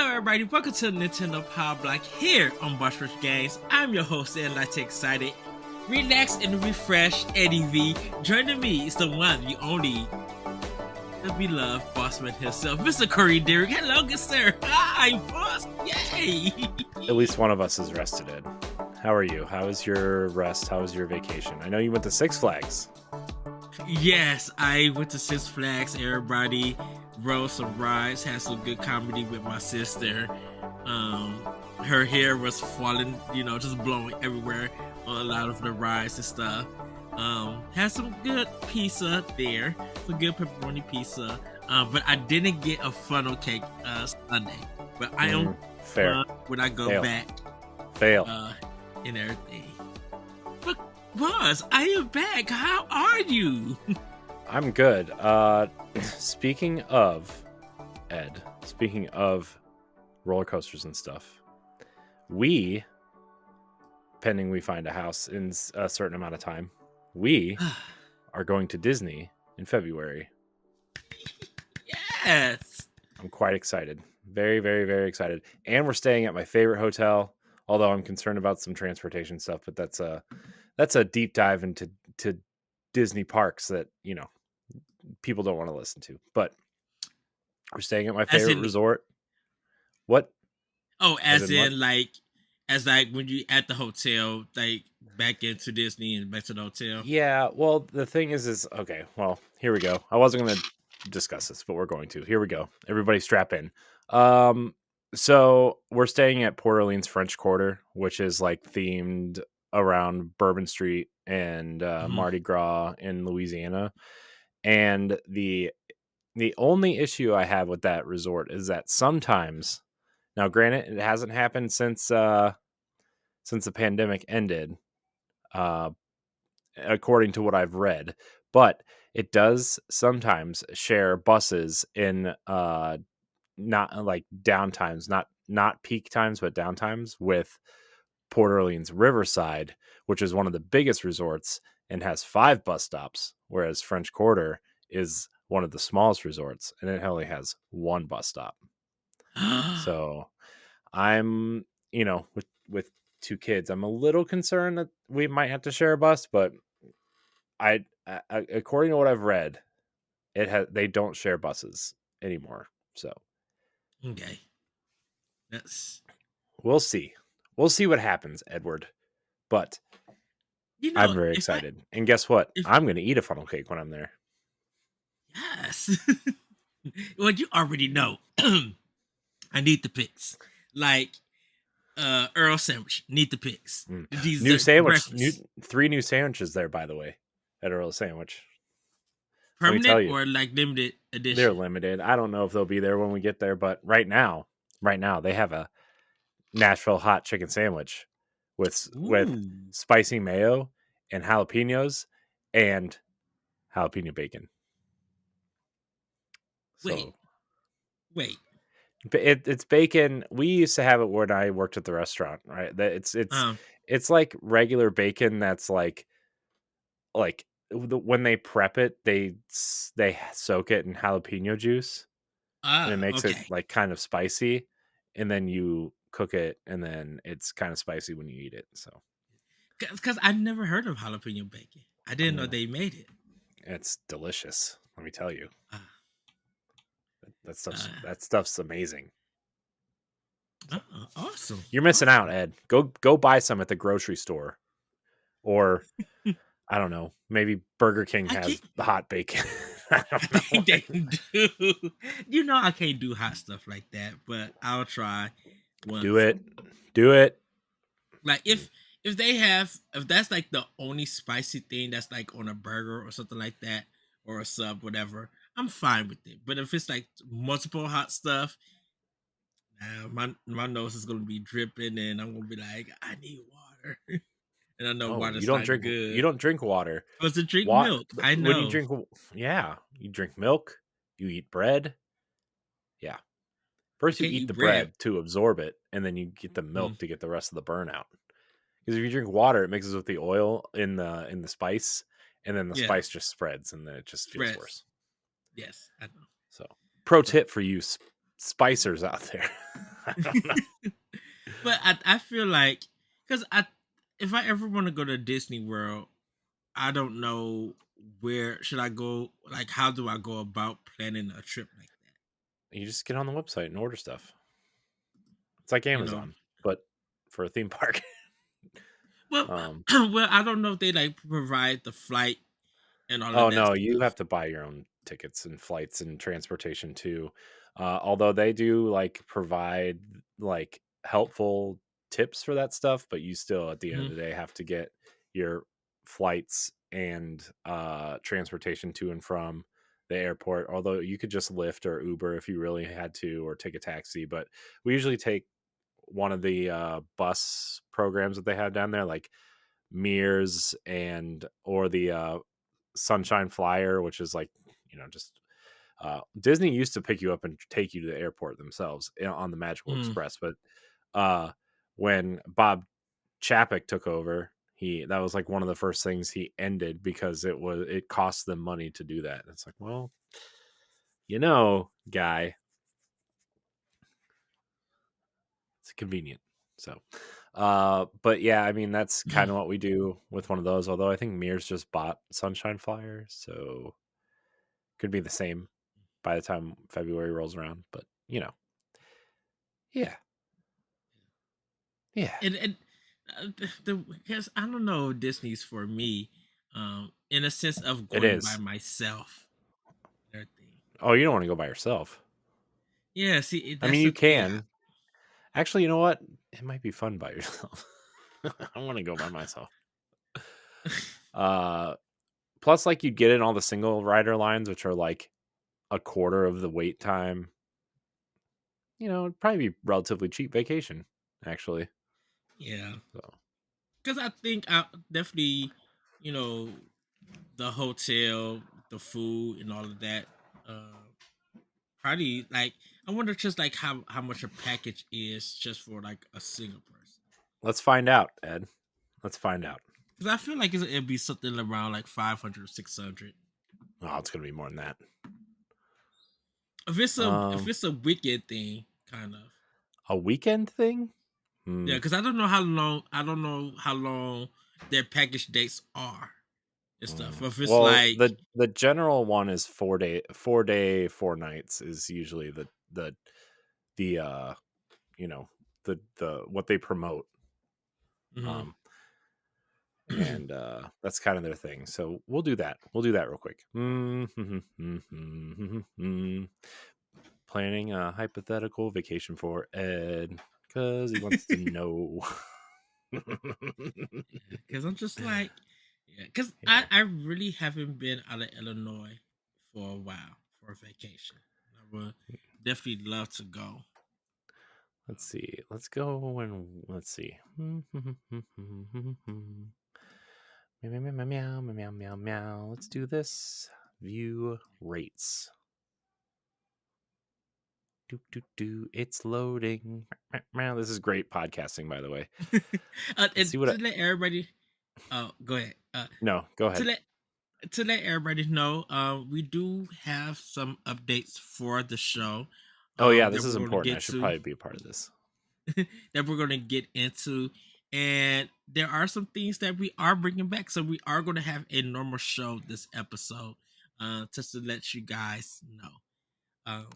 everybody, welcome to Nintendo Pow Block here on Bushrush Games. I'm your host, and I take excited, relax and refresh Eddie V. Joining me is the one, the only, the beloved bossman himself, Mr. Corey Dirrig. Hello, good sir. Hi, boss. Yay. At least one of us is rested, Ed. How are you? How was your rest? How was your vacation? I know you went to Six Flags. Yes, I went to Six Flags. Everybody rode some rides, had some good comedy with my sister. Her hair was falling, just blowing everywhere on a lot of the rides and stuff. Had some good pizza there, some good pepperoni pizza. But I didn't get a funnel cake Sunday. But I am fair when I go Fail. back. Fail. And everything. But boss, I am back. How are you? I'm good. Speaking of Ed, speaking of roller coasters and stuff, pending we find a house in a certain amount of time, we are going to Disney in February. Yes. I'm quite excited. Very, very, very excited. And we're staying at my favorite hotel, although I'm concerned about some transportation stuff, but that's a deep dive into Disney parks that, people don't want to listen to. But we're staying at my favorite resort. What? Oh, as in like when you at the hotel, like back into Disney and back to the hotel. Yeah, well, the thing is okay, well, here we go. I wasn't going to discuss this, but we're going to. Here we go. Everybody strap in. So we're staying at Port Orleans French Quarter, which is like themed around Bourbon Street and Mardi Gras in Louisiana. And the only issue I have with that resort is that sometimes, now granted, it hasn't happened since the pandemic ended, according to what I've read, but it does sometimes share buses in not like downtimes, not peak times, but downtimes with Port Orleans Riverside, which is one of the biggest resorts and has 5 bus stops, whereas French Quarter is one of the smallest resorts and it only has 1 bus stop. So I'm, with 2 kids, I'm a little concerned that we might have to share a bus, but I according to what I've read, they don't share buses anymore. So Okay. We'll see. We'll see what happens, Edward. But I'm very excited. And guess what? I'm going to eat a funnel cake when I'm there. Yes. Well, you already know. I need the picks. Like Earl sandwich. Need the picks. New sandwich. 3 new sandwiches there, by the way, at Earl Sandwich. Permanent or like limited edition? They're limited. I don't know if they'll be there when we get there, but right now they have a Nashville hot chicken sandwich with spicy mayo and jalapenos and jalapeno bacon. Wait. It's bacon. We used to have it when I worked at the restaurant, right? It's like regular bacon that's like when they prep it, they soak it in jalapeno juice, and it makes it like kind of spicy, and then you cook it, and then it's kind of spicy when you eat it. So, because I never heard of jalapeno bacon, I didn't know they made it. It's delicious. Let me tell you, that stuff's amazing. Awesome! You're missing out, Ed. Go buy some at the grocery store, or I don't know. Maybe Burger King has the hot bacon. I think they do. I can't do hot stuff like that, but I'll try. Once. Do it. Like if that's like the only spicy thing that's like on a burger or something like that, or a sub, whatever, I'm fine with it. But if it's like multiple hot stuff, my nose is gonna be dripping, and I'm gonna be like, I need water. And I know water's you don't not drink good. You don't drink water. But to drink milk, I know. When you drink, you drink milk. You eat bread. Yeah. First, you eat the bread to absorb it, and then you get the milk to get the rest of the burnout. Because if you drink water, it mixes with the oil in the spice, and then the spice just spreads, and then it just feels worse. Yes, I know. So, pro tip for you spicers out there. I don't know. But I feel like because if I ever want to go to Disney World, I don't know where should I go. Like, how do I go about planning a trip like that? You just get on the website and order stuff. It's like You know. Amazon, but for a theme park. Well, um, well, I don't know if they like provide the flight and all of oh that no, you stuff. have to buy your own tickets and flights and transportation too. Although they do like provide like helpful tips for that stuff, but you still at the end of Mhm. the day have to get your flights and transportation to and from the airport. Although you could just Lyft or Uber if you really had to, or take a taxi. But we usually take one of the bus programs that they have down there, like Mears and or the Sunshine Flyer, which is like, just Disney used to pick you up and take you to the airport themselves on the Magical Mm. Express, but uh, when Bob Chapek took over, that was like one of the first things he ended because it cost them money to do that. And it's like, well, guy, it's convenient. So, but yeah, I mean that's kind of what we do with one of those. Although I think Mears just bought Sunshine Flyer, so could be the same by the time February rolls around. But yeah, yeah, And because I don't know if Disney's for me, in a sense of it going by is. myself. And everything. Oh, you don't want to go by yourself. Yeah, see, I mean, that's you the thing. can. Actually, you know what? It might be fun by yourself. I want to go by myself. Uh, Plus, like you get in all the single rider lines, which are like a quarter of the wait time. It'd probably be relatively cheap vacation, actually. Yeah, So because I think I definitely, you know, the hotel, the food, and all of that. Uh, Probably like I wonder just like how much a package is just for like a single person. let's find out, Ed. Let's find out. Because I feel like it'd be something around like 500 or 600. Oh, it's gonna be more than that. If it's a weekend thing, kind of. A weekend thing? Yeah, Hmm. because I don't know how long their package dates are and stuff. If it's Well, like the general one is 4 day, 4 nights is usually the you know the what they promote. mhm. Um, and that's kind of their thing. So we'll do that. We'll do that real quick. Planning a hypothetical vacation for Ed because he wants to know. Because I'm just like, yeah, because Yeah. I really haven't been out of Illinois for a while for a vacation. I would definitely love to go. Let's see. Let's go and let's see. Meow, meow, meow, meow, meow, meow, meow, meow. Let's do this. View rates. Do, do, do. It's loading. Meow, meow. This is great podcasting, by the way. Let's And see what to let everybody, go ahead. No, go To ahead. let everybody know, we do have some updates for the show, Oh, yeah, that this is we're going to important. I get should to. probably be a part of this. That we're going to get into. And there are some things that we are bringing back. So we are going to have a normal show this episode, just to let you guys know. Um,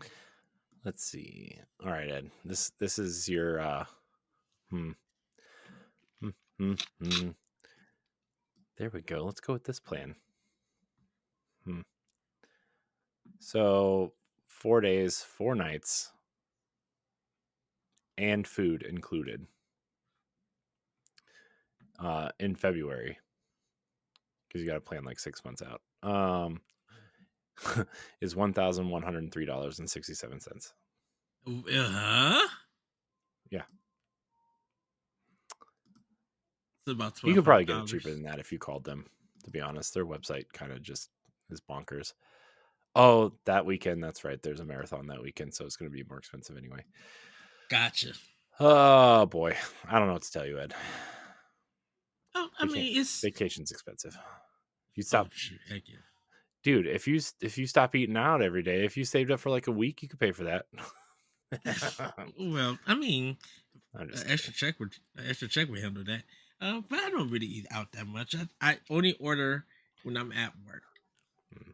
Let's see. All right, Ed. This is your hmm, hmm, hmm, hmm. There we go. Let's go with this plan. Hmm. So 4 days, 4 nights, and food included. In February, because you got to plan like 6 months out. Is $1,103.67. uh-huh. Yeah, It's about you could probably get it cheaper $1,200. than that if you called them. To be honest, their website kind of just is bonkers. Oh, that weekend. That's right. There's a marathon that weekend, so it's going to be more expensive anyway. Gotcha. Oh boy, I don't know what to tell you, Ed. Oh, I mean, it's. Vacation's expensive. You Oh, stop, shit. Heck yeah. dude. If you stop eating out every day, if you saved up for like a week, you could pay for that. Well, I mean, I'm an just kidding. extra check would handle that. But I don't really eat out that much. I only order when I'm at work. Mm.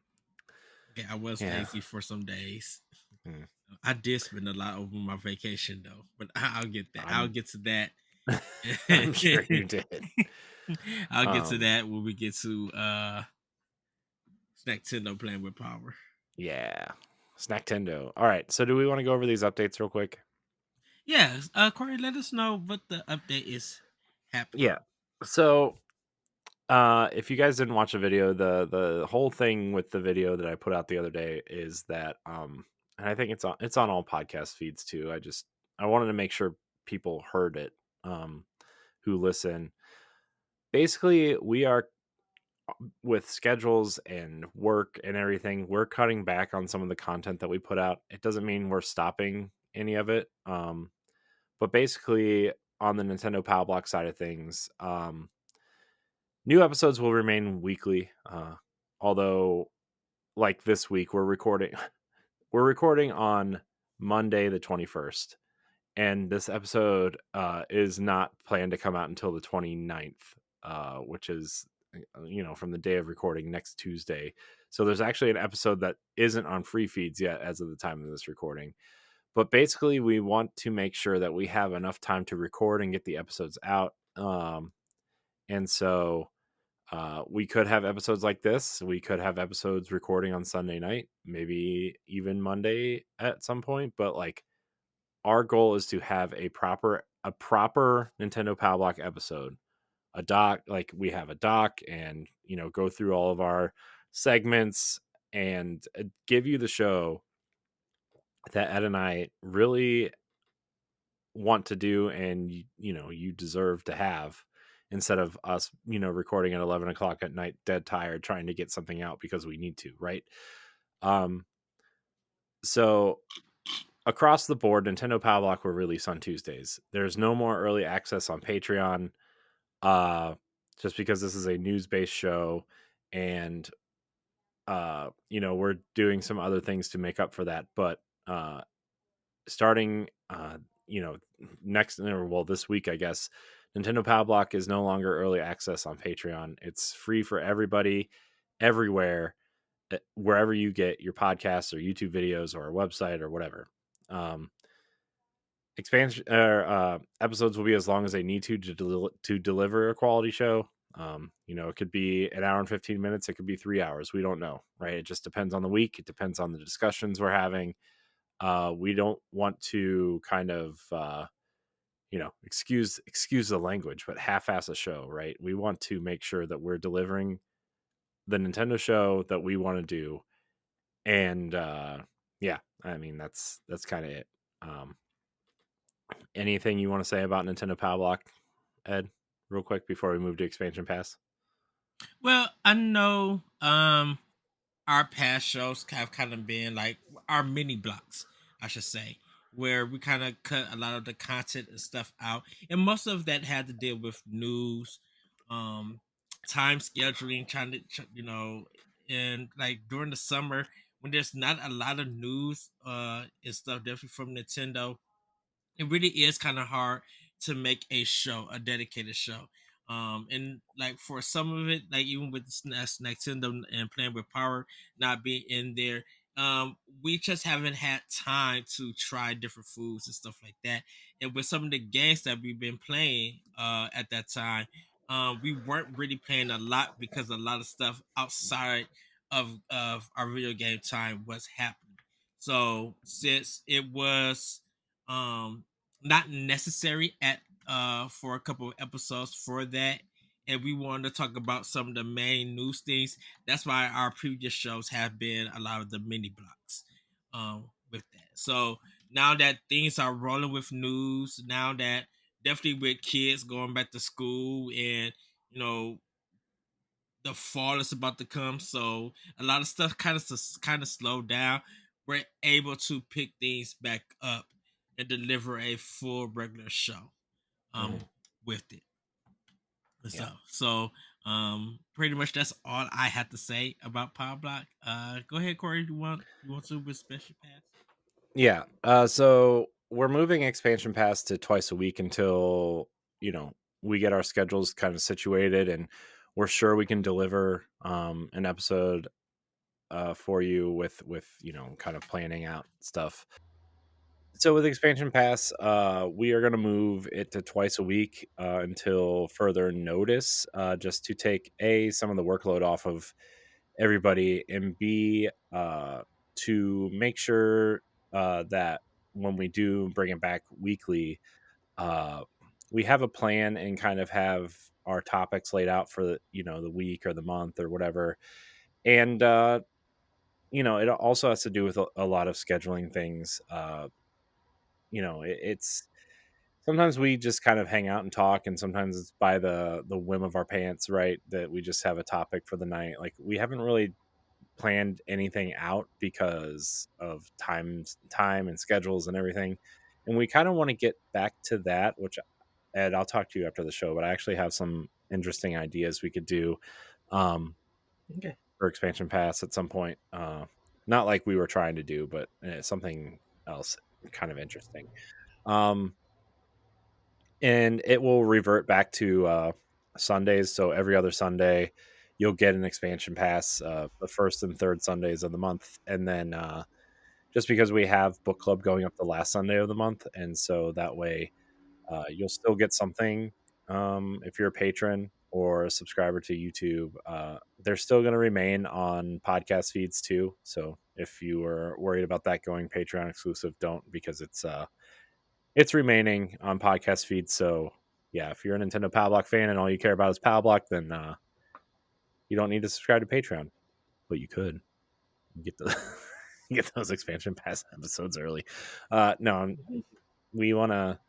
Okay, I was Yeah. lazy for some days. Mm. I did spend a lot over my vacation though, but I'll get that. I'll I'm get to that. I'm sure you did. I'll get to Um, that when we get to Snack Tendo playing with power. yeah. Snacktendo. All right. So do we want to go over these updates real quick? Yeah, Corey, let us know what the update is Yeah. happening. So if you guys didn't watch the video, the whole thing with the video that I put out the other day is that and I think it's on all podcast feeds too. I wanted to make sure people heard it who listen. Basically, we are with schedules and work and everything, we're cutting back on some of the content that we put out. It doesn't mean we're stopping any of it. But basically on the Nintendo Pow Block side of things, new episodes will remain weekly. Although like this week we're recording on Monday the 21st, and this episode is not planned to come out until the 29th, which is from the day of recording, next Tuesday. So there's actually an episode that isn't on free feeds yet as of the time of this recording. But basically we want to make sure that we have enough time to record and get the episodes out. And so we could have episodes like this. We could have episodes recording on Sunday night, maybe even Monday at some point. But like, our goal is to have a proper Nintendo Power Block episode, a doc. Like, we have a doc, and go through all of our segments and give you the show that Ed and I really want to do, and you deserve to have, instead of us recording at 11 o'clock at night dead tired trying to get something out because we need to, right? um so across the board, Nintendo Power Block will release on Tuesdays. There's no more early access on Patreon, uh just because this is a news-based show, and we're doing some other things to make up for that. But starting you know next, or well, this week, I guess, Nintendo Power Block is no longer early access on Patreon. It's free for everybody, everywhere, wherever you get your podcasts or YouTube videos or a website or whatever. um Expansion episodes will be as long as they need to deliver a quality show. It could be an hour and 15 minutes, it could be 3 hours, we don't know, right? It just depends on the week, it depends on the discussions we're having. We don't want to kind of excuse the language, but half-ass a show, right? We want to make sure that we're delivering the Nintendo show that we want to do. And yeah, I mean, that's kind of it. Anything you want to say about Nintendo Power Block, Ed, real quick before we move to expansion pass? Well, I know our past shows have kind of been like our mini blocks, I should say, where we kind of cut a lot of the content and stuff out, and most of that had to deal with news, um, time scheduling, trying to, and like during the summer when there's not a lot of news and stuff, definitely from Nintendo, it really is kind of hard to make a dedicated show. And like for some of it, like even with Nintendo and playing with power not being in there, we just haven't had time to try different foods and stuff like that. And with some of the games that we've been playing at that time, we weren't really playing a lot because a lot of stuff outside of our video game time was happening. So since it was um not necessary at for a couple of episodes for that, and we wanted to talk about some of the main news things. That's why our previous shows have been a lot of the mini blocks with that. So now that things are rolling with news, now that definitely with kids going back to school, and you know the fall is about to come, so a lot of stuff kind of slowed down. We're able to pick things back up and deliver a full regular show Mhm. with it. So Yeah. so pretty much that's all I have to say about Power Block. Go ahead, Corey. You want to with special pass? Yeah. So we're moving expansion pass to twice a week until, you know, we get our schedules kind of situated and we're sure we can deliver an episode for you with, kind of planning out stuff. So with expansion pass, we are going to move it to twice a week until further notice, just to take some of the workload off of everybody, and b to make sure that when we do bring it back weekly, uh, we have a plan and kind of have our topics laid out for the week or the month or whatever. And it also has to do with a lot of scheduling things. It's sometimes we just kind of hang out and talk, and sometimes it's by the whim of our pants, right? That we just have a topic for the night. Like, we haven't really planned anything out because of time and schedules and everything. And we kind of want to get back to that, which Ed, I'll talk to you after the show, but I actually have some interesting ideas we could do um Okay. for expansion pass at some point. Not like we were trying to do, but something else kind of interesting. Um and it will revert back to Sundays. So every other Sunday, you'll get an expansion pass, the first and third Sundays of the month, and then just because we have book club going up the last Sunday of the month, and so that way you'll still get something. If you're a patron or a subscriber to YouTube, they're still going to remain on podcast feeds too. So if you were worried about that going Patreon exclusive, don't, because it's remaining on podcast feeds. So yeah, if you're a Nintendo Pow Block fan and all you care about is Pow Block, then you don't need to subscribe to Patreon, but you could get the get those expansion pass episodes early. No, we want to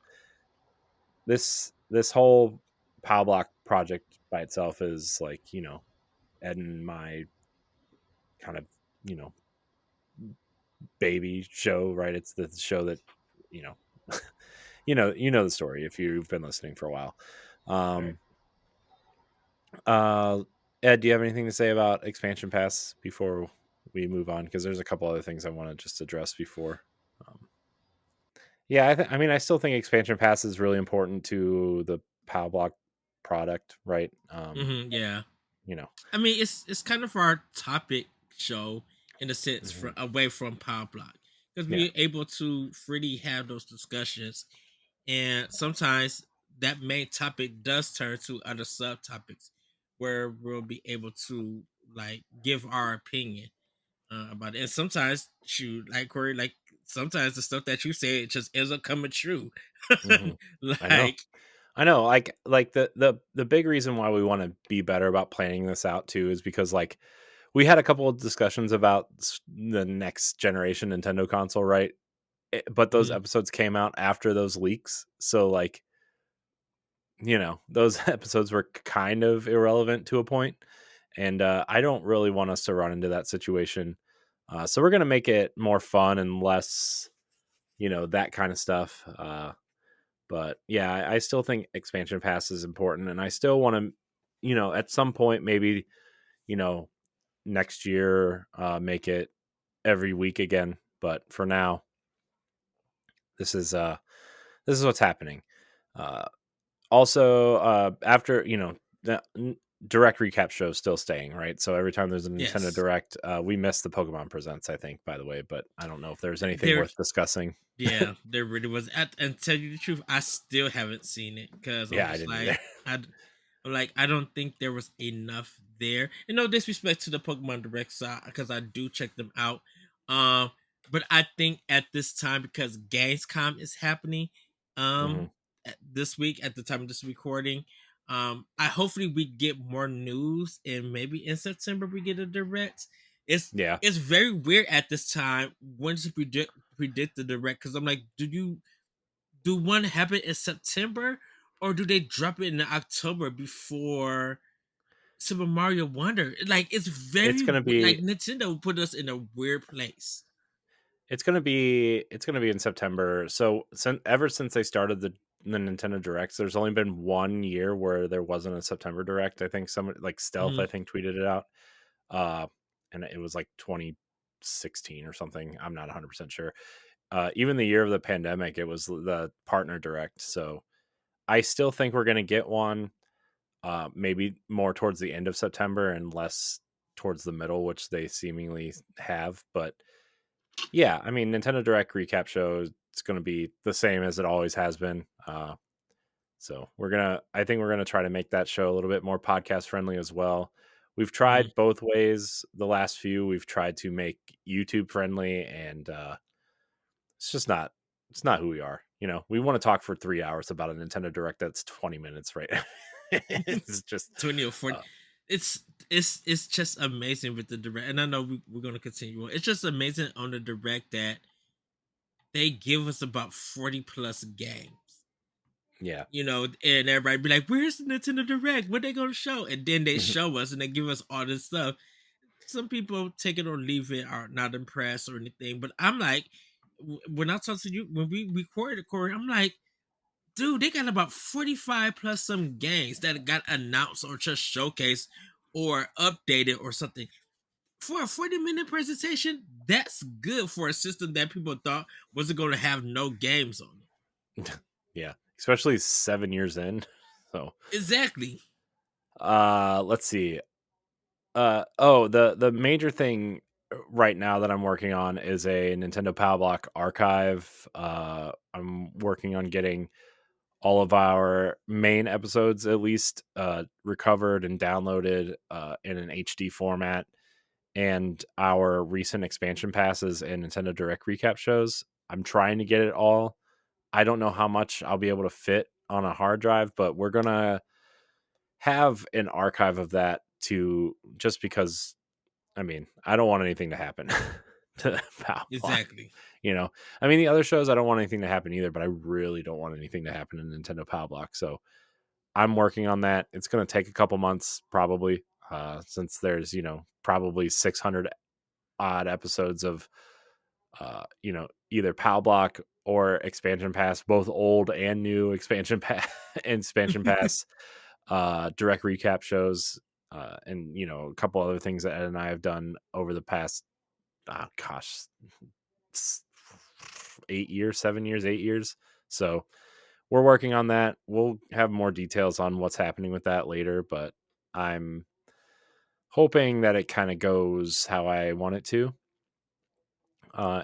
this whole Pow Block project by itself is like, Ed and my kind of, you know baby show, right? It's the show that, you know the story if you've been listening for a while. Right. um Uh, Ed, do you have anything to say about expansion pass before we move on? Because there's a couple other things I want to just address before. Um, yeah, I mean, I still think expansion pass is really important to the Pow Block product, right? Yeah. You know, I mean, it's kind of our topic show in a sense, mhm. from away from Power Block, because Yeah, we're able to freely have those discussions, and sometimes that main topic does turn to other subtopics where we'll be able to like give our opinion about it. And sometimes, shoot, like Corey, like sometimes the stuff that you say it just ends up coming true. hmm I know, Like, I know. Like the big reason why we want to be better about planning this out too is because, like, we had a couple of discussions about the next generation Nintendo console, right? But those mhm, episodes came out after those leaks, so, like, those episodes were kind of irrelevant to a point, and I don't really want us to run into that situation. So we're gonna make it more fun and less, that kind of stuff. But yeah, I still think expansion pass is important, and I still want to, at some point, maybe, you know, next year, make it every week again. But for now, this is uh this is what's happening. Uh, Also, after, the direct recap show is still staying, right? So every time there's a Nintendo yes, Direct, we miss the Pokemon Presents, I think, by the way, but I don't know if there's anything there. worth discussing. Yeah, there really was. And tell you the truth, I still haven't seen it because I'm Yeah, I just didn't like, either. I'm like, I don't think there was enough there. And no disrespect to the Pokemon Direct side, because I do check them out. Um, but I think at this time, because Gamescom is happening, Hmm. this week at the time of this recording, I hopefully we get more news, and maybe in September we get a direct. It's Yeah, it's very weird at this time when to predict the direct, because I'm like, do one happen in September, or do they drop it in October before Super Mario Wonder? Like, it's it's very gonna like be Nintendo put us in a weird place. it's gonna be in September. So ever since they started the Nintendo Directs, there's only been 1 year where there wasn't a September Direct. I think someone like Stealth, Hmm. I think, tweeted it out, uh, and it was like 2016 or something. I'm not 100% sure. even the year of the pandemic, it was the partner direct. So I still think we're going to get one, maybe more towards the end of September and less towards the middle, which they seemingly have. But yeah, I mean, Nintendo Direct recap show, it's going to be the same as it always has been. So I think we're gonna try to make that show a little bit more podcast friendly as well. We've Mhm. tried both ways. The last few we've tried to make YouTube friendly, and it's just not. It's not who we are. We want to talk for 3 hours about a Nintendo Direct that's 20 minutes, right? It's just, 20 or 40. uh, It's it's just amazing with the direct, and I know we're gonna continue on. It's just amazing on the direct that they give us about 40 plus games. yeah, And everybody be like, "Where's the Nintendo Direct? What they gonna show?" And then they show us, and they give us all this stuff. Some people take it or leave it, are not impressed or anything. But I'm like, when I talk to you, when we recorded Corey, I'm like, dude, they got about 45 plus some games that got announced or just showcased or updated or something. For a 40-minute presentation, that's good for a system that people thought wasn't going to have no games on it. yeah, especially 7 years in. So, Exactly. let's see. The major thing right now that I'm working on is a Nintendo Pow Block archive. I'm working on getting all of our main episodes at least recovered and downloaded in an HD format, and our recent expansion passes and Nintendo Direct recap shows. I'm trying to get it all. I don't know how much I'll be able to fit on a hard drive, but we're gonna have an archive of that to just because I mean, I don't want anything to happen to Pow Block. Exactly. You know, I mean, the other shows I don't want anything to happen either, but I really don't want anything to happen in Nintendo Pow Block. So I'm working on that. It's going to take a couple months probably, since there's probably 600 odd episodes of either Pow Block or expansion pass, both old and new expansion pass, direct recap shows, and a couple other things that Ed and I have done over the past, gosh, 8 years, 7 years, 8 years. So we're working on that. We'll have more details on what's happening with that later, but I'm hoping that it kind of goes how I want it to.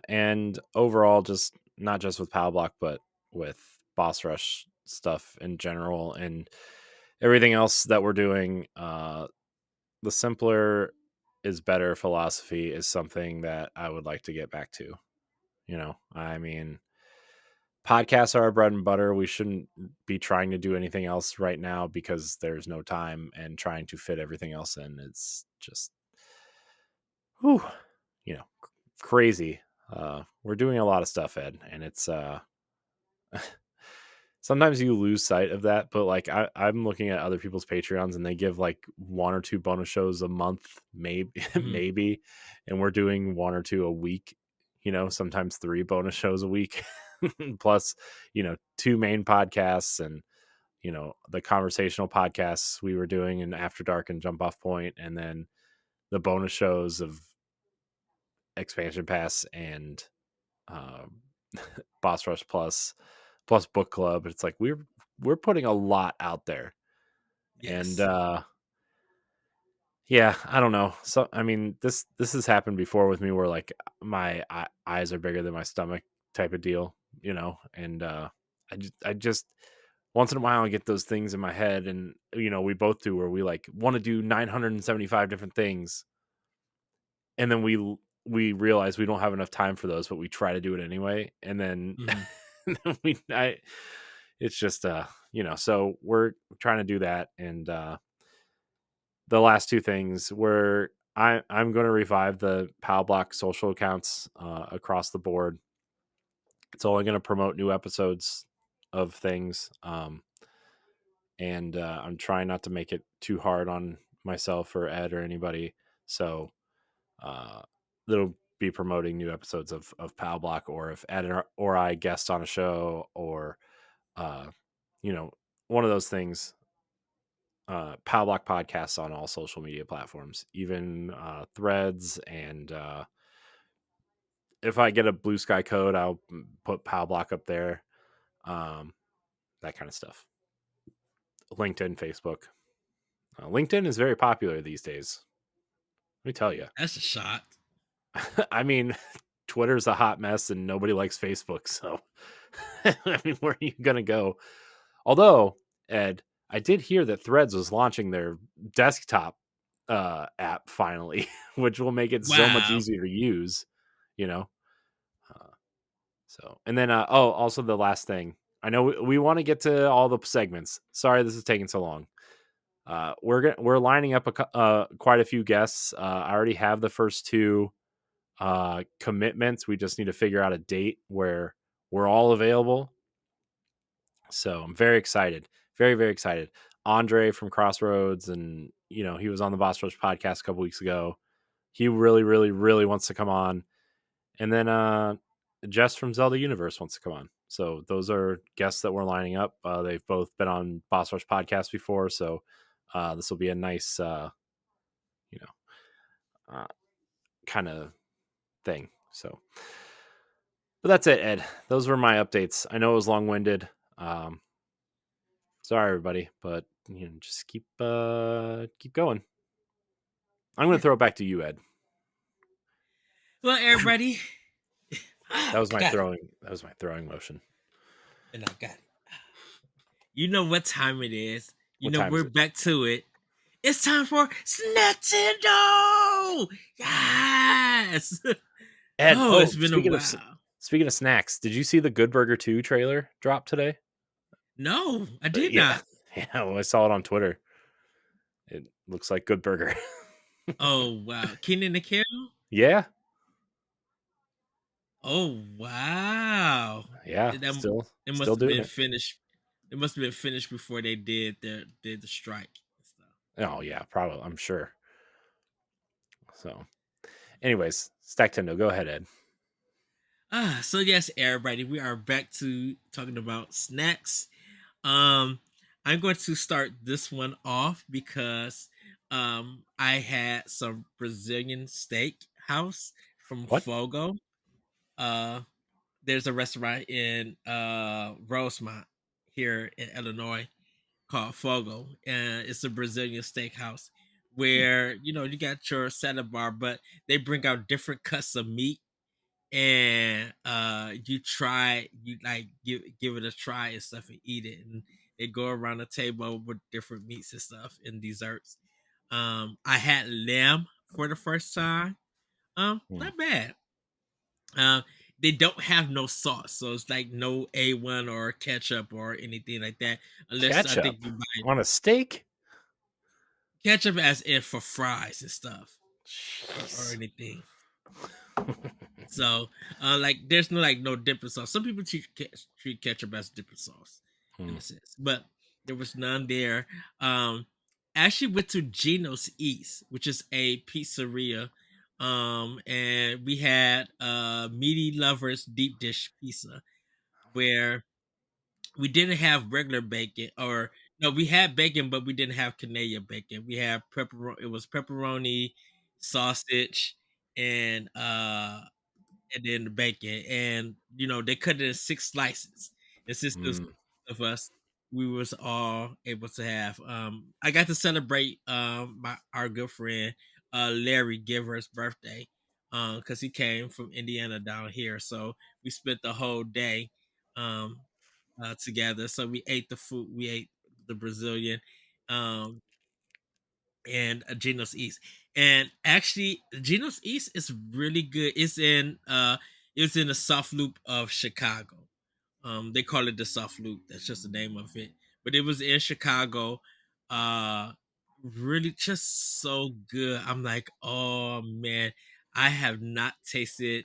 And overall, just not just with Power Block, but with Boss Rush stuff in general and everything else that we're doing. The simpler is better philosophy is something that I would like to get back to. I mean, podcasts are our bread and butter. We shouldn't be trying to do anything else right now because there's no time, and trying to fit everything else in. It's just, whew, crazy. We're doing a lot of stuff, Ed, and it's sometimes you lose sight of that. But like I'm looking at other people's Patreons, and they give like one or two bonus shows a month, maybe, Mhm. maybe, and we're doing one or two a week. Sometimes three bonus shows a week, plus two main podcasts and the conversational podcasts we were doing in After Dark and Jump Off Point, and then the bonus shows of Expansion Pass and um, Boss Rush plus book club. It's like we're putting a lot out there, and Yes. yeah, I don't know. So I mean, this has happened before with me, where like my eyes are bigger than my stomach type of deal, and I just once in a while I get those things in my head, and we both do, where we like want to do 975 different things, and then we realize we don't have enough time for those, but we try to do it anyway, and then, Mhm. it's just so we're trying to do that, and the last two things were I'm going to revive the Pow Block social accounts across the board. It's only going to promote new episodes of things, and I'm trying not to make it too hard on myself or Ed or anybody. So uh, it'll be promoting new episodes of Pow Block, or if Ed or I guest on a show, or uh, you know, one of those things. Pow Block podcasts on all social media platforms, even Threads and if I get a Blue Sky code, I'll put Pow Block up there. That kind of stuff. LinkedIn, Facebook. LinkedIn is very popular these days. Let me tell you. That's a shot. I mean, Twitter's a hot mess and nobody likes Facebook. So, I mean, where are you going to go? Although, Ed, I did hear that Threads was launching their desktop app finally, which will make it so much Wow. easier to use, you know? So, and then, also the last thing. I know we want to get to all the segments. Sorry, this is taking so long. We're lining up quite a few guests. I already have the first two commitments. We just need to figure out a date where we're all available. So I'm very excited, very very excited. Andre from Crossroads, and he was on the Boss Rush podcast a couple weeks ago. He really really really wants to come on, and then Jess from Zelda Universe wants to come on. So those are guests that we're lining up. They've both been on Boss Rush podcast before, so this will be a nice kind of thing. So, but that's it, Ed. Those were my updates. I know it was long-winded. Sorry, everybody, but just keep going. I'm going to throw it back to you, Ed. Well, everybody. That was my Got it. throwing. That was my throwing motion. And I got it. You know what time it is. What time we're is it? back to it. It's time for Nintendo. Yes. Ed, It's been a while. Speaking of snacks, did you see the Good Burger 2 trailer drop today? No, I did not. Yeah, well, I saw it on Twitter. It looks like Good Burger. Oh wow, Kenan and Kel. Yeah. Oh wow. Yeah. It must Still have doing been it. finished. It must have been finished before they did the strike and stuff. Oh yeah, probably. I'm sure. So, anyways, Stacktendo, go ahead, Ed. So yes, everybody, we are back to talking about snacks. I'm going to start this one off because I had some Brazilian steak house from What? Fogo. There's a restaurant in Rosemont here in Illinois called Fogo, and it's a Brazilian steakhouse where you got your salad bar, but they bring out different cuts of meat, and you like give it a try and stuff and eat it, and they go around the table with different meats and stuff and desserts. I had lamb for the first time. Not bad. They don't have no sauce, so it's like no A1 or ketchup or anything like that, unless I think Ketchup you buy on a steak? ketchup as in for fries and stuff or Jeez. anything. So, like, there's no dipping sauce. Some people treat ketchup as dipping sauce in a sense, but there was none there. Actually went to Geno's East, which is a pizzeria, and we had Meaty Lovers deep dish pizza, where we didn't have regular bacon, or no, we had bacon, but we didn't have Canadian bacon. We had pepperoni. It was pepperoni, sausage, and then the bacon, and they cut it in 6 slices. And since there's of us, we was all able to have. I got to celebrate our good friend Larry Giver's birthday, because he came from Indiana down here, so we spent the whole day um together. So we ate the food, we ate the Brazilian, um and Geno's East. And actually, Geno's East is really good. It's in the soft loop of Chicago. They call it the soft loop. That's just the name of it. But it was in Chicago. Uh Really just so good. I'm like, oh man, I have not tasted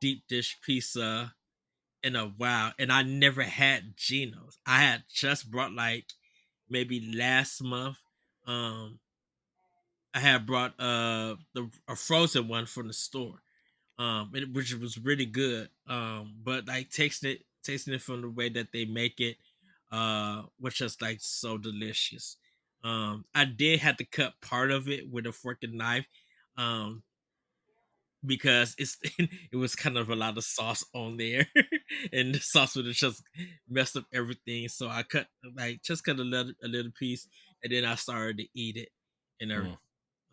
deep dish pizza in a while. And I never had Geno's. I had just brought like maybe last month. Um I had brought a frozen one from the store, which was really good. But like tasting it from the way that they make it, was just like so delicious. I did have to cut part of it with a fork and knife, um, because it's it was kind of a lot of sauce on there, and the sauce would have just messed up everything. So I cut a little piece, and then I started to eat it and everything.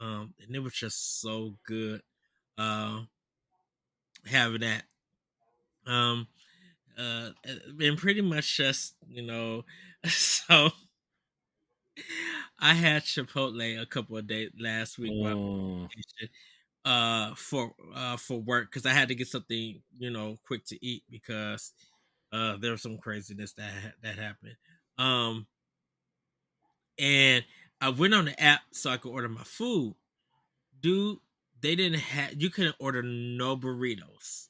Mm. And it was just so good. Uh, having that. Um, and pretty much just so I had Chipotle a couple of days last week while I was Mm. on vacation, for work because I had to get something quick to eat because there was some craziness that happened. Um, and I went on the app so I could order my food. Dude, they didn't have you couldn't order no burritos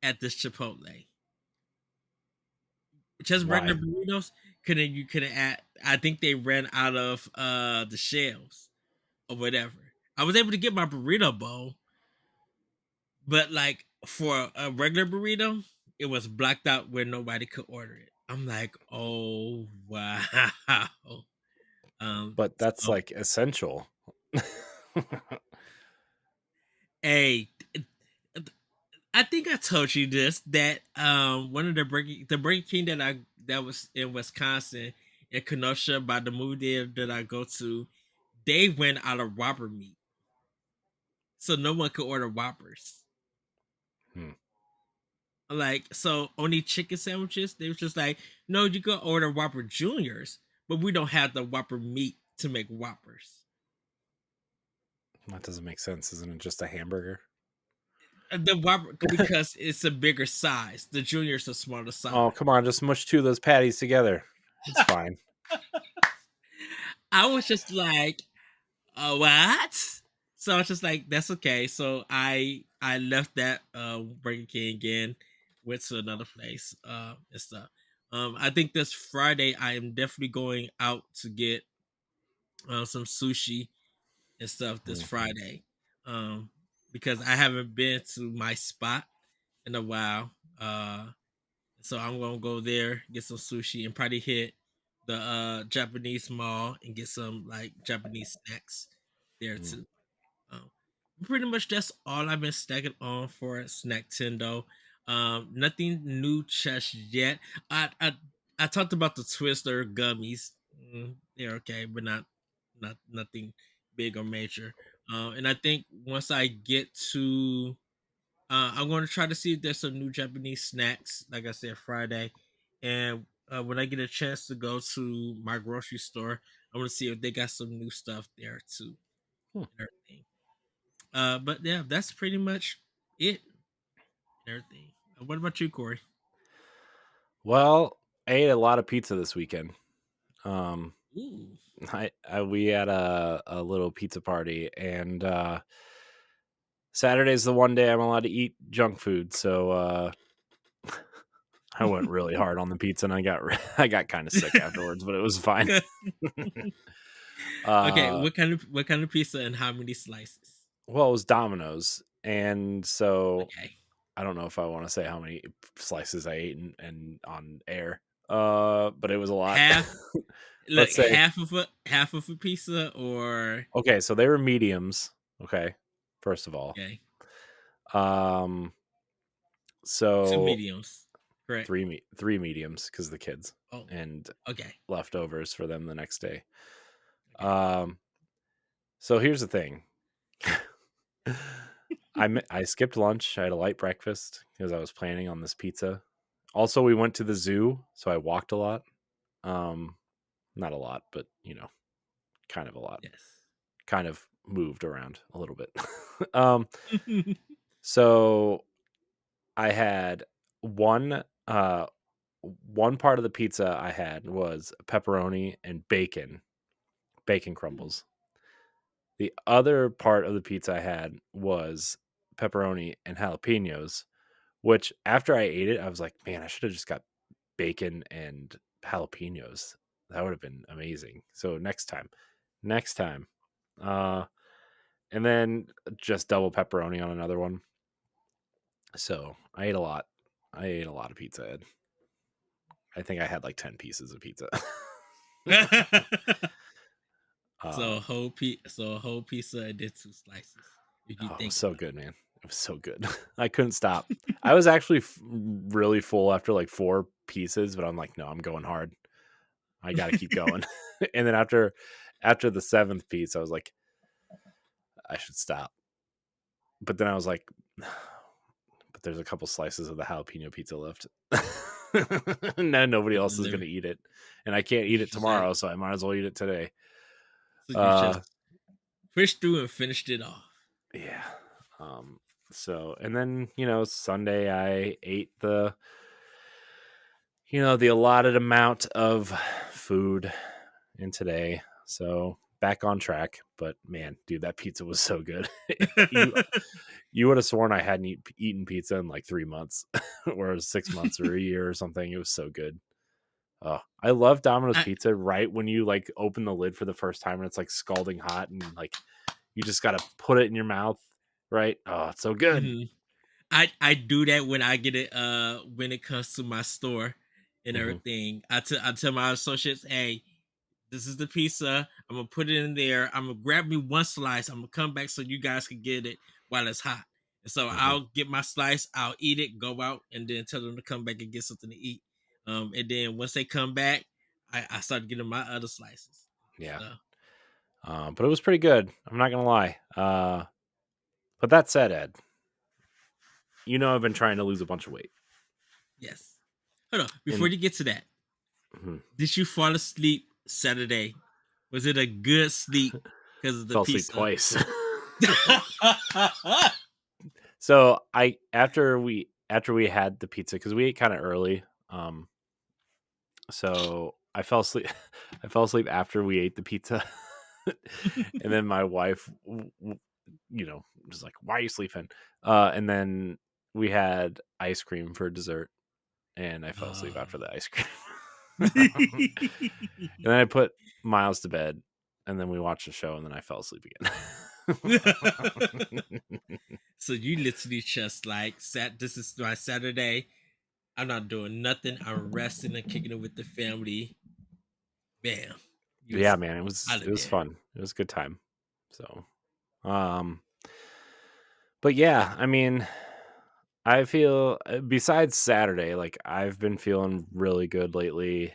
at this Chipotle. Just regular Why? burritos. You couldn't add. I think they ran out of the shells or whatever. I was able to get my burrito bowl, but like for a regular burrito, it was blacked out where nobody could order it. I'm like, oh wow. But that's So like essential. hey, I think I told you this that one of the Burger King that was in Wisconsin in Kenosha by the movie theater that I go to, they went out of Whopper meat, so no one could order Whoppers. Hmm. Like so, only chicken sandwiches. They was just like, no, you can order Whopper Juniors, but we don't have the Whopper meat to make Whoppers. That doesn't make sense. Isn't it just a hamburger? The Whopper because it's a bigger size. The Juniors a smaller Oh, size. come on, just mush two of those patties together. It's fine. I was just like, what? So I was just like, that's okay. So I left that Burger King again, went to another place and stuff. I think this Friday I am definitely going out to get some sushi and stuff this Hmm. Friday. Um because I haven't been to my spot in a while. So I'm gonna go there, get some sushi, and probably hit the Japanese mall and get some like Japanese snacks there Hmm. too. Um, Pretty much that's all I've been stacking on for Snack Tendo. Nothing new just yet. I talked about the Twister gummies. They're okay, but not nothing big or major. And I think once I get to I'm going to try to see if there's some new Japanese snacks, like I said, Friday. And when I get a chance to go to my grocery store, I want to see if they got some new stuff there too Hmm. and everything. But yeah, that's pretty much it and everything. What about you, Corey? Well, I ate a lot of pizza this weekend. Um, Ooh, we had a little pizza party, and Saturday's the one day I'm allowed to eat junk food. So I went really hard on the pizza, and I got kind of sick afterwards, but it was fine. okay. uh, What kind of pizza and how many slices? well, it was Domino's, and so Okay, I don't know if I want to say how many slices I ate and on air. But it was a lot. half. Look, Let's say half of a pizza, or okay, so they were mediums. Okay, first of all, okay, um, two so mediums, correct? three mediums because the kids Oh, and okay, leftovers for them the next day. okay. Um, so here's the thing. I skipped lunch. I had a light breakfast because I was planning on this pizza. Also, we went to the zoo, so I walked a lot. Um, not a lot, but kind of a lot. Yes. Kind of moved around a little bit. um, so I had one one part of the pizza I had was pepperoni and bacon crumbles. The other part of the pizza I had was pepperoni and jalapenos, which after I ate it, I was like, man, I should have just got bacon and jalapenos. That would have been amazing. So next time. Uh, and then just double pepperoni on another one. So I ate a lot. I ate a lot of pizza, Ed. I think I had like 10 pieces of pizza. so uh, a whole pizza and then two slices. If you oh, it was think so about good, man. was so good. I couldn't stop. I was actually really full after like 4 pieces, but I'm like, no, I'm going hard. I got to keep going. And then after the 7th piece, I was like, I should stop. But then I was like, but there's a couple slices of the jalapeno pizza left. Now nobody else is going to eat it, and I can't eat it tomorrow, so I might as well eat it today. So you just pushed through and finished it off. Yeah. So, and then, Sunday I ate the allotted amount of food in today. So back on track, but man, dude, that pizza was so good. You would have sworn I hadn't eaten pizza in like 3 months or 6 months or a year or something. It was so good. Oh, I love Domino's pizza right when you like open the lid for the first time and it's like scalding hot and like you just got to put it in your mouth. Right. Oh, it's so good. Mm-hmm. I do that when I get it when it comes to my store and everything. I tell my associates, hey, this is the pizza. I'm gonna put it in there. I'm gonna grab me one slice. I'm gonna come back so you guys can get it while it's hot. And so I'll get my slice, I'll eat it, go out, and then tell them to come back and get something to eat. And then once they come back, I start getting my other slices. Yeah. So. But it was pretty good. I'm not gonna lie. But that said, Ed, I've been trying to lose a bunch of weight. Yes. Hold on. Before you get to that, did you fall asleep Saturday? Was it a good sleep because of the pizza? Fell asleep twice. So after we had the pizza, because we ate kind of early, so I fell asleep. I fell asleep after we ate the pizza, and then my wife, was like, "Why are you sleeping?" And then we had ice cream for dessert, and I fell asleep after the ice cream. And then I put Miles to bed, and then we watched the show, and then I fell asleep again. So you literally just like this is my Saturday. I'm not doing nothing. I'm resting and kicking it with the family. Bam. Yeah, man, it was fun. It was a good time. So, but yeah, I mean, I feel besides Saturday, like I've been feeling really good lately.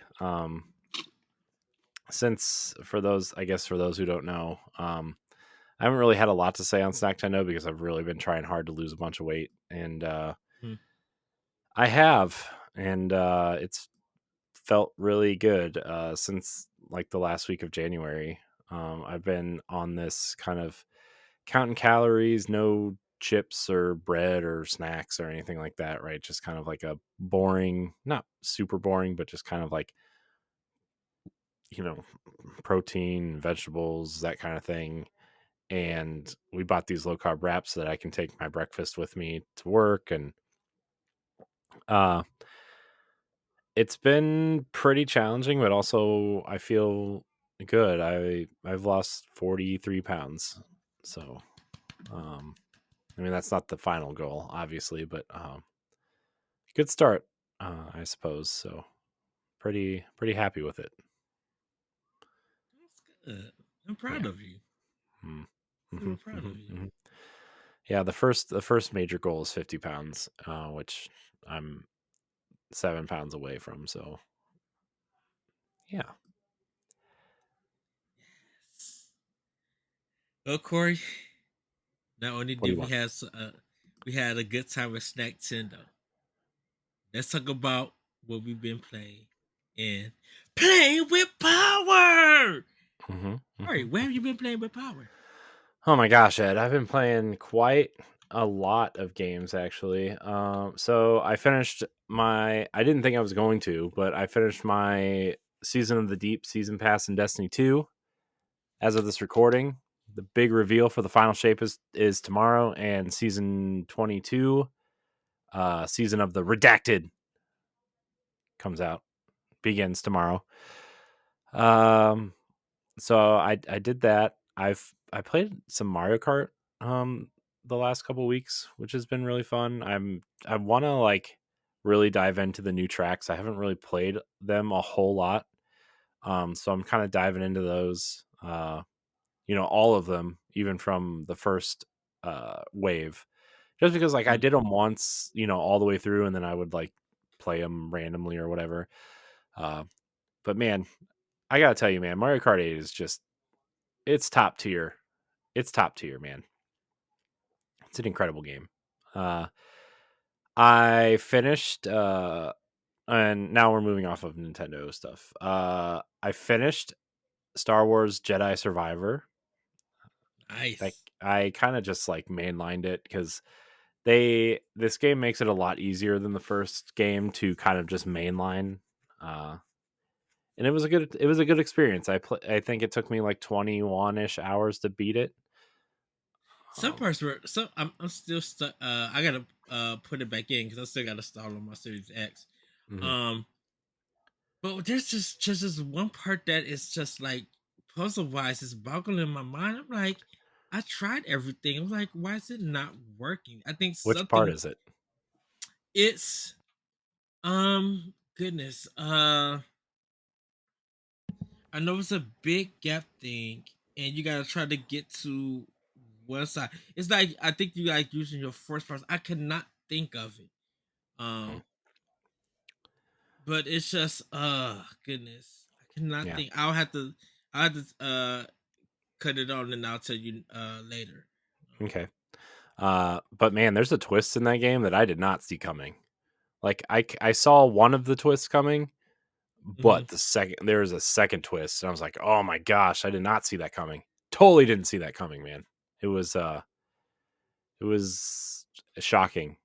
Since for those who don't know, I haven't really had a lot to say on Snack Nintendo because I've really been trying hard to lose a bunch of weight, and I have, and it's felt really good since like the last week of January. I've been on this kind of counting calories, no chips or bread or snacks or anything like that, right? Just kind of like a boring, not super boring, but just kind of like, protein, vegetables, that kind of thing. And we bought these low carb wraps so that I can take my breakfast with me to work. And it's been pretty challenging, but also I feel good. I've lost 43 pounds. So, I mean, that's not the final goal, obviously, but good start, I suppose. So pretty happy with it. That's good. I'm proud of you. Super proud of you. Yeah, the first major goal is 50 pounds, which I'm 7 pounds away from. So yeah. Yes. Well, Corey, not only did we had a good time with Snack Tendo. Let's talk about what we've been playing and playing with power. Corey, where have you been playing with power? Oh my gosh, Ed, I've been playing quite a lot of games actually. So I finished I didn't think I was going to, but I finished my Season of the Deep season pass in Destiny 2 as of this recording. The big reveal for the final shape is tomorrow, and season 22, Season of the Redacted, begins tomorrow. So I did that. I played some Mario Kart the last couple weeks, which has been really fun. I want to like really dive into the new tracks. I haven't really played them a whole lot. So I'm kind of diving into those. All of them, even from the first wave, just because like I Mm. did them once, all the way through, and then I would like play them randomly or whatever. Uh, but man, I gotta tell you, man, Mario Kart 8 is just it's top tier. It's top tier, man. It's an incredible game. Uh, I finished, and now we're moving off of Nintendo stuff. I finished Star Wars Jedi Survivor. Like Nice. I kind of just like mainlined it because this game makes it a lot easier than the first game to kind of just mainline. Uh, and it was a good experience. I think it took me like 21ish hours to beat it. Some Um, parts were some. I'm still stuck. I gotta put it back in because I still gotta install on my Series X. mhm. Um, but there's just this one part that is just like puzzle wise, it's boggling my mind. I'm like, I tried everything. I'm like, why is it not working? I think Which part something. is it? It's goodness. I know it's a big gap thing, and you gotta try to get to one side. It's like I think you like using your first person. I cannot think of it. Mm, Um, but it's just goodness. I cannot yeah. think. I'll have to cut it on and I'll tell you later. Okay. But man, there's a twist in that game that I did not see coming. Like I saw one of the twists coming, Mhm. but there was a second twist, and I was like, oh my gosh, I did not see that coming. Totally didn't see that coming, man. It was shocking.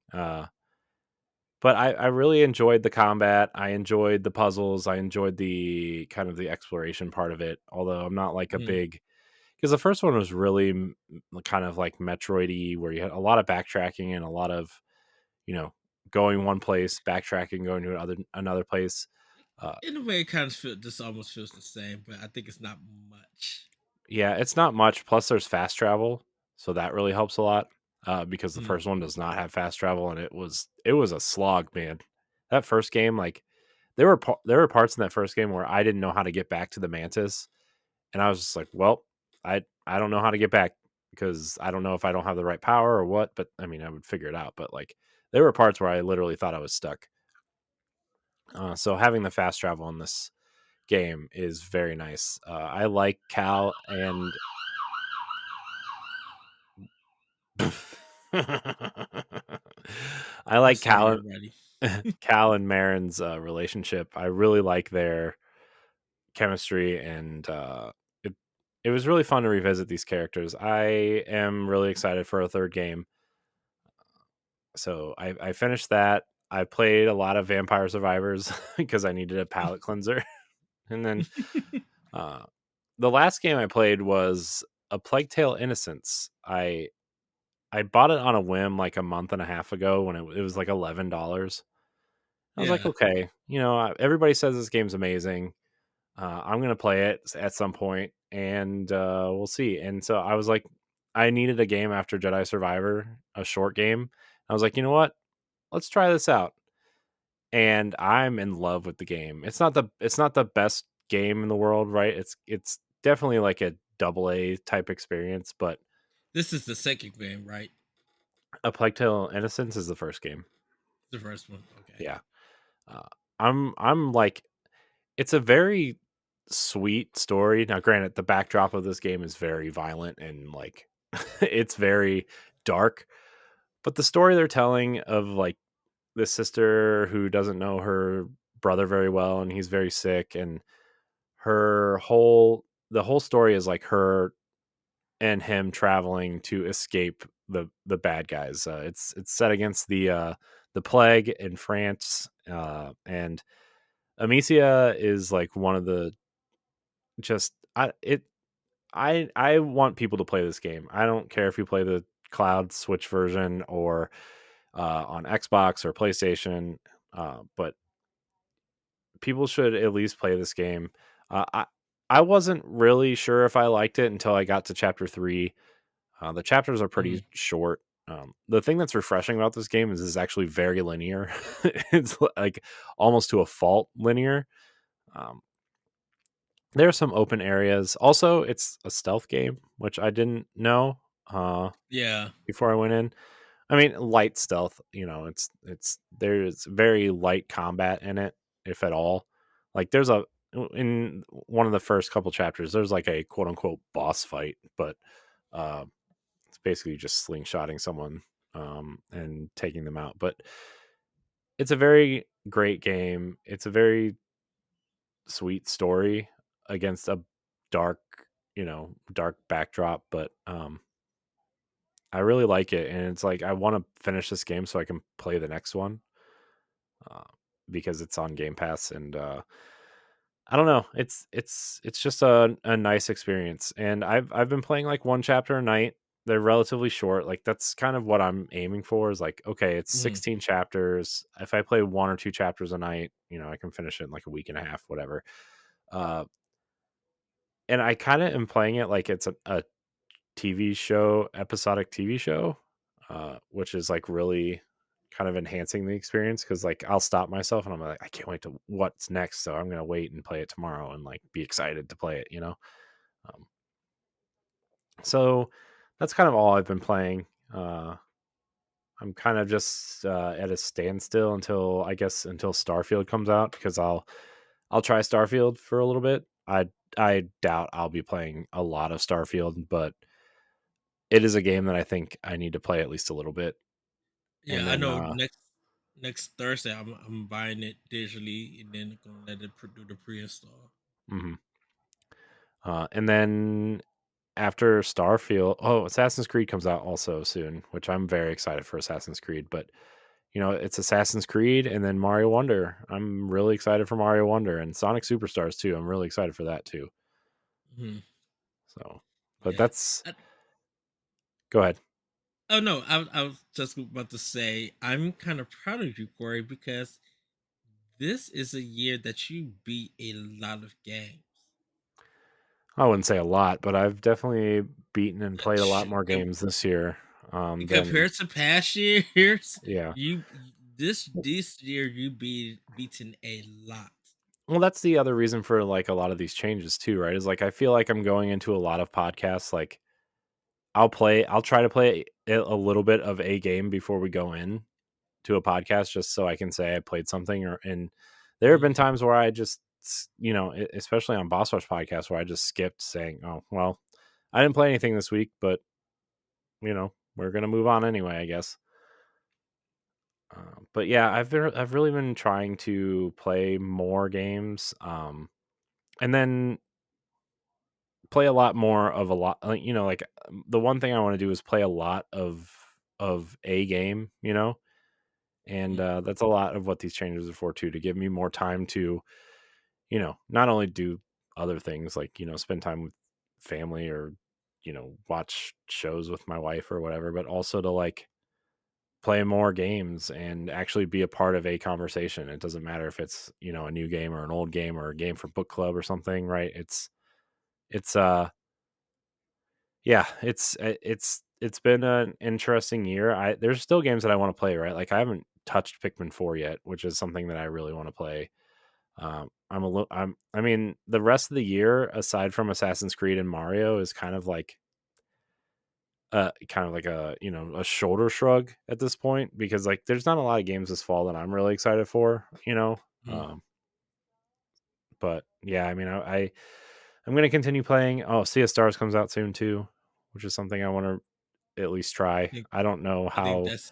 But I really enjoyed the combat. I enjoyed the puzzles. I enjoyed the kind of the exploration part of it. Although I'm not like a Mhm. big because the first one was really kind of like Metroidy, where you had a lot of backtracking and a lot of you know going one place, backtracking, going to another place. Uh, In a way, it kind of this almost feels the same, but I think it's not much. yeah, it's not much. Plus, there's fast travel, so that really helps a lot. Because the Mhm. first one does not have fast travel, and it was a slog, man. That first game, like there were parts in that first game where I didn't know how to get back to the Mantis, and I was just like, well, I don't know how to get back because I don't know if I don't have the right power or what. But I mean, I would figure it out. But like, there were parts where I literally thought I was stuck. So having the fast travel in this game is very nice. I like Cal and I I'm like sorry, everybody. Cal and Marin's relationship. I really like their chemistry, and it it was really fun to revisit these characters. I am really excited for a third game. So I finished that. I played a lot of Vampire Survivors because I needed a palate cleanser, and then uh, the last game I played was a Plague Tale: Innocence. I bought it on a whim like a month and a half ago when it was like $11. I was like, Yeah, okay, everybody says this game's amazing. I'm gonna play it at some point, and we'll see. And so I was like, I needed a game after Jedi Survivor, a short game. I was like, you know what? Let's try this out. And I'm in love with the game. It's not the best game in the world, right? It's definitely like a double A type experience, but this is the second game, right? A Plague Tale: Innocence is the first game. The first one. Okay. Yeah. Uh, I'm like it's a very sweet story. Now, granted, the backdrop of this game is very violent and like it's very dark, but the story they're telling of like this sister who doesn't know her brother very well and he's very sick, and the whole story is like her and him traveling to escape the bad guys. It's set against the plague in France, and Amicia is like one of the just I want people to play this game. I don't care if you play the cloud Switch version or on Xbox or PlayStation, but people should at least play this game. I wasn't really sure if I liked it until I got to chapter 3. The chapters are Mhm. pretty short. The thing that's refreshing about this game is it's actually very linear. It's like almost to a fault linear. Um, there are some open areas. Also, it's a stealth game, which I didn't know uh, Yeah. before I went in. I mean, light stealth. You know, it's there's very light combat in it, if at all. Like there's a in one of the first couple chapters, there's like a quote unquote boss fight, but uh, it's basically just slingshotting someone and taking them out. But it's a very great game. It's a very sweet story against a dark, dark backdrop. But I really like it, and it's like I want to finish this game so I can play the next one uh, because it's on Game Pass, and I don't know, it's just a nice experience, and I've been playing like one chapter a night. They're relatively short. Like that's kind of what I'm aiming for. Is like okay, it's Mhm. 16 chapters. If I play one or two chapters a night, I can finish it in like a week and a half, whatever. Uh, and I kind of am playing it like it's a TV show, episodic TV show, which is like really kind of enhancing the experience because like I'll stop myself and I'm like, I can't wait to what's next. So I'm gonna wait and play it tomorrow and like be excited to play it. Um, so that's kind of all I've been playing. I'm kind of just at a standstill until I guess until Starfield comes out because I'll try Starfield for a little bit. I doubt I'll be playing a lot of Starfield, but it is a game that I think I need to play at least a little bit. And Yeah, I then, know next Thursday I'm buying it digitally and then gonna let it do the pre-install. mhm. And then after Starfield, oh, Assassin's Creed comes out also soon, which I'm very excited for Assassin's Creed. But it's Assassin's Creed and then Mario Wonder. I'm really excited for Mario Wonder and Sonic Superstars too. I'm really excited for that too. Mhm. So, but Yeah. that's go ahead. Oh no, I was just about to say I'm kind of proud of you, Corey, because this is a year that you beat a lot of games. I wouldn't say a lot, but I've definitely beaten and played a lot more Com- games this year than Compared to past years, yeah. you this year you beaten a lot. Well, that's the other reason for like a lot of these changes too, right? Is like I feel like I'm going into a lot of podcasts. Like I'll try to play a little bit of a game before we go in to a podcast, just so I can say I played something. And there have been Mhm. times where I just, especially on Boss Rush podcast, where I just skipped saying, "Oh, well, I didn't play anything this week, but we're gonna move on anyway, I guess." But yeah, I've really been trying to play more games, and then play a lot more of a lot like the one thing I want to do is play a lot of a game, and Mhm. that's a lot of what these changes are for too, to give me more time to not only do other things like spend time with family or watch shows with my wife or whatever, but also to like play more games and actually be a part of a conversation. It doesn't matter if it's a new game or an old game or a game for book club or something, right? It's yeah, it's been an interesting year. There's still games that I want to play, right? Like I haven't touched Pikmin 4 yet, which is something that I really want to play. I mean, the rest of the year, aside from Assassin's Creed and Mario, is kind of like a shoulder shrug at this point because like there's not a lot of games this fall that I'm really excited for. Mhm. Um, but yeah, I mean, I'm gonna continue playing. Oh, Sea of Stars comes out soon too, which is something I want to at least try. think I don't know I think how that's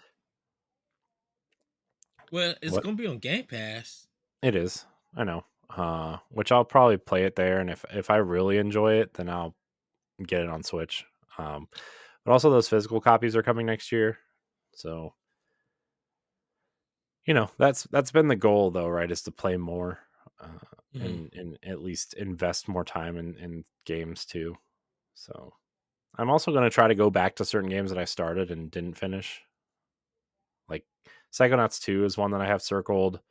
well, it's what gonna be on Game Pass. it is. I know. Which I'll probably play it there, and if I really enjoy it, then I'll get it on Switch. Um, but also those physical copies are coming next year, so that's been the goal though, right? Is to play more, uh, Mhm. and at least invest more time in games too. So I'm also going to try to go back to certain games that I started and didn't finish. Like Psychonauts 2 is one that I have circled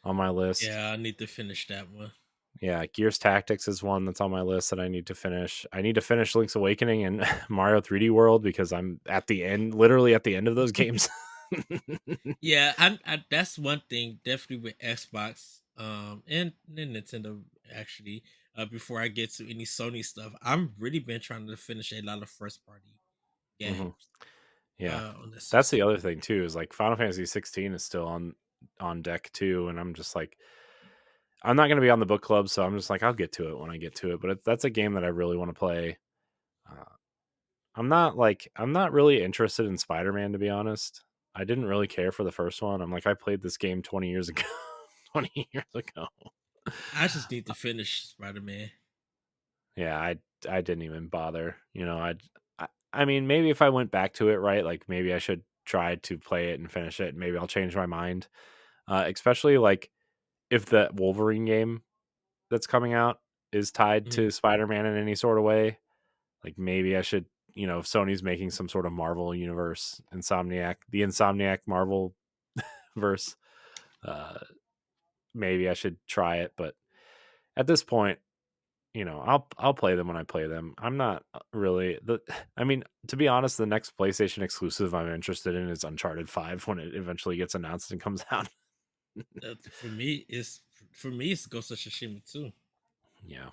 on my list. Yeah, I need to finish that one. Yeah, Gears Tactics is one that's on my list that I need to finish. I need to finish Link's Awakening and Mario 3D World because I'm at the end, literally at the end of those games. Yeah, that's one thing definitely with Xbox and Nintendo actually. Before I get to any Sony stuff, I'm really been trying to finish a lot of first party hmm games. Yeah. on that That's the system. other thing too, is like Final Fantasy 16 is still on deck too, and I'm just like I'm not going to be on the book club, so I'm just like I'll get to it when I get to it, but that's a game that I really want to play. Uh, I'm not really interested in Spider-Man, to be honest. I didn't really care for the first one. I'm like I played this game 20 years ago. 20 years ago. I just need to finish Spider Man. Yeah, I didn't even bother. I mean, maybe if I went back to it, right? Like maybe I should try to play it and finish it. And maybe I'll change my mind. Especially like if the Wolverine game that's coming out is tied Mhm. to Spider-Man in any sort of way. Like maybe I should, if Sony's making some sort of Marvel universe, the Insomniac Marvel verse, uh, maybe I should try it. But at this point, I'll play them when I play them. I'm not really the. I mean, to be honest, the next PlayStation exclusive I'm interested in is Uncharted 5 when it eventually gets announced and comes out. For me, it's Ghost of Tsushima too. Yeah. Like,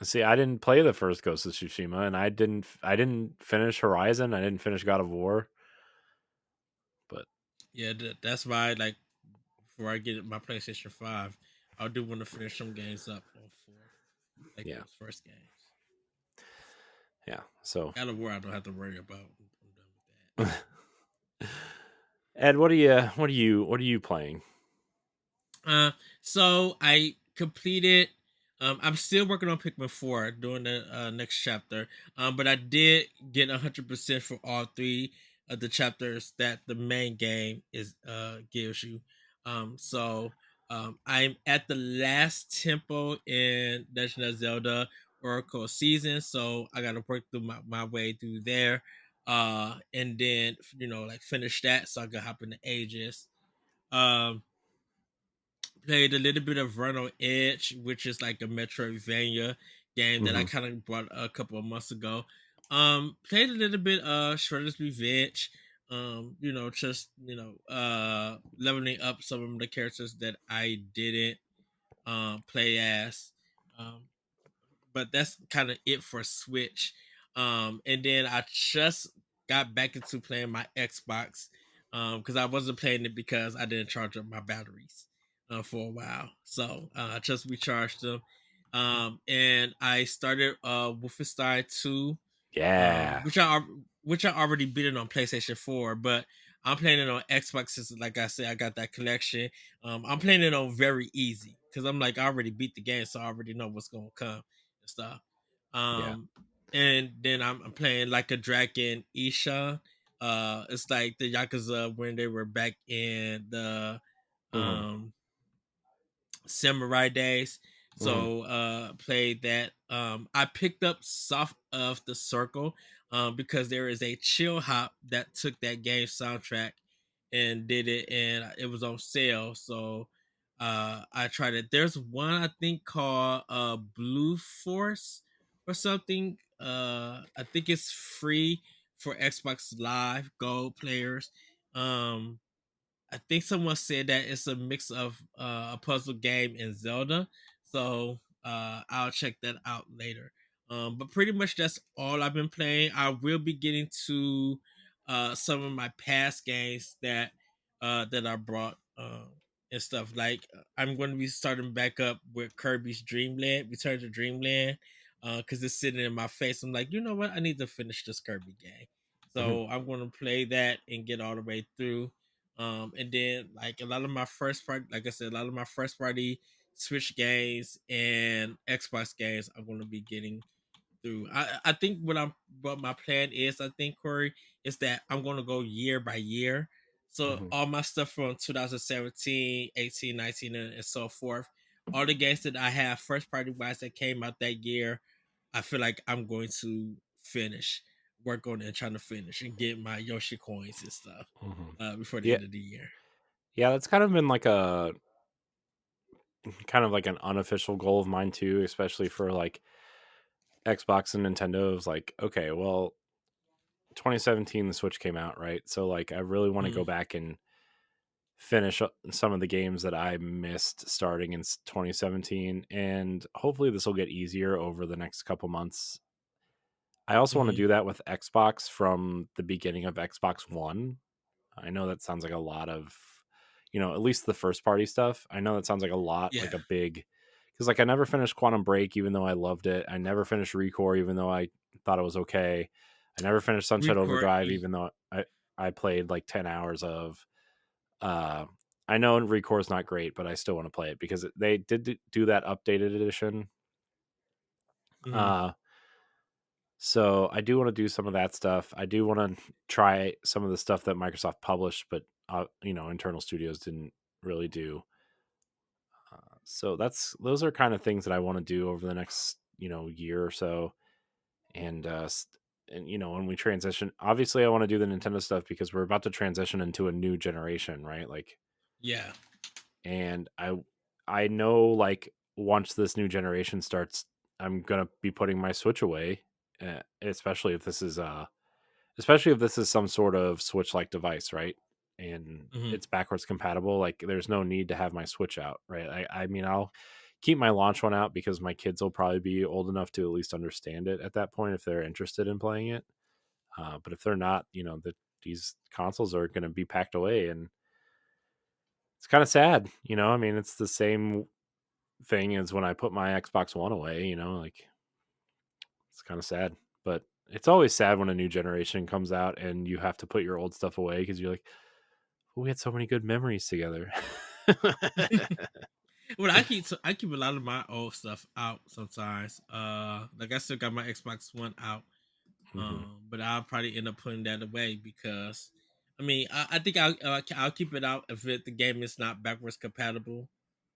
See, I didn't play the first Ghost of Tsushima, and I didn't finish Horizon. I didn't finish God of War, but yeah, that's why like before I get my PlayStation 5, I do want to finish some games up on 4, like yeah, those first games. yeah. So, God of War, I don't have to worry about. I'm done with that. Ed, what are you playing? So I completed. I'm still working on Pikmin 4, doing the next chapter. But I did get 100% for all three of the chapters that the main game is gives you. So I'm at the last temple in Legend of Zelda Oracle Season, so I got to work through my way through there. And then like finish that so I can hop into Ages. Um Played a little bit of Varnell Edge, which is like a Metroidvania game that I Hmm. kind of bought a couple of months ago. Played a little bit Shredder's Revenge. Just leveling up some of the characters that I didn't play as. Um, but that's kind of it for Switch. And then I just got back into playing my Xbox because I wasn't playing it because I didn't charge up my batteries for a while. So I just recharged them. And I started Wolfenstein 2, Yeah, which I already beat it on PlayStation 4, but I'm playing it on Xbox since, like I said, I got that collection. I'm playing it on very easy because I'm like I already beat the game, so I already know what's gonna come and stuff. yeah. Um, and then I'm playing like a Dragon Isha. It's like the Yakuza when they were back in the Hmm. um samurai days. Hmm. So played that. I picked up Soft of the Circle because there is a chill hop that took that game soundtrack and did it, and it was on sale. So I tried it. There's one I think called Blue Force or something. I think it's free for Xbox Live Gold players. Um I think someone said that it's a mix of a puzzle game and Zelda. So I'll check that out later. But pretty much that's all I've been playing. I will be getting to some of my past games that I brought and stuff. Like I'm going to be starting back up with Kirby's Dreamland, Return to Dreamland, because it's sitting in my face. I'm like, you know what? I need to finish this Kirby game. Hmm. So I'm going to play that and get all the way through. And then like a lot of my first party, like I said, a lot of my first party Switch games and Xbox games I'm going to be getting through. I think what my plan is, I think Corey, is that I'm going to go year by year. So Hmm. all my stuff from 2017, 18, 19, and so forth, all the games that I have first party wise that came out that year, I feel like I'm going to finish, work on it and trying to finish and get my Yoshi coins and stuff Hmm. before the Yeah, end of the year. yeah. That's kind of been like a kind of like an unofficial goal of mine too, especially for like Xbox and Nintendo. Is like, okay, well, 2017 the Switch came out, right? So like, I really want to Mm. go back and finish up some of the games that I missed starting in 2017, and hopefully this will get easier over the next couple months. I also want to Hmm. do that with Xbox from the beginning of Xbox One. I know that sounds like a lot of, at least the first party stuff. I know that sounds like a lot, Yeah, like a big, because like I never finished Quantum Break, even though I loved it. I never finished Recore, even though I thought it was okay. I never finished Sunset record. Overdrive, even though I played like 10 hours of. Uh, I know Recore is not great, but I still want to play it because they did do that updated edition. Hmm. Uh, So I do want to do some of that stuff. I do want to try some of the stuff that Microsoft published, but internal studios didn't really do. So those are kind of things that I want to do over the next year or so. And when we transition, obviously I want to do the Nintendo stuff because we're about to transition into a new generation, right? Like, Yeah. and I know like once this new generation starts, I'm gonna be putting my Switch away, especially if this is some sort of Switch like device, right? And Hmm. it's backwards compatible. Like there's no need to have my Switch out, right? I mean, I'll keep my launch one out because my kids will probably be old enough to at least understand it at that point if they're interested in playing it. But if they're not, these consoles are going to be packed away, and it's kind of sad. I mean, it's the same thing as when I put my Xbox One away. Like it's kind of sad, but it's always sad when a new generation comes out and you have to put your old stuff away because you're like, we had so many good memories together. Well, I keep a lot of my old stuff out sometimes. Like I still got my Xbox One out. Hmm. But I'll probably end up putting that away because, I mean, I think I'll keep it out if the game is not backwards compatible,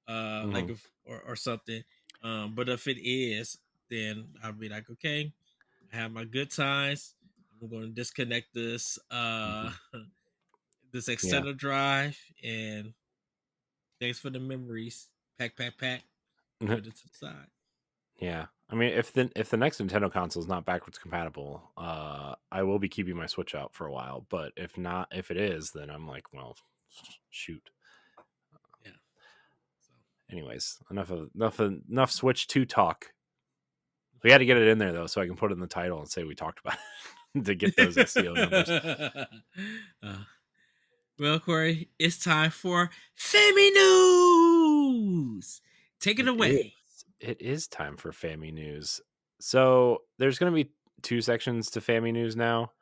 like Hmm. if or something. But if it is, then I'll be like, okay, I have my good times. I'm going to disconnect this Hmm. this Yeah. external drive, and thanks for the memories. Pack. Put it to the side. Yeah. I mean, if the next Nintendo console is not backwards compatible, I will be keeping my Switch out for a while. But if it is, then I'm like, well, shoot. Yeah. So. Anyways, enough Switch 2 talk. We had to get it in there though, so I can put it in the title and say we talked about it to get those SEO numbers. uh, well, Corey, it's time for Family News. Take it It is. away. It is time for Family News. So there's going to be two sections to Family News now.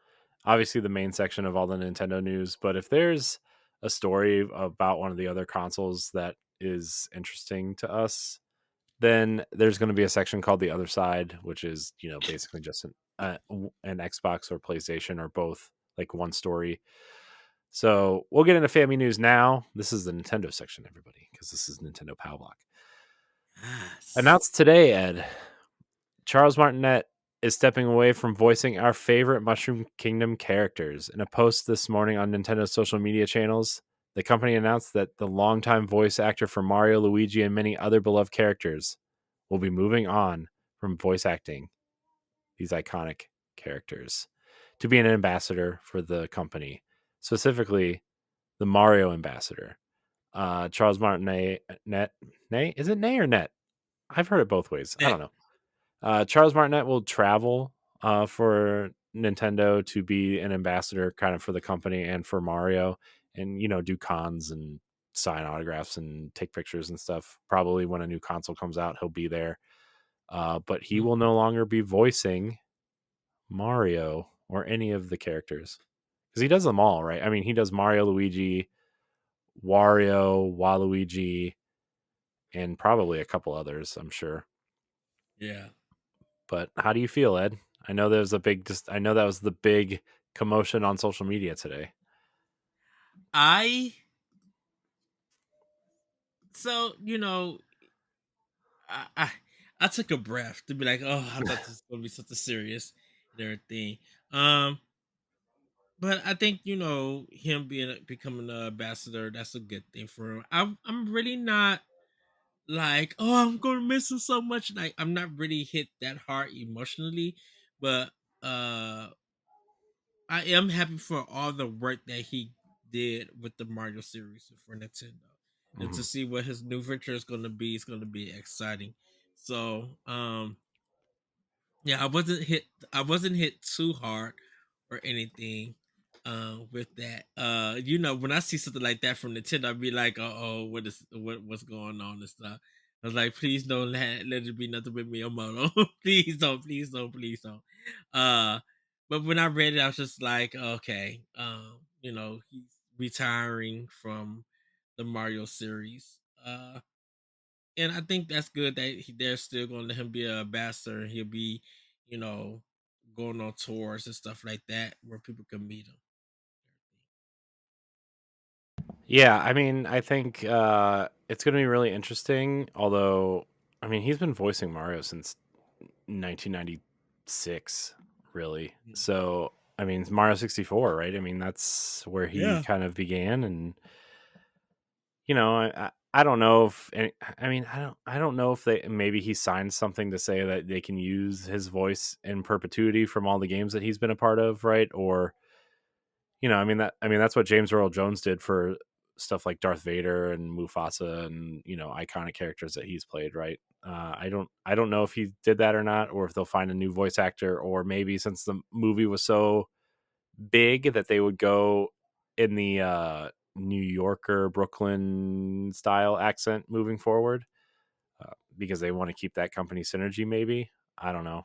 Obviously, the main section of all the Nintendo news. But if there's a story about one of the other consoles that is interesting to us, then there's going to be a section called the other side, which is basically just an Xbox or PlayStation or both, like one story. So we'll get into Family News now. This is the Nintendo section, everybody, because this is Nintendo Pow Block. Yes. Announced today, Ed. Charles Martinet is stepping away from voicing our favorite Mushroom Kingdom characters. In a post this morning on Nintendo's social media channels, the company announced that the longtime voice actor for Mario, Luigi, and many other beloved characters will be moving on from voice acting these iconic characters to be an ambassador for the company, specifically the Mario ambassador. Charles Martinet, Nay, is it Nay or Net? I've heard it both ways. I don't know. Charles Martinet will travel for Nintendo to be an ambassador kind of for the company and for Mario and, do cons and sign autographs and take pictures and stuff. Probably when a new console comes out, he'll be there. But he Mhm. will no longer be voicing Mario or any of the characters because he does them all, right? I mean, he does Mario, Luigi, Wario, Waluigi, and probably a couple others, I'm sure. Yeah. But how do you feel, Ed? I know there's a big I know that was the big commotion on social media today. I so I, I I took a breath to be like, oh, I thought this was gonna be something serious and everything. Um, but I think him becoming an ambassador, that's a good thing for him. I'm really not like, oh, I'm gonna miss him so much. Like, I'm not really hit that hard emotionally, but uh I am happy for all the work that he did with the Mario series for Nintendo. And to Hmm. see what his new venture is gonna be, it's gonna be exciting. So Yeah, I wasn't hit too hard or anything with that. When I see something like that from Nintendo, I'd be like, oh, what's going on and stuff. I was like, please don't let it be nothing with Miyamoto. Please don't. Uh but when I read it, I was just like, okay, he's retiring from the Mario series. And I think that's good that they're still going to let him be a ambassador. He'll be, you know, going on tours and stuff like that where people can meet him. Yeah, I mean, I think it's going to be really interesting. Although, I mean, he's been voicing Mario since 1996, really. Mm. So, I mean, it's Mario 64, right? I mean, that's where he Yeah. kind of began, and I don't know if I mean, I don't know if they maybe he signed something to say that they can use his voice in perpetuity from all the games that he's been a part of, right? Or I mean that's what James Earl Jones did for stuff like Darth Vader and Mufasa and iconic characters that he's played, right? I don't know if he did that or not, or if they'll find a new voice actor, or maybe since the movie was so big that they would go in the New Yorker Brooklyn style accent moving forward, because they want to keep that company synergy. Maybe I don't know.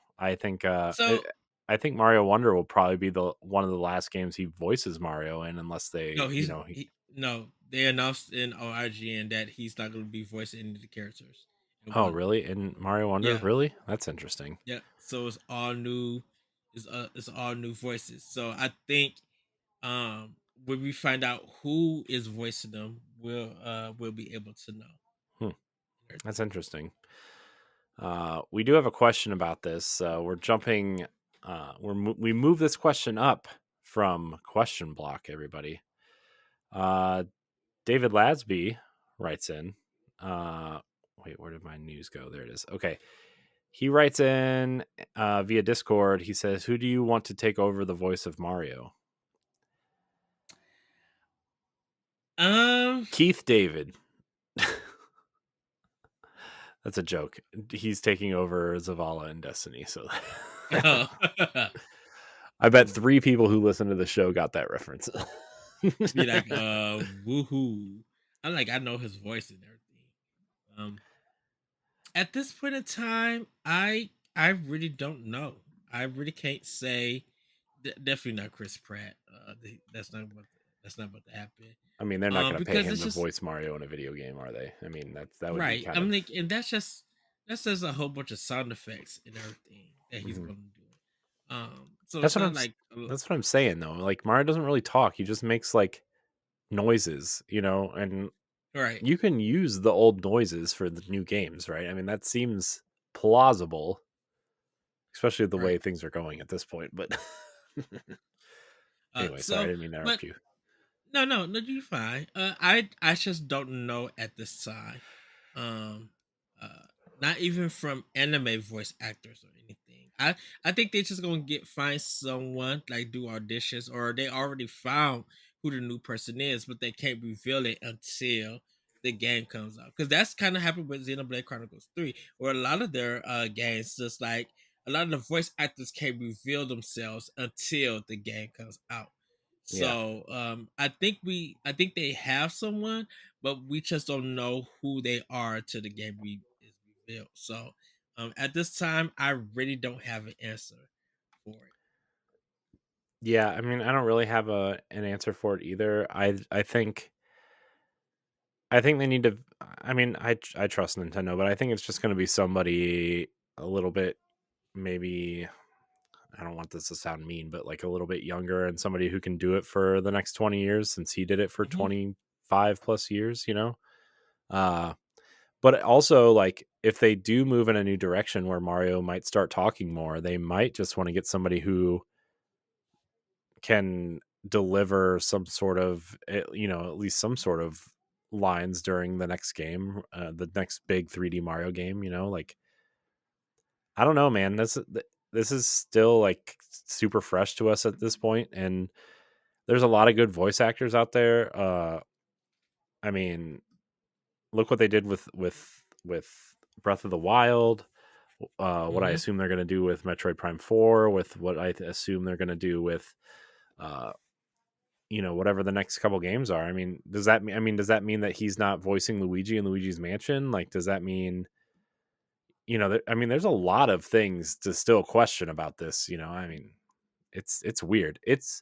So I think Mario Wonder will probably be the one of the last games he voices Mario in, unless no, they no. They announced on IGN that he's not going to be voicing any of the characters in Oh, Wonder. really? In Mario Wonder, Yeah, really? That's interesting. yeah. So it's all new. It's all new voices. So I think when we find out who is voicing them, we'll be able to know Hmm, that's everything. interesting. We do have a question about this. We're jumping. We move this question up from question block. Everybody. Uh, David Lasby writes in. Uh, Wait, where did my news go? There it is. Okay. He writes in via Discord. He says, "Who do you want to take over the voice of Mario?" Um. Keith David. That's a joke. He's taking over Zavala in Destiny. So Oh. I bet 3 people who listen to the show got that reference. Be like, woohoo! I know his voice and everything. Um, at this point in time, I really don't know. I really can't say. Definitely not Chris Pratt. That's not what to happen. I mean, they're not going to pay Because him it's to just voice Mario in a video game, are they? I mean, that would be right. kind I'm of. like, and that's just a whole bunch of sound effects and everything that he's Mhm. going to do. So That's it's what not like That's what I'm saying though. Like Mario doesn't really talk. He just makes like noises, and right, you can use the old noises for the new games, right? I mean, that seems plausible, especially the way right. things are going at this point. But anyway, sorry, I So, didn't mean to but interrupt you. no, you're fine. I just don't know at this time. Um, uh, Not even from anime voice actors or anything. I think they're just gonna find someone like do auditions, or they already found who the new person is, but they can't reveal it until the game comes out. Because that's kind of happened with Xenoblade Chronicles 3, where a lot of their games, just like a lot of the voice actors can't reveal themselves until the game comes out. Yeah. So I think they have someone, but we just don't know who they are till the is revealed. So at this time, I really don't have an answer for it. Yeah, I mean, I don't really have an answer for it either. I think they need to. I mean, I trust Nintendo, but I think it's just going to be somebody a little bit, maybe. I don't want this to sound mean, but like a little bit younger, and somebody who can do it for the next 20 years, since he did it for Mhm. 25 plus years. Uh, but also, like, if they do move in a new direction where Mario might start talking more, they might just want to get somebody who can deliver some sort of, at least some sort of lines during the next game, the next big 3D Mario game. Like, I don't know, man. This is still like super fresh to us at this point, and there's a lot of good voice actors out there. I mean, look what they did with Breath of the Wild. what I assume they're going to do with Metroid Prime 4, with what I assume they're going to do with, uh, whatever the next couple games are. I mean, does that mean that he's not voicing Luigi in Luigi's Mansion? Like, does that mean, there's a lot of things to still question about this. I mean, it's weird. It's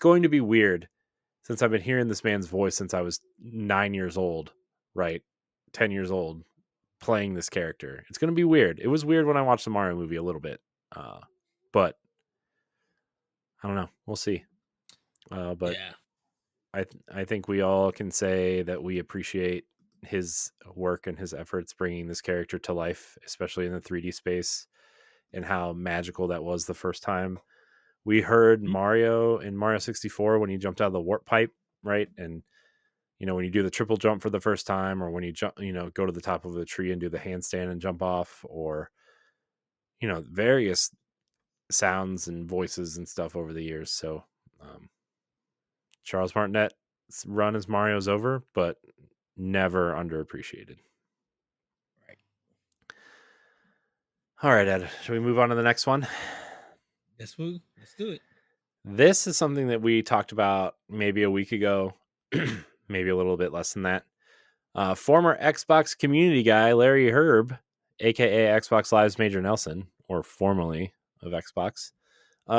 going to be weird since I've been hearing this man's voice since I was 9 years old, right? 10 years old, playing this character. It's going to be weird. It was weird when I watched the Mario movie a little bit, but I don't know. We'll see. But Yeah. I think we all can say that we appreciate his work and his efforts bringing this character to life, especially in the 3D space, and how magical that was the first time we heard Mario in Mario 64 when he jumped out of the warp pipe, right? And when you do the triple jump for the first time, or when you jump, go to the top of the tree and do the handstand and jump off, or various sounds and voices and stuff over the years. So Charles Martinet's run as Mario's over, but never underappreciated. Right. All right, Ed, should we move on to the next one? Let's move. Let's do it. This is something that we talked about maybe a week ago, maybe a little bit less than that. Former Xbox community guy Larry Herb, aka Xbox Live's Major Nelson, or formerly of Xbox,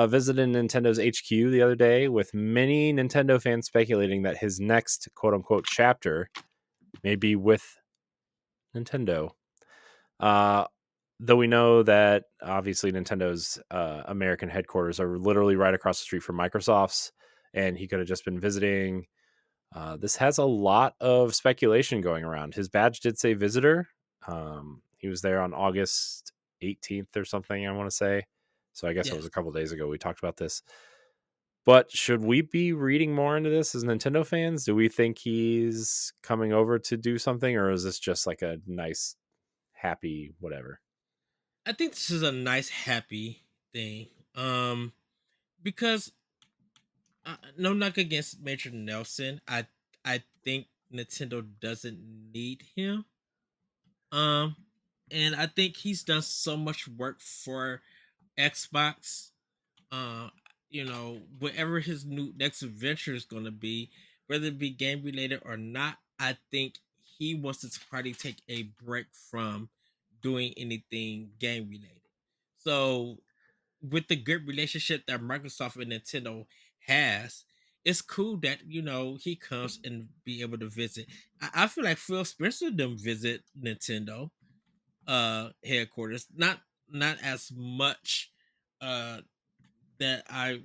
visited Nintendo's HQ the other day, with many Nintendo fans speculating that his next quote-unquote chapter may be with Nintendo. Though we know that obviously Nintendo's American headquarters are literally right across the street from Microsoft's, and he could have just been visiting. This has a lot of speculation going around. His badge did say visitor. He was there on August 18th or something, I want to say. So I guess it was Yes. a couple days ago we talked about this. But should we be reading more into this as Nintendo fans? Do we think he's coming over to do something, or is this just like a nice, happy whatever? I think this is a nice, happy thing. Because no knock against Major Nelson. I think Nintendo doesn't need him. Um, and I think he's done so much work for Xbox. Uh, whatever his new next adventure is going to be, whether it be game related or not, I think he wants to probably take a break from doing anything game related. So, with the good relationship that Microsoft and Nintendo has, it's cool that he comes and be able to visit. I feel like Phil Spencer them visit Nintendo headquarters, not as much uh that I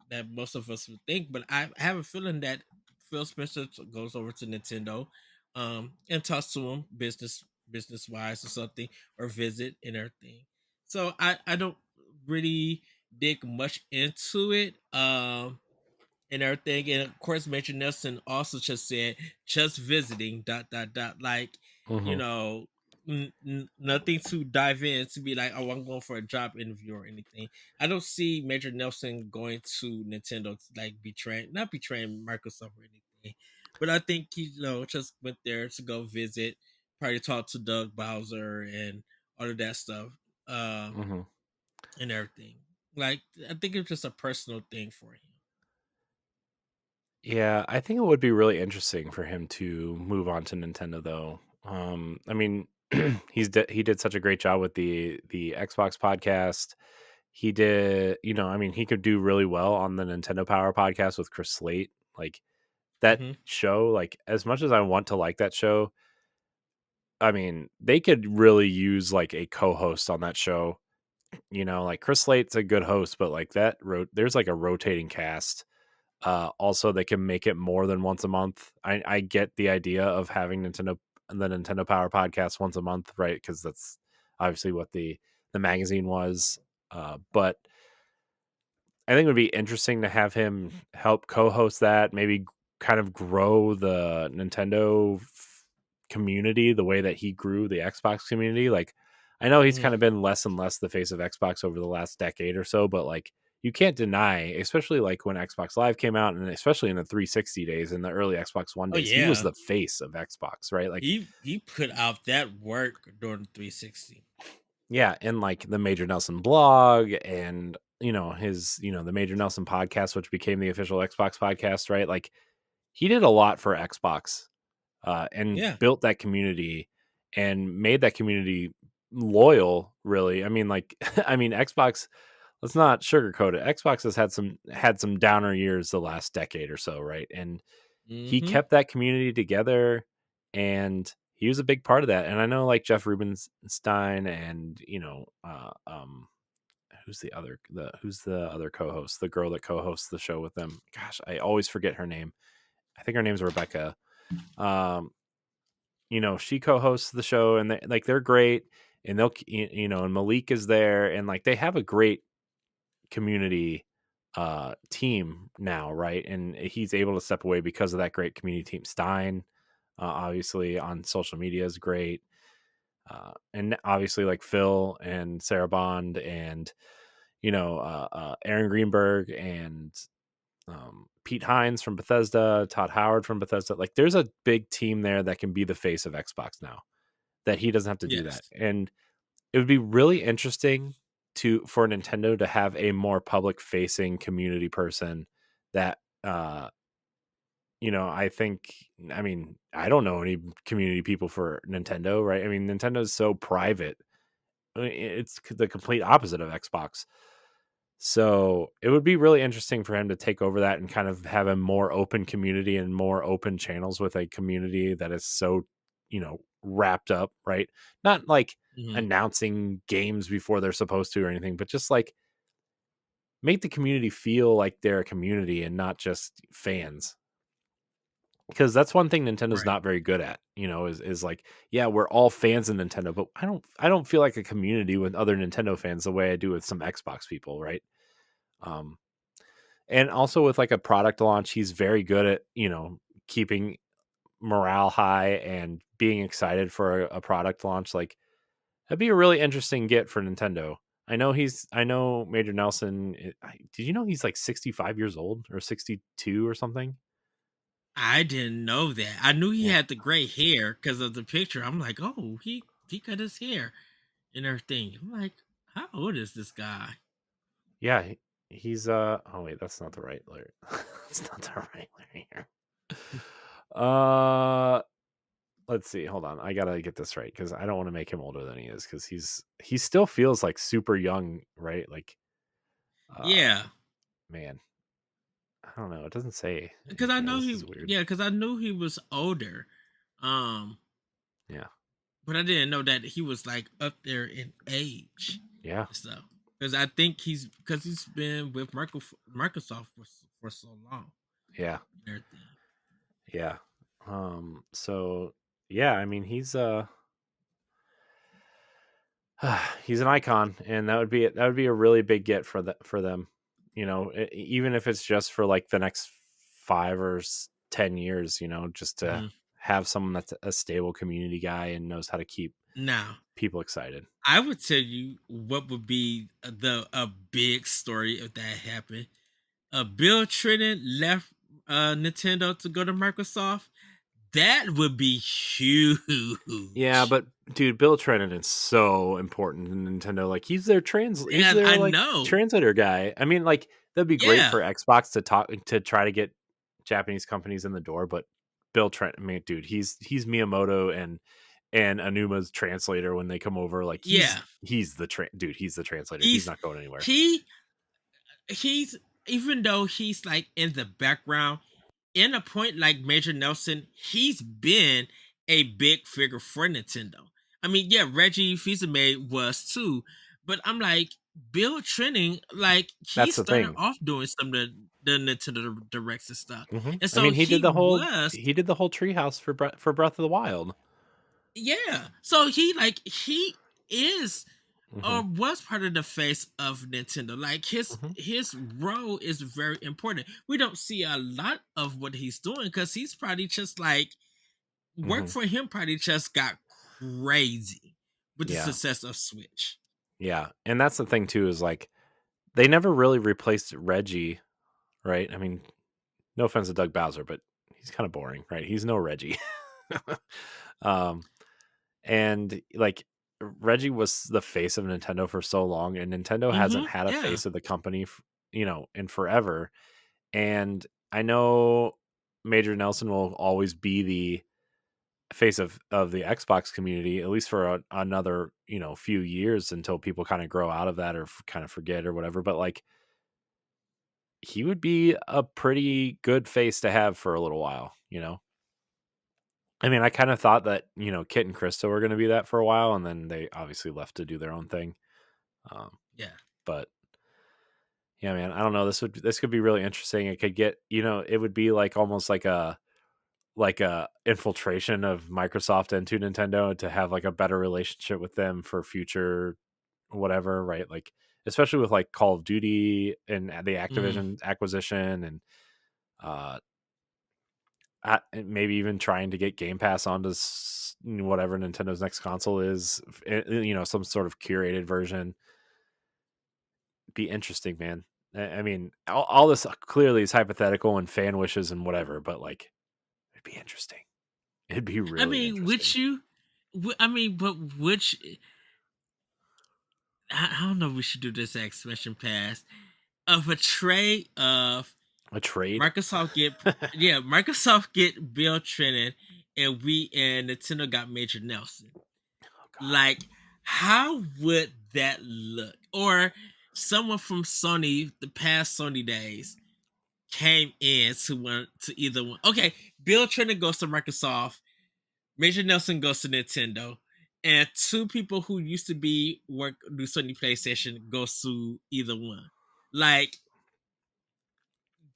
that most of us would think, but I have a feeling that Phil Spencer goes over to Nintendo, and talks to him business wise or something, or visit and everything. So I don't really dig much into it. And everything. And of course, Major Nelson also just said, just visiting, dot, dot, dot. Like, you Mm-hmm. know, nothing to dive in to be like, oh, I'm going for a job interview or anything. I don't see Major Nelson going to Nintendo to like not betraying Microsoft or anything. But I think he, just went there to go visit, probably talk to Doug Bowser and all of that stuff, um, Mm-hmm. and everything. Like, I think it's just a personal thing for him. Yeah, I think it would be really interesting for him to move on to Nintendo, though. I mean, he did such a great job with the Xbox podcast. He did, I mean, he could do really well on the Nintendo Power podcast with Chris Slate. Like that Hmm. show, like as much as I want to like that show, I mean, they could really use like a co-host on that show. Like Chris Slate's a good host, but like there's like a rotating cast. Also, they can make it more than once a month. I get the idea of having the Nintendo Power podcast once a month, right? Because that's obviously what the magazine was. But I think it would be interesting to have him help co-host that, maybe kind of grow the Nintendo community the way that he grew the Xbox community. Like, I know he's kind of been less and less the face of Xbox over the last decade or so, but like you can't deny, especially like when Xbox Live came out, and especially in the 360 days and the early Xbox One Oh days, he was yeah, the face of Xbox, right? Like, he put out that work during 360. Yeah, and like the Major Nelson blog and his the Major Nelson podcast, which became the official Xbox podcast, right? Like he did a lot for Xbox and Yeah. built that community and made that community loyal, really. I mean, like I mean Xbox, let's not sugarcoat it. Xbox has had some downer years the last decade or so, right? And he Mm-hmm. kept that community together, and he was a big part of that. And I know like Jeff Rubenstein and who's the other co-host, the girl that co-hosts the show with them. Gosh, I always forget her name. I think her name's Rebecca. Um, she co-hosts the show, and they're great, and and Malik is there, and like they have a great community team now, right? And he's able to step away because of that great community team. Stein, obviously on social media is great. And obviously like Phil and Sarah Bond and Aaron Greenberg and Pete Hines from Bethesda, Todd Howard from Bethesda. Like there's a big team there that can be the face of Xbox now, that he doesn't have to do Yes. that. And it would be really interesting for Nintendo to have a more public facing community person that I think, I mean, I don't know any community people for Nintendo, right? I mean, Nintendo's so private. I mean, it's the complete opposite of Xbox. So it would be really interesting for him to take over that and kind of have a more open community and more open channels with a community that is so, wrapped up, right? Not like Hmm. announcing games before they're supposed to or anything, but just like make the community feel like they're a community and not just fans. Because that's one thing Nintendo's Right. not very good at, is like, yeah, we're all fans of Nintendo, but I don't feel like a community with other Nintendo fans the way I do with some Xbox people, right? Um, and also with like a product launch, he's very good at, keeping morale high and being excited for a product launch. Like that'd be a really interesting get for Nintendo. I know Major Nelson. Did you know he's like 65 years old or 62 or something? I didn't know that. I knew he Yeah. had the gray hair because of the picture. I'm like, oh, he cut his hair and everything. I'm like, how old is this guy? Yeah. He's, oh wait, that's not the right layer. That's not the right layer here. Uh, let's see. Hold on. I gotta get this right because I don't want to make him older than he is because he still feels like super young, right? Like, uh, Yeah, man, I don't know. It doesn't say. because I Yeah, know this he. is weird. Yeah, because I knew he was older. Um, Yeah, but I didn't know that he was like up there in age yeah, and stuff. Because I think he's been with Microsoft for so long yeah, and everything. yeah. So yeah, I mean, he's an icon, and that would be a really big get for them. Even if it's just for like the next 10 years, just to Hmm. have someone that's a stable community guy and knows how to keep Now, people excited. I would tell you what would be a big story if that happened. Bill Trinen left Nintendo to go to Microsoft. That would be Yeah, huge. but dude, Bill Trinen is so important in Nintendo. Like he's And their I like know. translator guy. I mean, like that'd be great Yeah. for Xbox to try to get Japanese companies in the door, but Bill Trent, I mean, dude, he's Miyamoto and Anuma's translator when they come over. Like Yeah. he's the dude, he's the translator. He's He's not going anywhere. he he's even though he's like in the background, in a point like Major Nelson, he's been a big figure for Nintendo. I mean, yeah, Reggie Fils-Aimé was too, but I'm like Bill Training, like he That's the started thing. off doing some of the Nintendo Directs and stuff, and I so mean, he was, he did the whole treehouse for Breath of the Wild. yeah. So he is hmm or was part of the face of Nintendo. Like hmm his role is very important. We don't see a lot of what he's doing because he's probably just like work hmm for him probably just got crazy with the Yeah, success of Switch. yeah, and that's the thing too is like they never really replaced Reggie, right? I mean, no offense to Doug Bowser, but he's kind of boring, right? He's no Reggie. um, and like Reggie was the face of Nintendo for so long, and Nintendo hasn't had a Yeah. face of the company, in forever. And I know Major Nelson will always be the face of the Xbox community, at least for another few years until people kind of grow out of that or kind of forget or whatever. But like, he would be a pretty good face to have for a little while. I mean, I kind of thought that Kit and Krista were going to be that for a while, and then they obviously left to do their own thing. Yeah. But yeah, man, I don't know. This could be really interesting. It could get it would be like almost like a infiltration of Microsoft into Nintendo to have like a better relationship with them for future whatever, right? Like especially with like Call of Duty and the Mm. Activision acquisition, and uh and maybe even trying to get Game Pass onto whatever Nintendo's next console is, some sort of curated version. Be interesting, man. I mean, all this clearly is hypothetical and fan wishes and whatever, but like, it'd be interesting. It'd be I really mean, would interesting. you? I mean, but which? I don't know. If we should do this expansion pass of a trade of A trade? Microsoft get Microsoft get Bill Trinen and we and Nintendo got Major Nelson. Oh God. Like, how would that look? Or someone from Sony, the past Sony days, came in to either one. Okay, Bill Trinen goes to Microsoft, Major Nelson goes to Nintendo, and two people who used to be work do Sony PlayStation goes to either one. Like,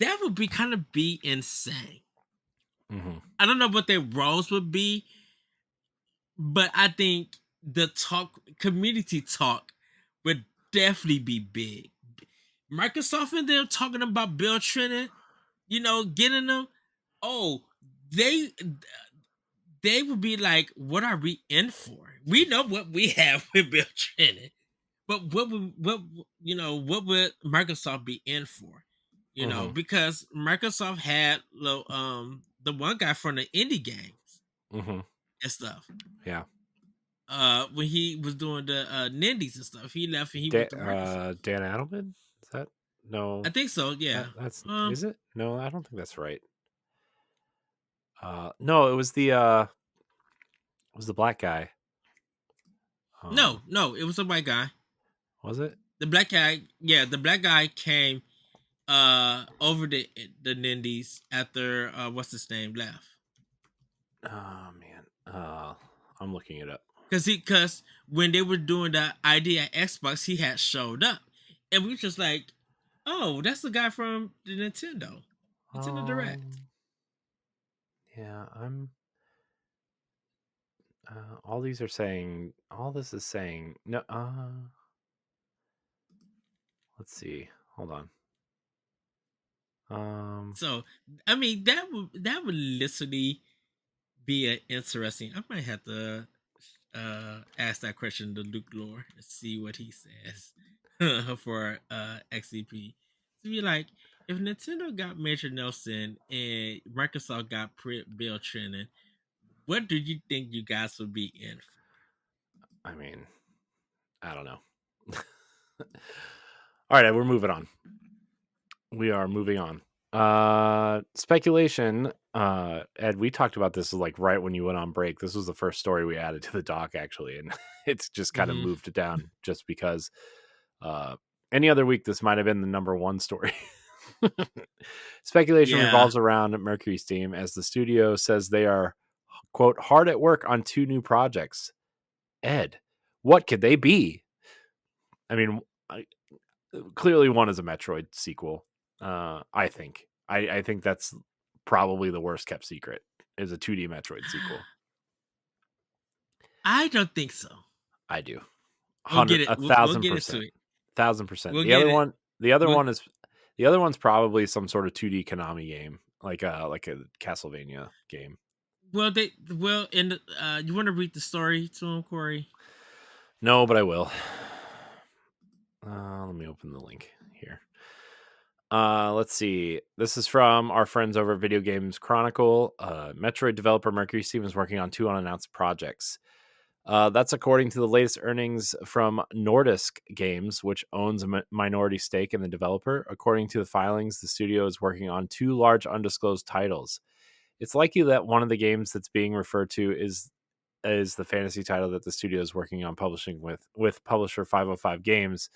that would be kind of be insane. Mm-hmm. I don't know what their roles would be, but I think the community talk would definitely be big. Microsoft and them talking about Bill Trinen, getting them. Oh, they they would be like, "What are we in for? We know what we have with Bill Trinen, but what would Microsoft be in for? Mm-hmm. Because Microsoft had the one guy from the indie games Mm-hmm. and stuff. Yeah. When he was doing the Nindies and stuff, he left and he went to Microsoft. Dan Adelman? Is that I no? think so. Yeah. That's Um. is it? No, I don't think that's right. No, it was the black guy. No, it was a white guy. Was it? The black guy. Yeah, the black guy came over the Nindies after what's his name left. Oh man. I'm looking it up. Because when they were doing the idea at Xbox, he had showed up, and we were just like, "Oh, that's the guy from the Nintendo Direct." Yeah, I'm. All this is saying no. Let's see. Hold on. So, I mean, that would literally be an interesting. I might have to ask that question to Luke Lore and see what he says for XCP. To be like, if Nintendo got Major Nelson and Microsoft got Bill Trinen, what do you think you guys would be in for? I mean, I don't know. All right, we're moving on. We are moving on. Speculation. Ed, we talked about this like right when you went on break. This was the first story we added to the doc actually, and it's just kind of Mm-hmm. moved it down just because any other week this might have been the number one story. Speculation Yeah. revolves around Mercury Steam as the studio says they are, quote, hard at work on 2 new projects. Ed, what could they be? I mean, clearly one is a Metroid sequel. I think. I think that's probably the worst kept secret is a 2D Metroid sequel. I don't think so. I do. We'll get 100, it. We'll get into 1,000%. it. 1,000%. We'll get it. The other We'll, one is the other one's probably some sort of 2D Konami game, like a Castlevania game. in you want to read the story to him, Corey? No, but I will. Let me open the link here. Let's see. This is from our friends over at Video Games Chronicle. Metroid developer Mercury Steam is working on 2 unannounced projects. That's according to the latest earnings from Nordisk Games, which owns a minority stake in the developer. According to the filings, the studio is working on 2 large undisclosed titles. It's likely that one of the games that's being referred to is the fantasy title that the studio is working on publishing with publisher 505 Games,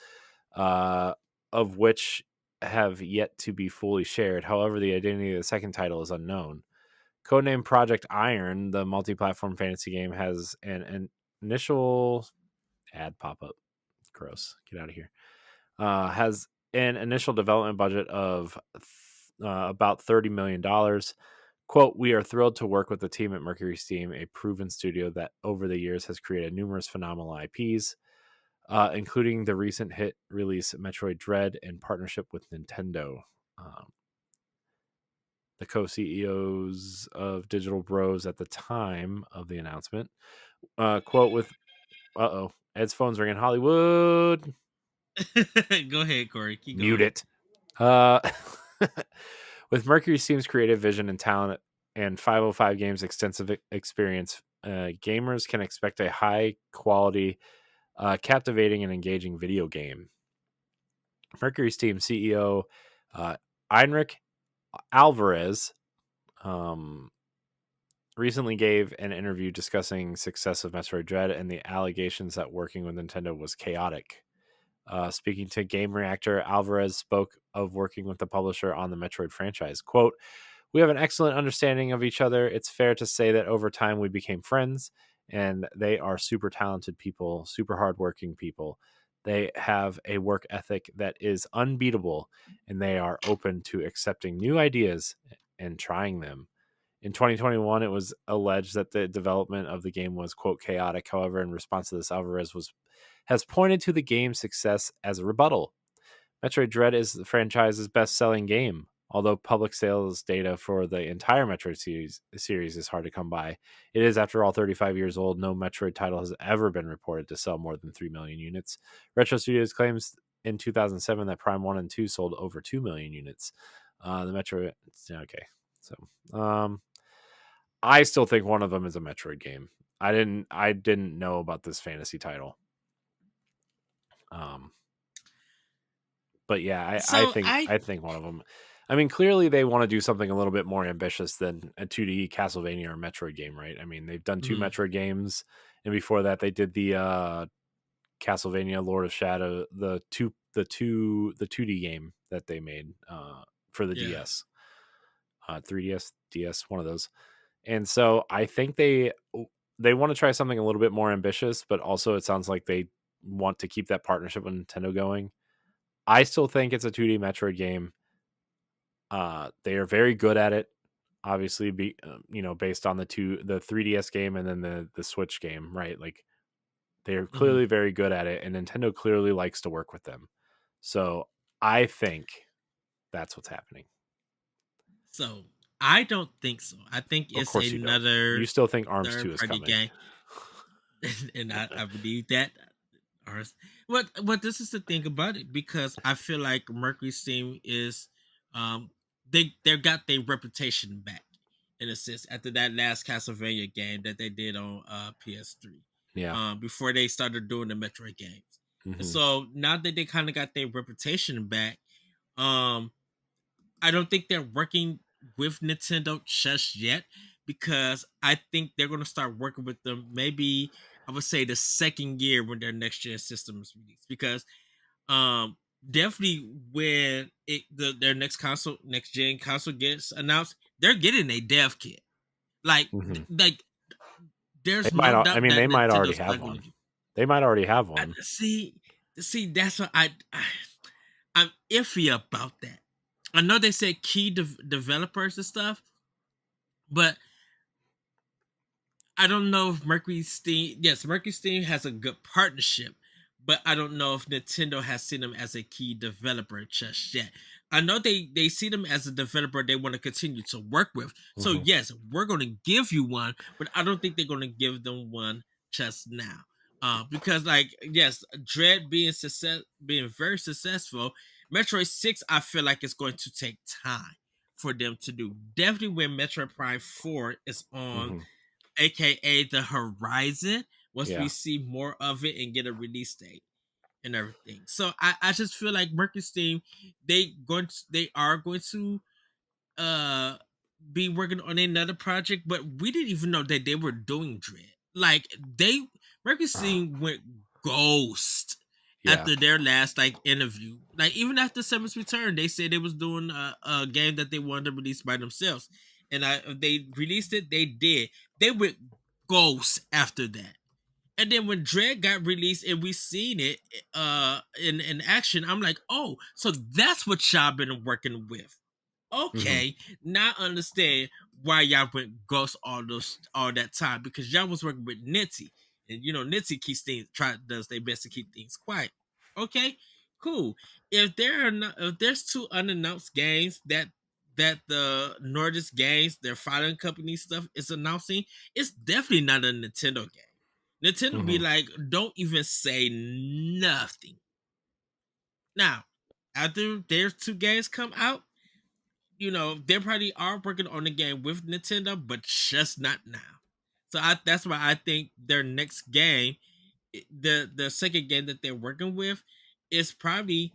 of which have yet to be fully shared. However, the identity of the second title is unknown. Codename Project Iron, the multi-platform fantasy game, has an initial ad pop-up. Gross. Get out of here. Has an initial development budget of about $30 million. Quote, we are thrilled to work with the team at Mercury Steam, a proven studio that over the years has created numerous phenomenal IPs, including the recent hit release Metroid Dread in partnership with Nintendo. The co-CEOs of Digital Bros at the time of the announcement, quote with, Ed's phone's ringing. Hollywood. Go ahead, Corey. Keep Mute going. it. With Mercury Steam's creative vision and talent and 505 Games' extensive experience, gamers can expect a high quality, captivating, and engaging video game. Mercury Steam CEO Heinrich Alvarez recently gave an interview discussing success of Metroid Dread and the allegations that working with Nintendo was chaotic. Speaking to Game Reactor, Alvarez spoke of working with the publisher on the Metroid franchise. Quote, we have an excellent understanding of each other. It's fair to say that over time we became friends, and they are super talented people, super hardworking people. They have a work ethic that is unbeatable, and they are open to accepting new ideas and trying them. In 2021, it was alleged that the development of the game was, quote, chaotic. However, in response to this, Alvarez has pointed to the game's success as a rebuttal. Metroid Dread is the franchise's best-selling game. Although public sales data for the entire Metroid series is hard to come by, it is, after all, 35 years old. No Metroid title has ever been reported to sell more than 3 million units. Retro Studios claims in 2007 that Prime 1 and 2 sold over 2 million units. The Metroid... Okay. So, I still think one of them is a Metroid game. I didn't know about this fantasy title. But yeah, I think one of them. I mean, clearly they want to do something a little bit more ambitious than a 2D Castlevania or Metroid game, right? I mean, they've done 2 Metroid games, and before that they did the Castlevania Lord of Shadow, the 2D game that they made for the DS, 3DS, DS, one of those. And so I think they want to try something a little bit more ambitious, but also it sounds like they want to keep that partnership with Nintendo going. I still think it's a 2D Metroid game. They are very good at it. Obviously, based on the 3DS game and then the Switch game, right? Like, they're clearly very good at it, and Nintendo clearly likes to work with them. So I think that's what's happening. So I don't think so. I think it's another. You still think Arms 2 is coming? Game. And I believe that. But this is the thing about it, because I feel like Mercury Steam is they got their reputation back, in a sense, after that last Castlevania game that they did on PS3. Yeah. Before they started doing the Metroid games. Mm-hmm. So now that they kind of got their reputation back, I don't think they're working with Nintendo just yet, because I think they're going to start working with them maybe, I would say, the second year when their next gen system is released, because definitely when their next gen console gets announced, they're getting a dev kit. Like there's no doubt. I mean, they might already have one. They might already have one. See, that's what I'm iffy about that. I know they said key developers and stuff, but I don't know if Mercury Steam. Yes, Mercury Steam has a good partnership, but I don't know if Nintendo has seen them as a key developer just yet. I know they see them as a developer they want to continue to work with. So yes, we're going to give you one, but I don't think they're going to give them one just now. Because, like, yes, Dread being very successful, Metroid 6, I feel like it's going to take time for them to do. Definitely when Metroid Prime 4 is on, aka the horizon, once we Yeah. see more of it and get a release date and everything. So I just feel like Mercury Steam, they are going to uh be working on another project, but we didn't even know that they were doing Dread. Like they Mercury Steam went ghost Yeah. after their last like interview. Like even after Seven's return, they said they was doing a game that they wanted to release by themselves. And they released it, they did. They went ghost after that. And then when Dread got released and we seen it in action, I'm like, oh, so that's what y'all been working with. Hmm. Okay, now I understand why y'all went ghost all that time, because y'all was working with Nitty. And you know, Nitty does their best to keep things quiet. Okay, cool. If there's two unannounced games that the Nordisk Games, their filing company stuff, is announcing, it's definitely not a Nintendo game. Nintendo be Hmm. like, don't even say nothing. Now, after their two games come out, you know, they probably are working on the game with Nintendo, but just not now. So that's why I think their next game, the second game that they're working with, is probably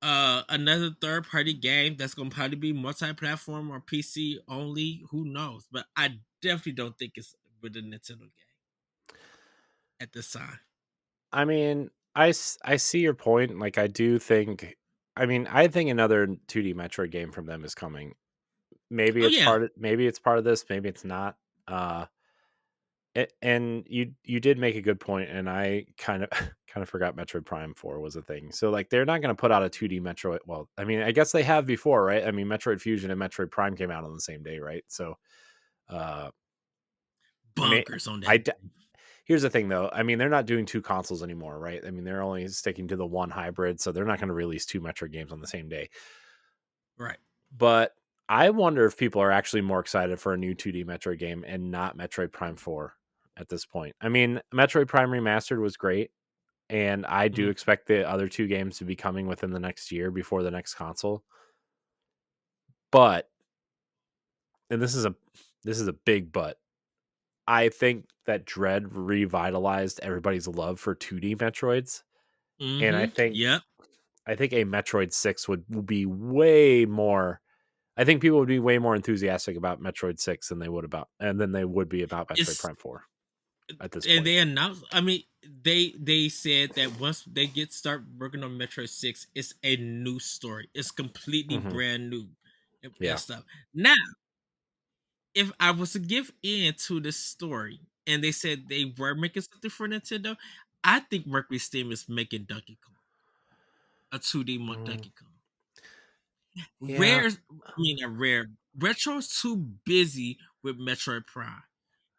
another third party game that's gonna probably be multi-platform or PC only. Who knows? But I definitely don't think it's with a Nintendo game at this time. I mean, I see your point. Like, I do think, I mean, I think another 2D Metroid game from them is coming. Oh yeah, Maybe it's part of this, maybe it's not. Uh, and you did make a good point, and I kind of kind of forgot Metroid Prime 4 was a thing. So like, they're not going to put out a 2D Metroid. Well, I mean, I guess they have before, right? I mean, Metroid Fusion and Metroid Prime came out on the same day, right? So, uh, may bunkers on that. I here's the thing though. I mean, they're not doing two consoles anymore, right? I mean, they're only sticking to the one hybrid, so they're not going to release two Metroid games on the same day. Right. But I wonder if people are actually more excited for a new 2D Metroid game and not Metroid Prime 4 at this point. I mean, Metroid Prime Remastered was great, and I do Mhm. expect the other two games to be coming within the next year before the next console. But, and this is a big but, I think that Dread revitalized everybody's love for 2D Metroids, and Mm-hmm. Yep. I think a Metroid 6 would be way more. I think people would be way more enthusiastic about Metroid 6 than they would be about Metroid It's Prime 4 at this and point. they announced. I mean, they said that once they start working on Metro 6, it's a new story. It's completely Hmm. brand new and Yeah. stuff. Now, if I was to give in to this story and they said they were making something for Nintendo, I think Mercury Steam is making Donkey Kong, a 2D Mm, Donkey Kong. yeah. Rare. Retro's too busy with Metroid Prime.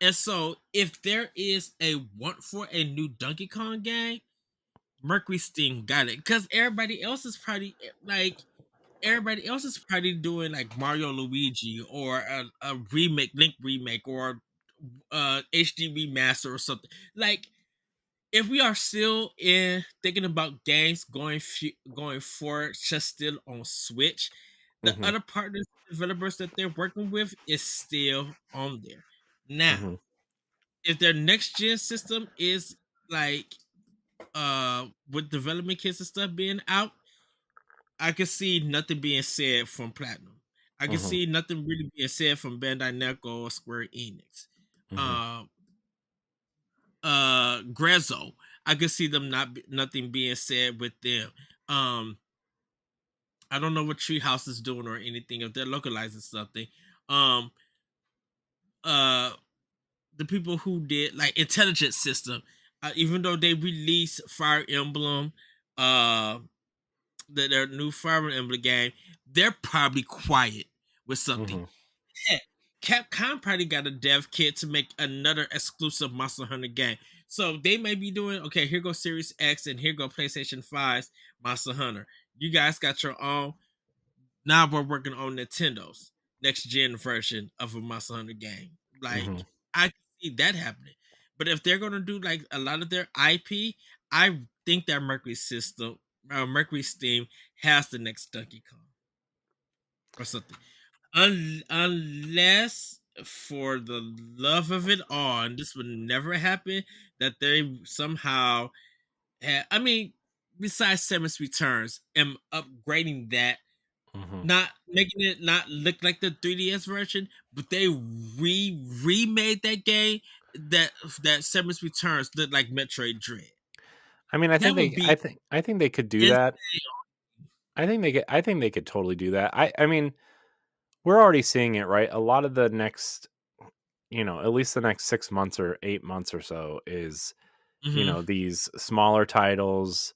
And so if there is a want for a new Donkey Kong game, Mercury Steam got it. Because everybody else is probably doing like Mario Luigi or a remake, Link remake, or HD remaster or something. Like if we are still in thinking about games going forward, just still on Switch, the Hmm. other partners, developers that they're working with is still on there. Now, Hmm. if their next gen system is like with development kits and stuff being out, I can see nothing being said from Platinum. I can Hmm. see nothing really being said from Bandai Namco or Square Enix. Hmm. Um Grezzo, I could see them nothing being said with them. Um I don't know what Treehouse is doing or anything if they're localizing something. Um uh the people who did like Intelligent System, even though they released Fire Emblem, uh their new Fire Emblem game, they're probably quiet with something. Hmm. Heck, Capcom probably got a dev kit to make another exclusive Monster Hunter game. So they may be doing, okay, here go Series X and here go PlayStation 5's Monster Hunter. You guys got your own. Now we're working on Nintendo's next gen version of a Monster Hunter game. Like, Hmm. I can see that happening. But if they're gonna do like a lot of their IP, I think that Mercury Steam has the next Donkey Kong or something. Unless for the love of it all, and this would never happen, that they somehow I mean, besides Samus Returns, am upgrading that, Mhm. not making it not look like the 3DS version, but they remade that game, that Samus Returns looked like Metroid Dread. I mean, That would be I think they could do insane. that. I think they could totally do that. I mean, we're already seeing it, right? A lot of the next, at least the next 6 months or 8 months or so is, Hmm. these smaller titles,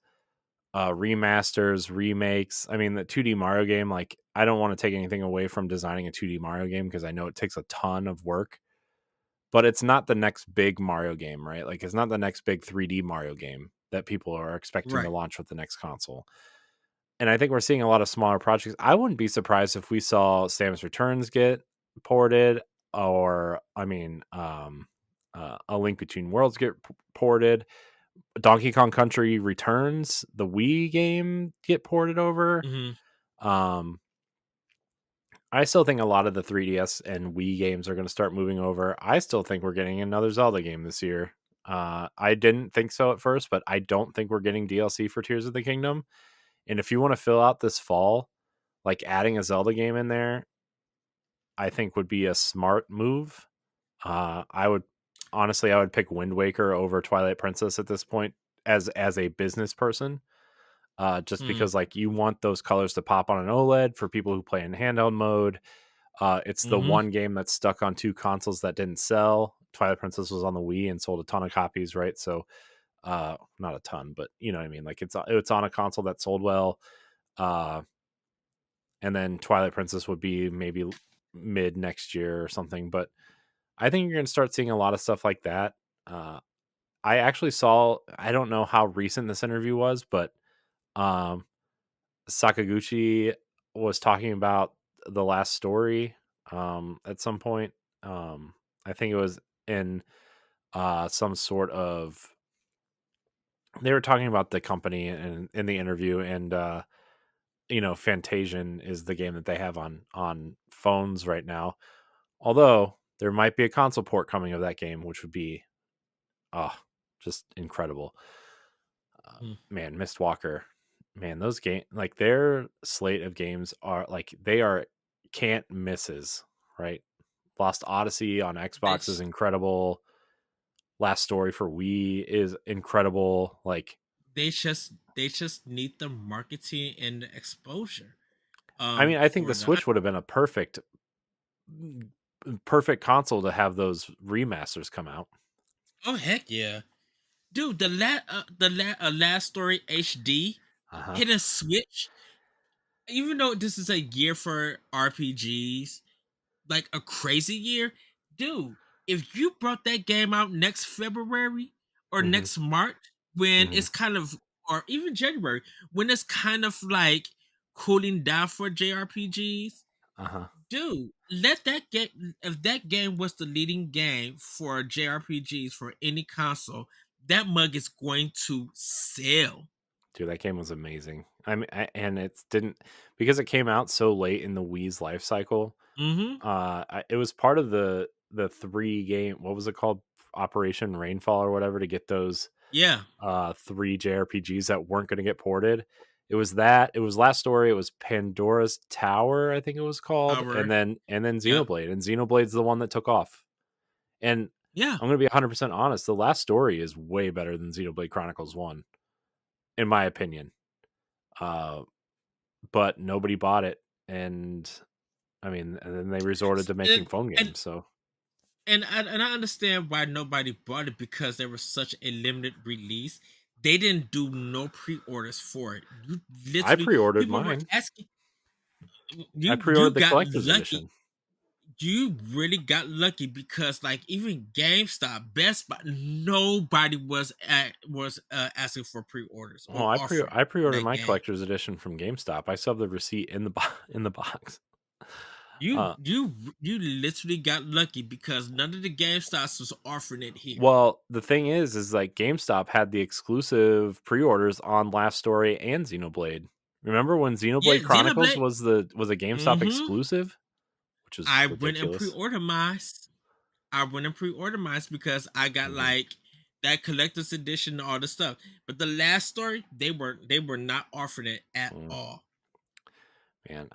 remasters, remakes. I mean, the 2D Mario game, like, I don't want to take anything away from designing a 2D Mario game because I know it takes a ton of work, but it's not the next big Mario game, right? Like, it's not the next big 3D Mario game that people are expecting to Right. launch with the next console. And I think we're seeing a lot of smaller projects. I wouldn't be surprised if we saw Samus Returns get ported, or I mean, A Link Between Worlds get ported. Donkey Kong Country Returns, the Wii game, get ported over. Hmm. Um, I still think a lot of the 3DS and Wii games are going to start moving over. I still think we're getting another Zelda game this year. I didn't think so at first, but I don't think we're getting DLC for Tears of the Kingdom. And if you want to fill out this fall, like adding a Zelda game in there, I think would be a smart move. I would honestly, I would pick Wind Waker over Twilight Princess at this point as a business person. Just Hmm. because like you want those colors to pop on an OLED for people who play in handheld mode. It's the Hmm. one game that's stuck on two consoles that didn't sell. Twilight Princess was on the Wii and sold a ton of copies, right? So, not a ton, but you know what I mean. Like it's on a console that sold well. Uh, and then Twilight Princess would be maybe mid next year or something. But I think you're going to start seeing a lot of stuff like that. Uh, I actually saw, I don't know how recent this interview was, but um, Sakaguchi was talking about the last story at some point. I think it was in some sort of, they were talking about the company in the interview, and Fantasian is the game that they have on phones right now. Although there might be a console port coming of that game, which would be just incredible. Man, Mistwalker, man, those game like their slate of games are like they are can't misses, right? Lost Odyssey on They Xbox is incredible. Last Story for Wii is incredible. Like, they just need the marketing and the exposure I mean, I think the for that. Switch would have been a perfect console to have those remasters come out. Oh heck yeah, dude! Last Story HD Uh-huh. hit a switch. Even though this is a year for RPGs, like a crazy year, dude. If you brought that game out next February or Hmm. next March, when Hmm. it's kind of, or even January, when it's kind of like cooling down for JRPGs, Uh-huh. dude, let that get, if that game was the leading game for JRPGs for any console, that mug is going to sell. Dude, that game was amazing. And it didn't, because it came out so late in the Wii's life cycle. Mm-hmm. It was part of the three game. What was it called? Operation Rainfall or whatever, to get those Yeah. three JRPGs that weren't going to get ported. It was that. It was Last Story. It was Pandora's Tower, I think it was called, and Power. then Yep. Xenoblade. And Xenoblade's the one that took off. And Yeah. I'm going to be 100% honest. The Last Story is way better than Xenoblade Chronicles 1, in my opinion. Uh, but nobody bought it, and I mean, and then they resorted to making And, phone and games. So and I understand why nobody bought it, because there was such a limited release. They didn't do no pre-orders for it. You I literally, pre-ordered people were mine. asking I you pre-ordered the got collector's lucky. edition. You really got lucky, because like even GameStop, Best Buy, nobody was asking for pre-orders Well, or offering I for pre-ordered that my game. collector's edition from GameStop. I still have the receipt in the in the box. You Uh, you you literally got lucky, because none of the GameStops was offering it here. well, the thing is like GameStop had the exclusive pre-orders on Last Story and Xenoblade. Remember when Yeah, Xenoblade Chronicles Xenoblade. was a GameStop Mm-hmm. exclusive, which is I went and ridiculous. pre-ordered mine. I went and pre-ordered mine because I got Mhm. like that collector's edition and all the stuff. But the last story, they were not offering it at Mm. all. Man,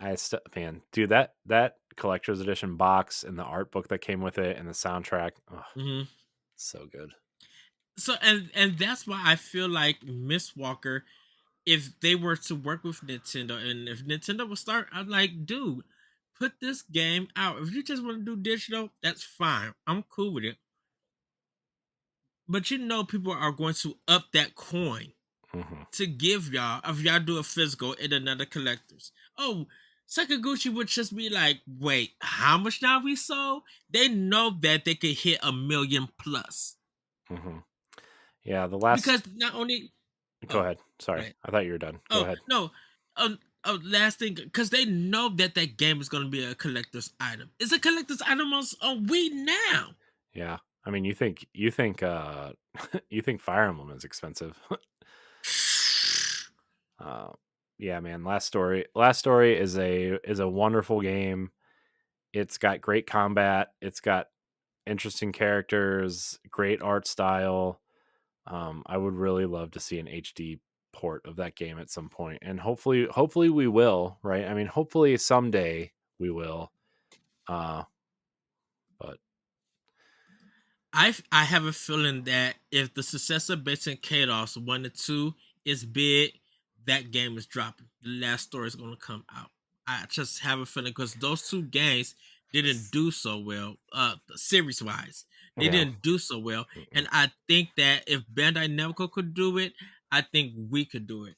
man, dude, that collector's edition box and the art book that came with it and the soundtrack, oh, Hmm. so good. So and that's why I feel like Miss Walker, if they were to work with Nintendo and if Nintendo would start, I'm like, dude, put this game out. If you just want to do digital, that's fine. I'm cool with it. But you know people are going to up that coin Hmm. to give y'all if y'all do a physical in another collector's. Oh, Sakaguchi would just be like, wait, how much now we sold? They know that they could hit 1 million plus. Hmm. Yeah, the last. Because not only Go oh, ahead. Sorry, right. I thought you were done. Go Oh ahead. no. Last thing, because they know that that game is going to be a collector's item. It's a collector's item on Wii now. Yeah, I mean, you think you think Fire Emblem is expensive. uh, yeah, man. Last story is a wonderful game. It's got great combat. It's got interesting characters, great art style. I would really love to see an HD port of that game at some point, and hopefully we will. Right? I mean, hopefully someday we will. Uh, but I have a feeling that if the successor based in Kados 1 and 2 is big, that game is dropping. The last story is going to come out. I just have a feeling because those two games didn't do so well, series wise. They yeah, didn't do so well, mm-mm. and I think that if Bandai Namco could do it, I think we could do it.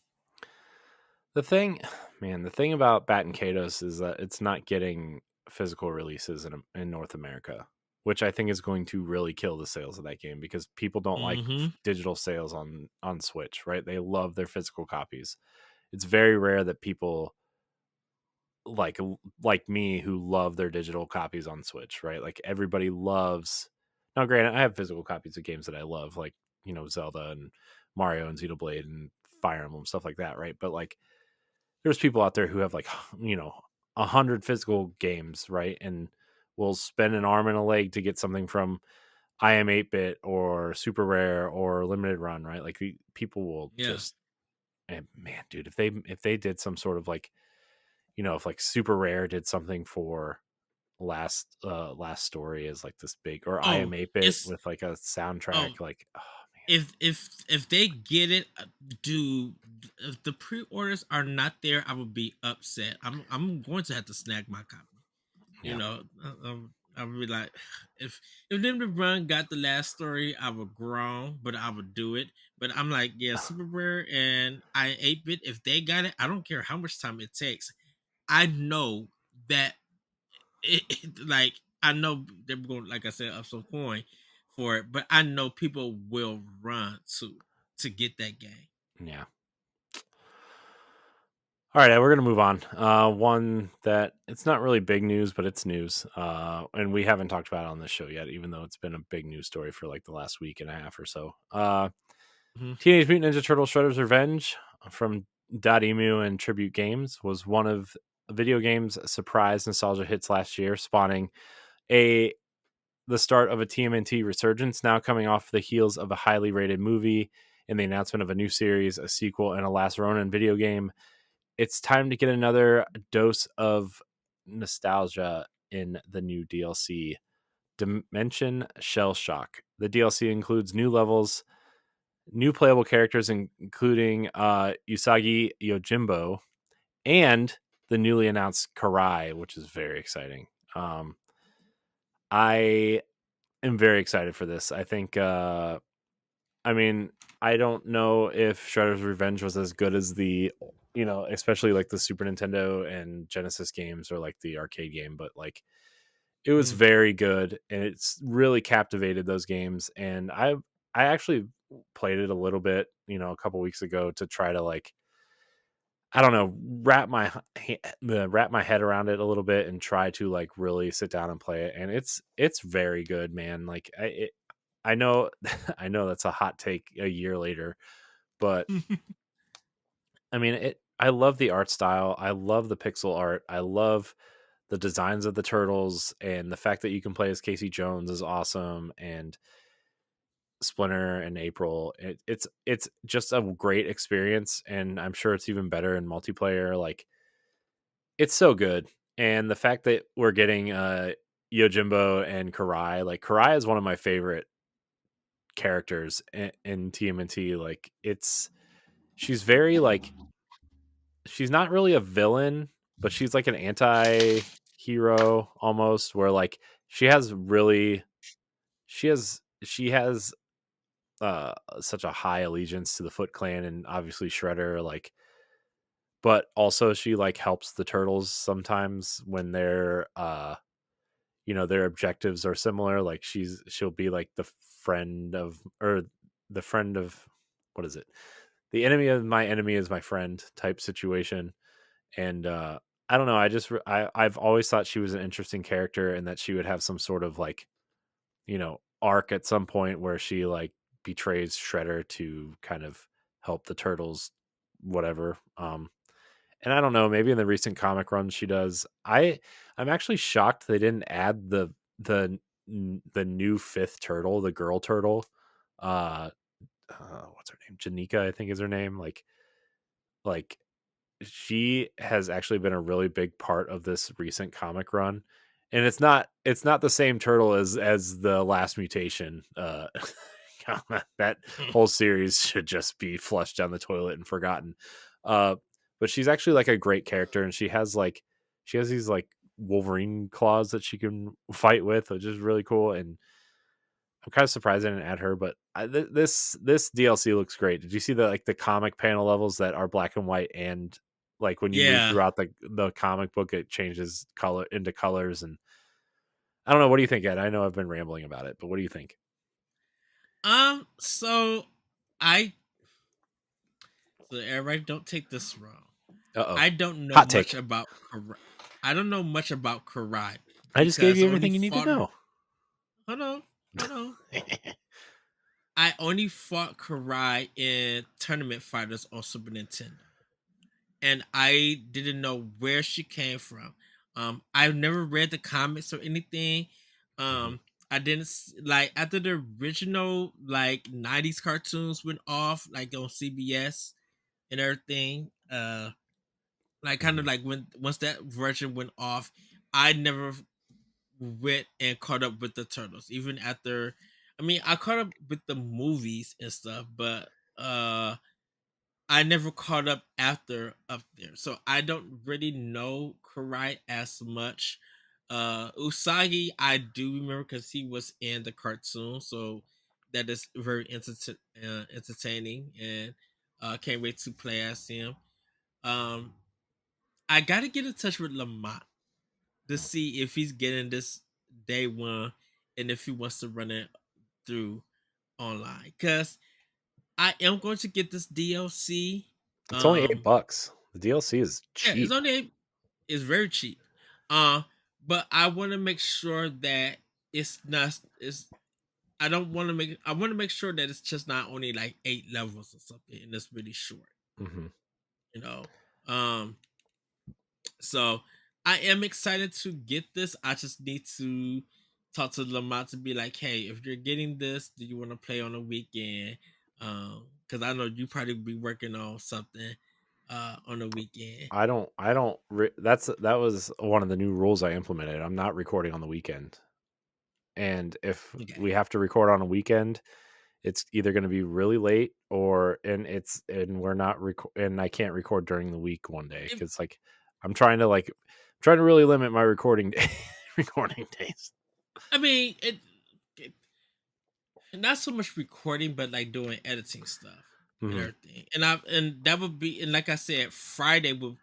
The thing, man, the thing about Bat and Kados is that it's not getting physical releases in North America, which I think is going to really kill the sales of that game because people don't like Hmm. digital sales on Switch, right? They love their physical copies. It's very rare that people like like me who love their digital copies on Switch, right? Like everybody loves. Now, granted, I have physical copies of games that I love, like Zelda and Mario and Xenoblade and Fire Emblem stuff like that, right? But like there's people out there who have like 100 physical games, right, and will spend an arm and a leg to get something from I am 8-bit or super rare or limited run, right? Like people will Yeah. just, and man, dude, if they did some sort of like, if like super rare did something for last story is like this big, or I Oh, am 8-bit it's with like a oh soundtrack, like, oh if they get it, do if the pre-orders are not there, I would be upset. I'm going to have to snag my copy. You man, know, I would be like, if them the run got the last story, I would groan, but I would do it. But I'm like, yeah, yeah. Super Rare and I 8-bit. If they got it, I don't care how much time it takes. I know that like I know they're going, like I said, up some coin for it, but I know people will run to get that game. Yeah. All right, we're gonna move on. One that it's not really big news, but it's news, and we haven't talked about it on this show yet, even though it's been a big news story for like the last week and a half or so. Mhm. Teenage Mutant Ninja Turtle Shredder's Revenge from Emu and Tribute Games was one of video games surprise nostalgia hits last year, spawning a the start of a TMNT resurgence. Now coming off the heels of a highly rated movie and the announcement of a new series, a sequel, and a Last Ronin video game, it's time to get another dose of nostalgia in the new DLC, Dimension Shell Shock. The DLC includes new levels, new playable characters, including Usagi Yojimbo, and the newly announced Karai, which is very exciting. I am very excited for this. I think, I mean, I don't know if Shredder's Revenge was as good as especially like the Super Nintendo and Genesis games or like the arcade game, but like it was Mm. very good and it's really captivated those games. And I actually played it a little bit, a couple weeks ago to try to like, I don't know, wrap my head around it a little bit and try to like really sit down and play it. And it's very good, man. Like I know I know that's a hot take a year later, but I mean I love the art style. I love the pixel art. I love the designs of the turtles and the fact that you can play as Casey Jones is awesome, and Splinter and April. It's just a great experience, and I'm sure it's even better in multiplayer. Like, it's so good, and the fact that we're getting Yojimbo and Karai, like Karai is one of my favorite characters in TMNT. Like, she's very like she's not really a villain, but she's like an anti-hero almost, where like she has such a high allegiance to the Foot Clan and obviously Shredder, like, but also she like helps the turtles sometimes when their objectives are similar. Like, she'll be like the friend of, what is it? The enemy of my enemy is my friend type situation. And I don't know, I've always thought she was an interesting character, and that she would have some sort of like, arc at some point where she like betrays Shredder to kind of help the turtles, whatever. And I don't know, maybe in the recent comic runs she does. I'm actually shocked they didn't add the the new fifth turtle, the girl turtle. Uh, what's her name? Janika, I think is her name. Like she has actually been a really big part of this recent comic run, and it's not the same turtle as the last mutation. That whole series should just be flushed down the toilet and forgotten. uh but she's actually like a great character, and she has these like Wolverine claws that she can fight with, which is really cool. And I'm kind of surprised I didn't add her, but this DLC looks great. Did you see the comic panel levels that are black and white, and like when you move Yeah. throughout the comic book, it changes color into colors? And I don't know. What do you think, Ed? I know I've been rambling about it, but what do you think? So I so everybody don't take this wrong. Uh oh, I don't know hot much take. about I don't know much about Karai I just gave because you I only everything you need to fought. know. Hold on, hold on. I only fought Karai in Tournament Fighters on Super Nintendo, and I didn't know where she came from. I've never read the comics or anything. Mhm. I didn't like after the original like '90s cartoons went off, like on CBS and everything. Like kind of Mhm. like when once that version went off, I never went and caught up with the turtles. Even after, I mean, I caught up with the movies and stuff, but I never caught up after up there, so I don't really know Karai as much. Usagi, I do remember because he was in the cartoon, so that is very entertaining, and can't wait to play as him. Um, I gotta get in touch with Lamont to see if he's getting this day one and if he wants to run it through online. Cause I am going to get this DLC. It's only eight Um bucks. The DLC is yeah, it's cheap. only it's very cheap. Uh but I want to make sure that it's not it's I want to make sure that it's just not only like 8 levels or something and it's really short, Hmm. you know. Um So I am excited to get this. I just need to talk to Lamont to be like, hey, if you're getting this, do you want to play on a weekend? Because I know you probably be working on something on the weekend. That was one of the new rules I implemented. I'm not recording on the weekend. And if Okay. we have to record on a weekend, it's either going to be really late, and we're not and I can't record during the week one day, If, cuz like I'm trying to really limit my recording days. I mean, it not so much recording, but like doing editing stuff and Mhm. everything. And that would be and like I said, Friday would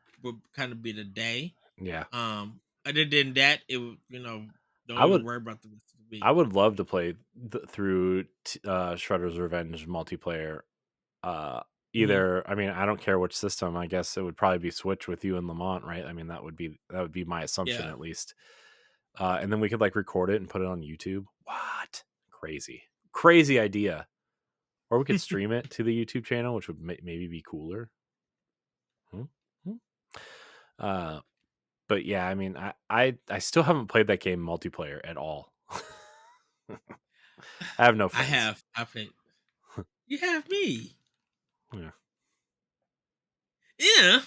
kind of be the day. Yeah. Other than that, it would don't I even would worry about the rest of the week. I would love to play through Shredder's Revenge multiplayer. Mhm. Either, I mean, I don't care which system. I guess it would probably be Switch with you and Lamont, right? I mean, that would be my assumption, Yeah. at least. And then we could like record it and put it on YouTube. What? Crazy idea. Or we could stream it to the YouTube channel, which would maybe be cooler. Hmm? Hmm? Uh, but yeah, I mean, I still haven't played that game multiplayer at all. I have no I friends. have. I played. You have me. Yeah. Yeah.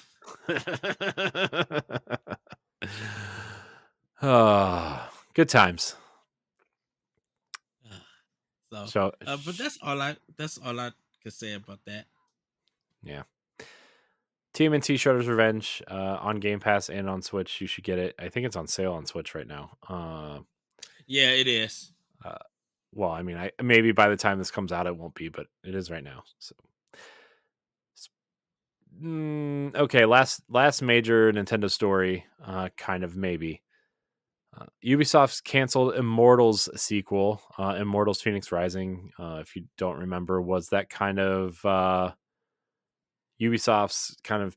Oh, good times. Uh, So, So, but that's all I could say about that. yeah. TMNT Shredder's Revenge on Game Pass and on Switch. You should get it. I think it's on sale on Switch right now. Yeah, it is. Uh, well, I mean, I maybe by the time this comes out, it won't be, but it is right now. So, okay. Last major Nintendo story, kind of maybe. Ubisoft's canceled Immortals sequel, Immortals Phoenix Rising. If you don't remember, was that kind of Ubisoft's kind of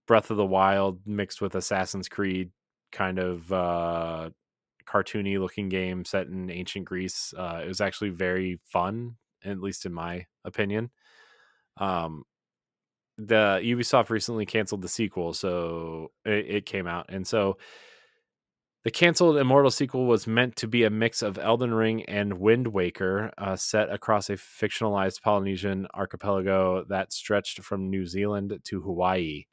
Breath of the Wild mixed with Assassin's Creed, kind of cartoony looking game set in ancient Greece. It was actually very fun, at least in my opinion. Um, the Ubisoft recently canceled the sequel, so it came out, and so the canceled Immortal sequel was meant to be a mix of Elden Ring and Wind Waker, set across a fictionalized Polynesian archipelago that stretched from New Zealand to Hawaii.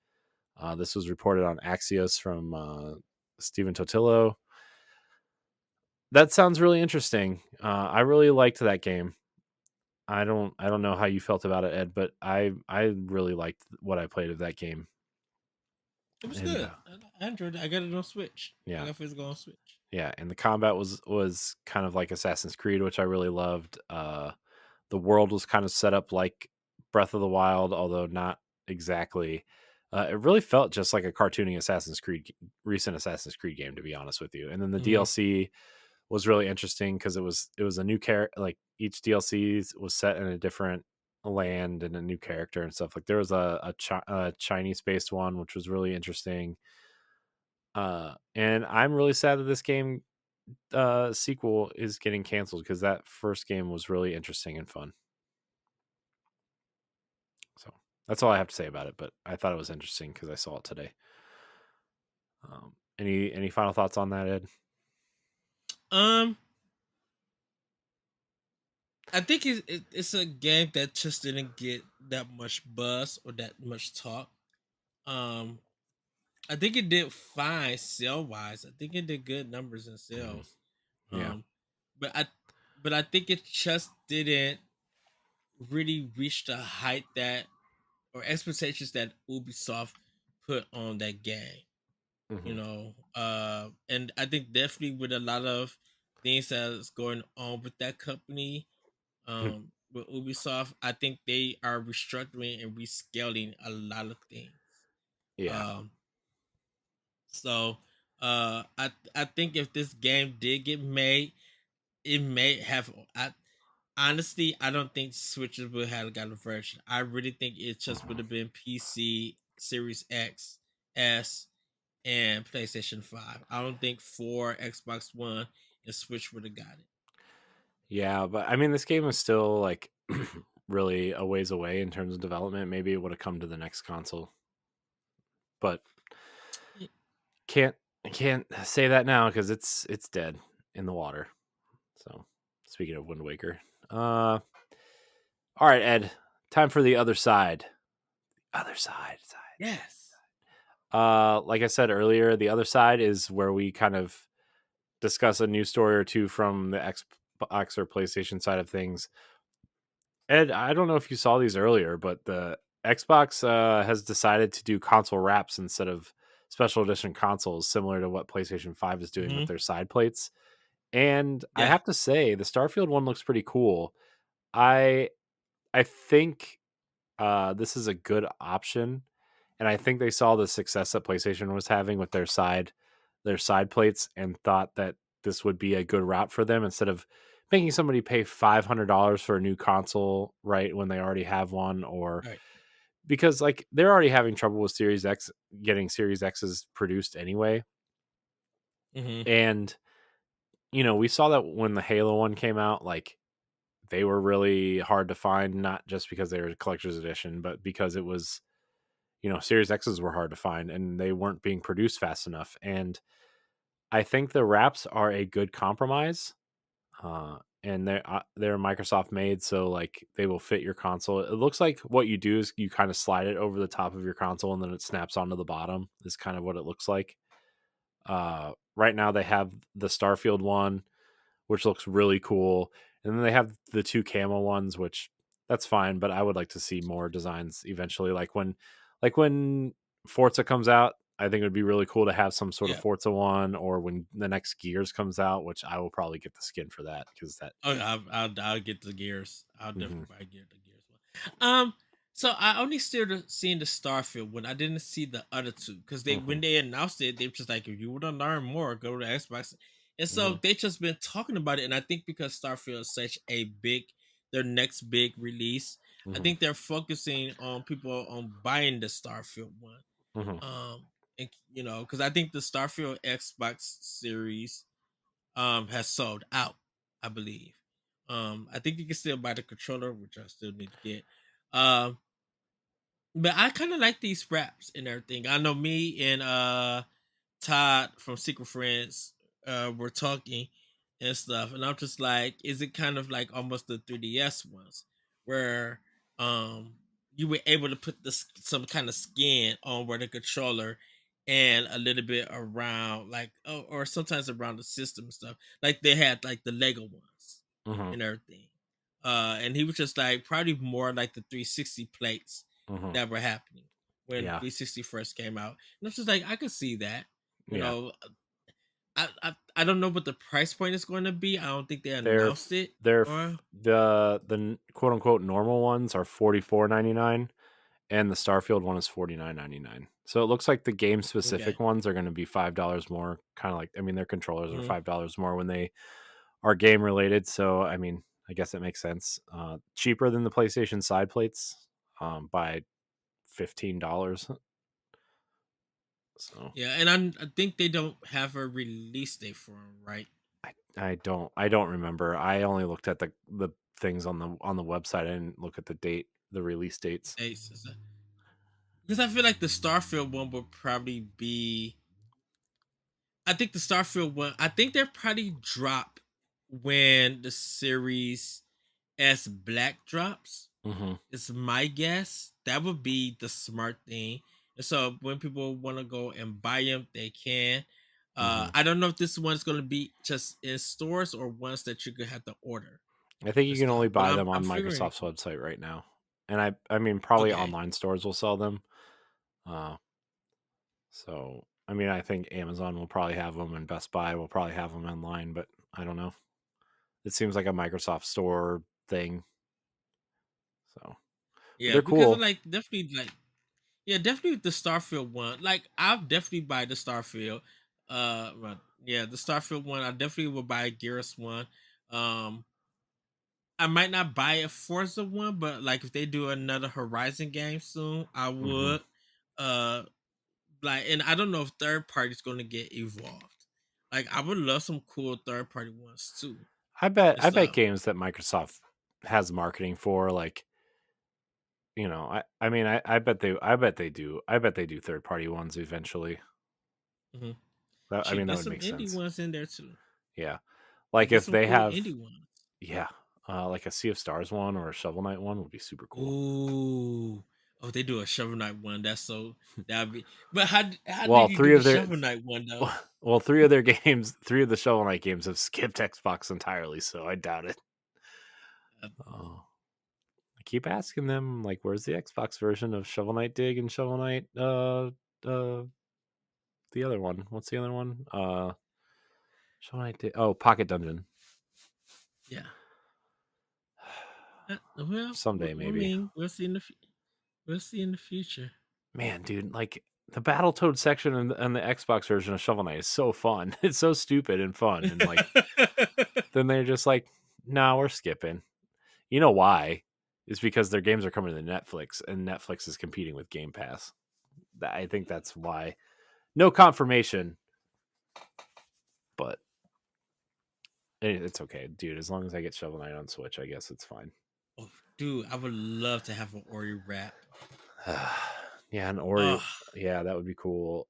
This was reported on Axios from Stephen Totillo. That sounds really interesting. I really liked that game. I don't know how you felt about it, Ed, but I really liked what I played of that game. It was And good. I enjoyed it. I got it on Switch. I yeah, got physical on Switch. yeah, and the combat was kind of like Assassin's Creed, which I really loved. The world was kind of set up like Breath of the Wild, although not exactly. It really felt just like a cartoony recent Assassin's Creed game, to be honest with you. And then the Hmm. DLC was really interesting because it was a new character. Like each DLC was set in a different land and a new character and stuff. Like there was a Chinese based one, which was really interesting. And I'm really sad that this game sequel is getting canceled because that first game was really interesting and fun. So that's all I have to say about it. But I thought it was interesting because I saw it today. Any final thoughts on that, Ed? Um, I think it's a game that just didn't get that much buzz or that much talk. Um, I think it did fine sale wise. I think it did good numbers in Mhm. sales. Yeah. Um, but I think it just didn't really reach the height that or expectations that Ubisoft put on that game. Hmm. And I think definitely with a lot of things that's going on with that company, with Ubisoft, I think they are restructuring and rescaling a lot of things. Yeah. Um, so I think if this game did get made, it may have. Honestly, I don't think Switches would have got a version. I really think it just would have been PC, Series X, S, and PlayStation 5. I don't think 4, Xbox One, and Switch would have got it. Yeah, but I mean, this game is still like really a ways away in terms of development. Maybe it would have come to the next console, but Y- can't I can't say that now because it's dead in the water. So speaking of Wind Waker, all right, Ed, time for the other side. Other side. Yes. Like I said earlier, the other side is where we kind of discuss a news story or two from the Xbox or PlayStation side of things. Ed, I don't know if you saw these earlier, but the Xbox has decided to do console wraps instead of special edition consoles, similar to what PlayStation 5 is doing with Hmm. their side plates. And I Yeah. have to say, the Starfield one looks pretty cool. I I think this is a good option, and I think they saw the success that PlayStation was having with their side plates and thought that this would be a good route for them instead of making somebody pay $500 for a new console right when they already have one, or Right. because like they're already having trouble with Series X getting Series X's produced anyway. Hmm. And we saw that when the Halo one came out, like they were really hard to find, not just because they were collector's edition, but because it was Series X's were hard to find and they weren't being produced fast enough. And I think the wraps are a good compromise. And they're Microsoft made, so like they will fit your console. It looks like what you do is you kind of slide it over the top of your console and then it snaps onto the bottom. Is kind of what it looks like. Right now they have the Starfield one, which looks really cool, and then they have the two camo ones, which that's fine. But I would like to see more designs eventually. Like when Forza comes out, I think it would be really cool to have some sort of Yeah. Forza one, or when the next Gears comes out, which I will probably get the skin for that because that. Oh, I'll get the Gears. I'll Hmm. definitely probably get the Gears one. So I only started seeing the Starfield one. I didn't see the other two because Hmm. when they announced it, they were just like, if you want to learn more, go to Xbox. And Hmm. so they just been talking about it. And I think because Starfield is such a their next big release, I Hmm. think they're focusing on people on buying the Starfield one. Hmm. And because I think the Starfield Xbox series has sold out, I believe. I think you can still buy the controller, which I still need to get. Um, but I kind of like these wraps and everything. I know me and Todd from Secret Friends were talking and stuff, and I'm just like, is it kind of like almost the 3DS ones where um you were able to put some kind of skin on where the controller and a little bit around like or sometimes around the system and stuff. Like they had like the Lego ones Hmm. and everything. And he was just like probably more like the 360 plates Hmm. that were happening when Yeah. 360 first came out. And I was just like, I could see that. You Yeah. know, I don't know what the price point is going to be. I don't think they They're announced it. Or the quote unquote normal ones are $44.99, and the Starfield one is $49.99. So it looks like the game okay, specific ones are going to be $5 more. Kind of like, I mean, their controllers are mhm. $5 more when they are game related. So I mean, I guess it makes sense. Cheaper than the PlayStation side plates, by $15. So Yeah, and I think they don't have a release date for them, right? I don't remember. I only looked at the things on the website. I didn't look at the date, the release dates. Dates is that because I feel like the Starfield one will probably be. I think the Starfield one. I think they'll probably drop when the Series S Black drops. Hmm. It's my guess. That would be the smart thing. And so when people want to go and buy them, they can. Hmm. I don't know if this one's going to be just in stores or ones that you're going to have to order I think and you can only stuff. But buy I'm them I'm on figuring. Microsoft's website right now, and I mean probably Okay. online stores will sell them. Uh, so I mean I think Amazon will probably have them, and Best Buy will probably have them online, but I don't know. It seems like a Microsoft store thing. So, but Yeah, they're because of cool. like definitely like yeah, definitely the Starfield one. Like I'll definitely buy the Starfield. But yeah, the Starfield one. I definitely will buy a Gears one. Um, I might not buy a Forza one, but like if they do another Horizon game soon, I Hmm. would. Uh, like, and I don't know if third party is going to get evolved. Like, I would love some cool third party ones too I bet and I bet stuff. games that Microsoft has marketing for, like, I mean I bet they do third party ones eventually. Hmm. I mean Shoot, that there's would some make indie sense. ones in there too. Yeah. Like, Like there's if some they cool have, indie ones. yeah, like a Sea of Stars one or a Shovel Knight one would be super cool. Ooh, oh, they do a Shovel Knight one. That's so that'd be. But how Well, did you do three the of their Shovel Knight one though? well, three of their games, three of the Shovel Knight games have skipped Xbox entirely, so I doubt it. Uh, Oh, I keep asking them, like, where's the Xbox version of Shovel Knight Dig and Shovel Knight? The other one. What's the other one? Shovel Knight Dig. Oh, Pocket Dungeon. yeah. Well, Someday, I maybe. mean, we'll see in the future. Man, dude, like the Battletoad section and the Xbox version of Shovel Knight is so fun. It's so stupid and fun, and like then they're just like, "No, we're skipping." You know why? It's because their games are coming to Netflix, and Netflix is competing with Game Pass. I think that's why. No confirmation, but it's okay, dude. As long as I get Shovel Knight on Switch, I guess it's fine. Oh, dude, I would love to have an Ori rap. Yeah, and Ori. Oh, Yeah, that would be cool.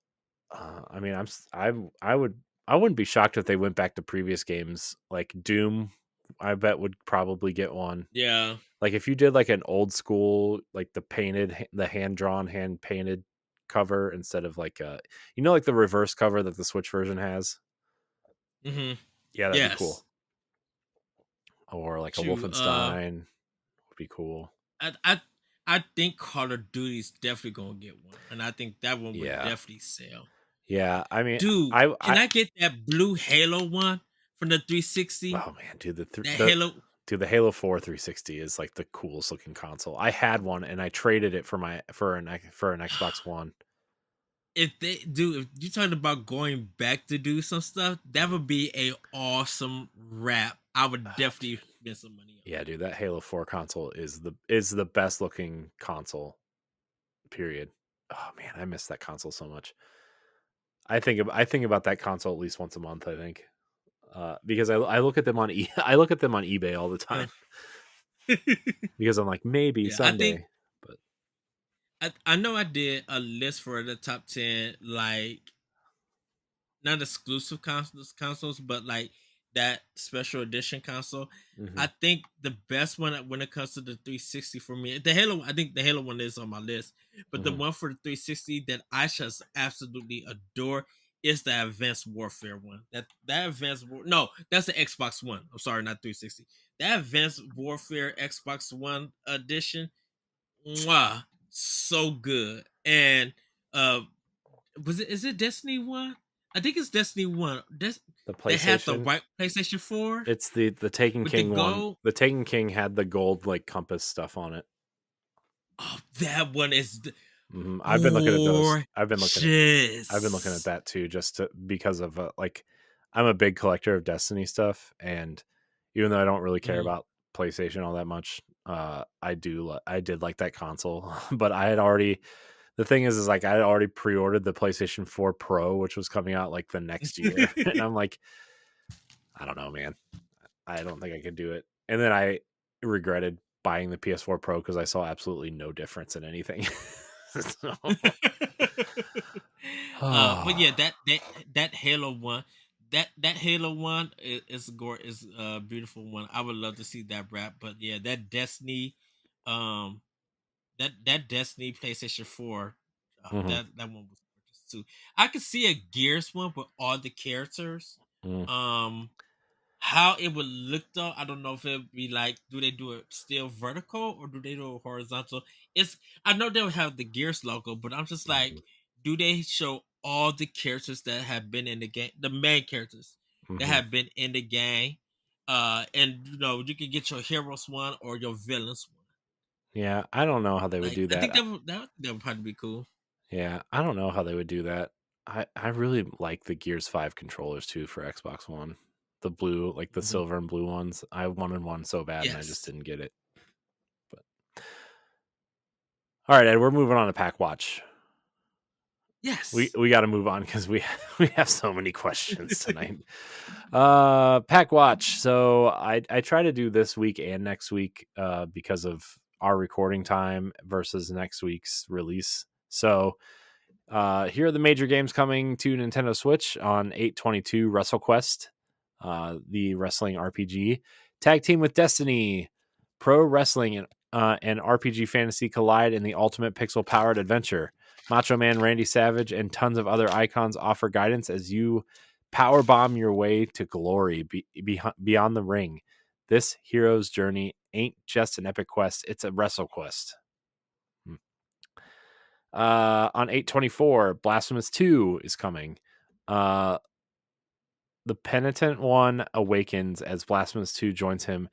I mean, I wouldn't be shocked if they went back to previous games like Doom. I bet would probably get one. yeah. Like if you did like an old school, like the hand drawn, hand painted cover instead of like like the reverse cover that the Switch version has. Hmm. Yeah, that'd be cool. Yes. Or like a True. Wolfenstein would be cool. I, I, I think Call of Duty's definitely gonna get one, and I think that one would Yeah, definitely sell. yeah. I mean, Dude, can I I get that blue Halo one from the 360? oh man, dude, That Halo. the Halo 4 360 is like the coolest looking console. I had one and I traded it for an Xbox One. If they do, if you're talking about going back to do some stuff, that would be a awesome wrap. I would Oh, definitely spend some money on yeah, dude, that Halo 4 console is the best looking console. Period. Oh man, I miss that console so much. I think about that console at least once a month. I think because I look at them on I look at them on eBay all the time it. because I'm like maybe Yeah, I think someday. But I know I did a list for the top 10, like not exclusive consoles, but like that special edition console. mhm, I think the best one when it comes to the 360 for me, the Halo. I think the Halo one is on my list, but the mhm. one for the 360 that I just absolutely adore is the Advanced Warfare one. That no, that's the Xbox One. I'm sorry, not 360. That Advanced Warfare Xbox One edition, mwah, so good. And uh is it Destiny 1? I think it's Destiny 1. The That had the PlayStation. right PlayStation 4 It's the Taken with the King one. gold. The Taken King had the gold like compass stuff on it. Oh, that one is I've been looking at those. I've been looking at gorgeous. that too, just because of like I'm a big collector of Destiny stuff, and even though I don't really care Mm. about PlayStation all that much, I did like that console, but I had already. The thing is like I had already pre-ordered the PlayStation 4 Pro, which was coming out like the next year, and I'm like, I don't know, man. I don't think I could do it. And then I regretted buying the PS4 Pro because I saw absolutely no difference in anything. So, But yeah, that Halo one, that Halo one is a beautiful one. I would love to see that wrap. But yeah, that Destiny, um, that Destiny PlayStation 4, mhm, that one was gorgeous too. I could see a Gears one with all the characters. mm. Um, how it would look though, I don't know if it'd be like, do they do it still vertical or do they do it horizontal? It's I know they'll have the Gears logo, but I'm just like, do they show all the characters that have been in the game, the main characters that Mhm. have been in the game? And you can get your heroes one or your villains one. Yeah, I don't know how they would Like do I that. think that would probably be cool. Yeah, I don't know how they would do that. I really like the Gears 5 controllers too for Xbox One. The blue, like the Mhm. silver and blue ones. I wanted one so bad and I just Yes. didn't get it. But all right, Ed, we're moving on to Pack Watch. Yes. We got to move on because we we have so many questions tonight. Pack Watch. So I try to do this week and next week because of our recording time versus next week's release. So here are the major games coming to Nintendo Switch on 8/22: WrestleQuest, the wrestling RPG, Tag Team with Destiny, Pro Wrestling, and RPG Fantasy collide in the ultimate pixel-powered adventure. Macho Man Randy Savage and tons of other icons offer guidance as you power bomb your way to glory beyond the ring. This hero's journey ain't just an epic quest; it's a wrestle quest. On 8/24, Blasphemous 2 is coming. Uh, the Penitent One awakens as Blasphemous 2 joins him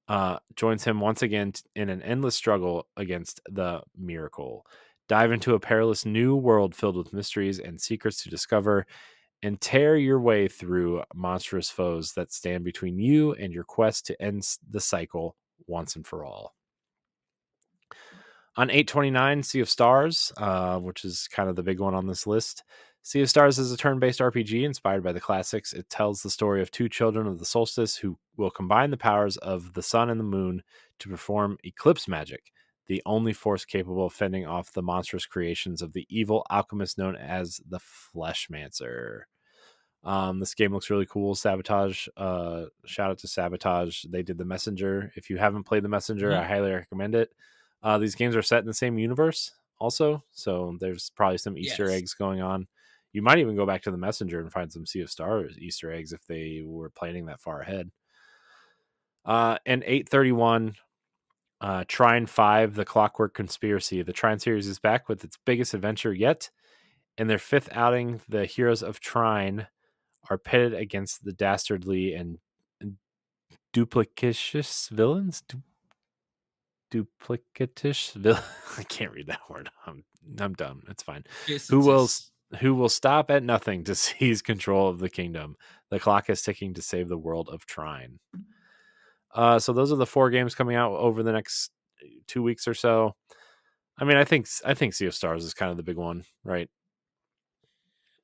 once again in an endless struggle against the miracle. Dive into a perilous new world filled with mysteries and secrets to discover, and tear your way through monstrous foes that stand between you and your quest to end the cycle once and for all. On 8/29, Sea of Stars, which is kind of the big one on this list. Sea of Stars is a turn-based RPG inspired by the classics. It tells the story of two children of the solstice who will combine the powers of the sun and the moon to perform eclipse magic. the only force capable of fending off the monstrous creations of the evil alchemist known as the Fleshmancer. This game looks really cool. Sabotage, shout out to Sabotage. They did The Messenger. If you haven't played The Messenger, Hmm. I highly recommend it. These games are set in the same universe also, so there's probably some Easter Yes. eggs going on. You might even go back to The Messenger and find some Sea of Stars Easter eggs if they were planning that far ahead. And 831, Trine 5, The Clockwork Conspiracy. The Trine series is back with its biggest adventure yet. In their fifth outing, the heroes of Trine are pitted against the dastardly and duplicitous villains. Duplicitous villain. I can't read that word. I'm dumb. It's fine. Who will Visitous. who will stop at nothing to seize control of the kingdom? The clock is ticking to save the world of Trine. So those are the 4 games coming out over the next 2 weeks or so. I mean, I think Sea of Stars is kind of the big one, right?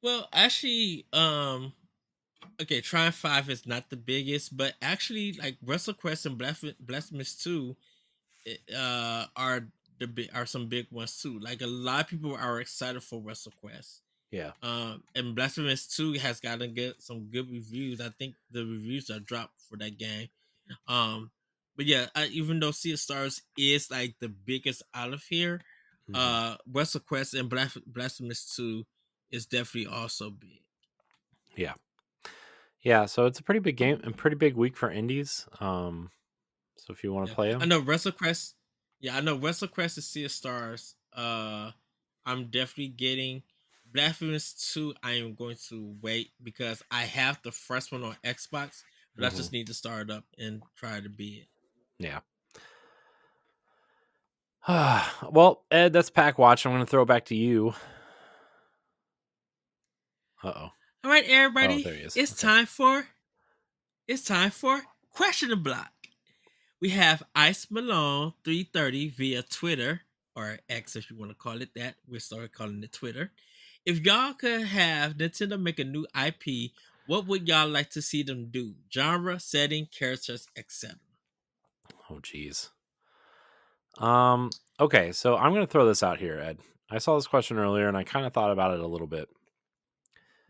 Well, actually, okay, Trine 5 is not the biggest, but actually, like WrestleQuest and Blasphemous 2 are are some big ones too. Like a lot of people are excited for WrestleQuest. Yeah. And Blasphemous 2 has gotten some good reviews. I think the reviews are dropped for that game. Um, but yeah, even though Sea of Stars is like the biggest out of here, Hmm. WrestleQuest and Blasphemous 2 is definitely also big. Yeah. Yeah. So it's a pretty big game and pretty big week for indies. So if you want to Yeah, play I them, know WrestleQuest. Yeah, I know WrestleQuest is Sea of Stars. I'm definitely getting Blasphemous 2. I am going to wait because I have the first one on Xbox, but I hmm just need to start it up and try to beat it. yeah. Well, Ed, that's Pack Watch. I'm going to throw it back to you. Uh All right, oh. Oh, everybody, there he is. it's Okay. time for Question the Block. We have Ice Malone 330 via Twitter or X if you want to call it that. We started calling it Twitter. If y'all could have Nintendo make a new IP, what would y'all like to see them do? Genre, setting, characters, etc. Oh, geez. Okay, so I'm going to throw this out here, Ed. I saw this question earlier and I kind of thought about it a little bit.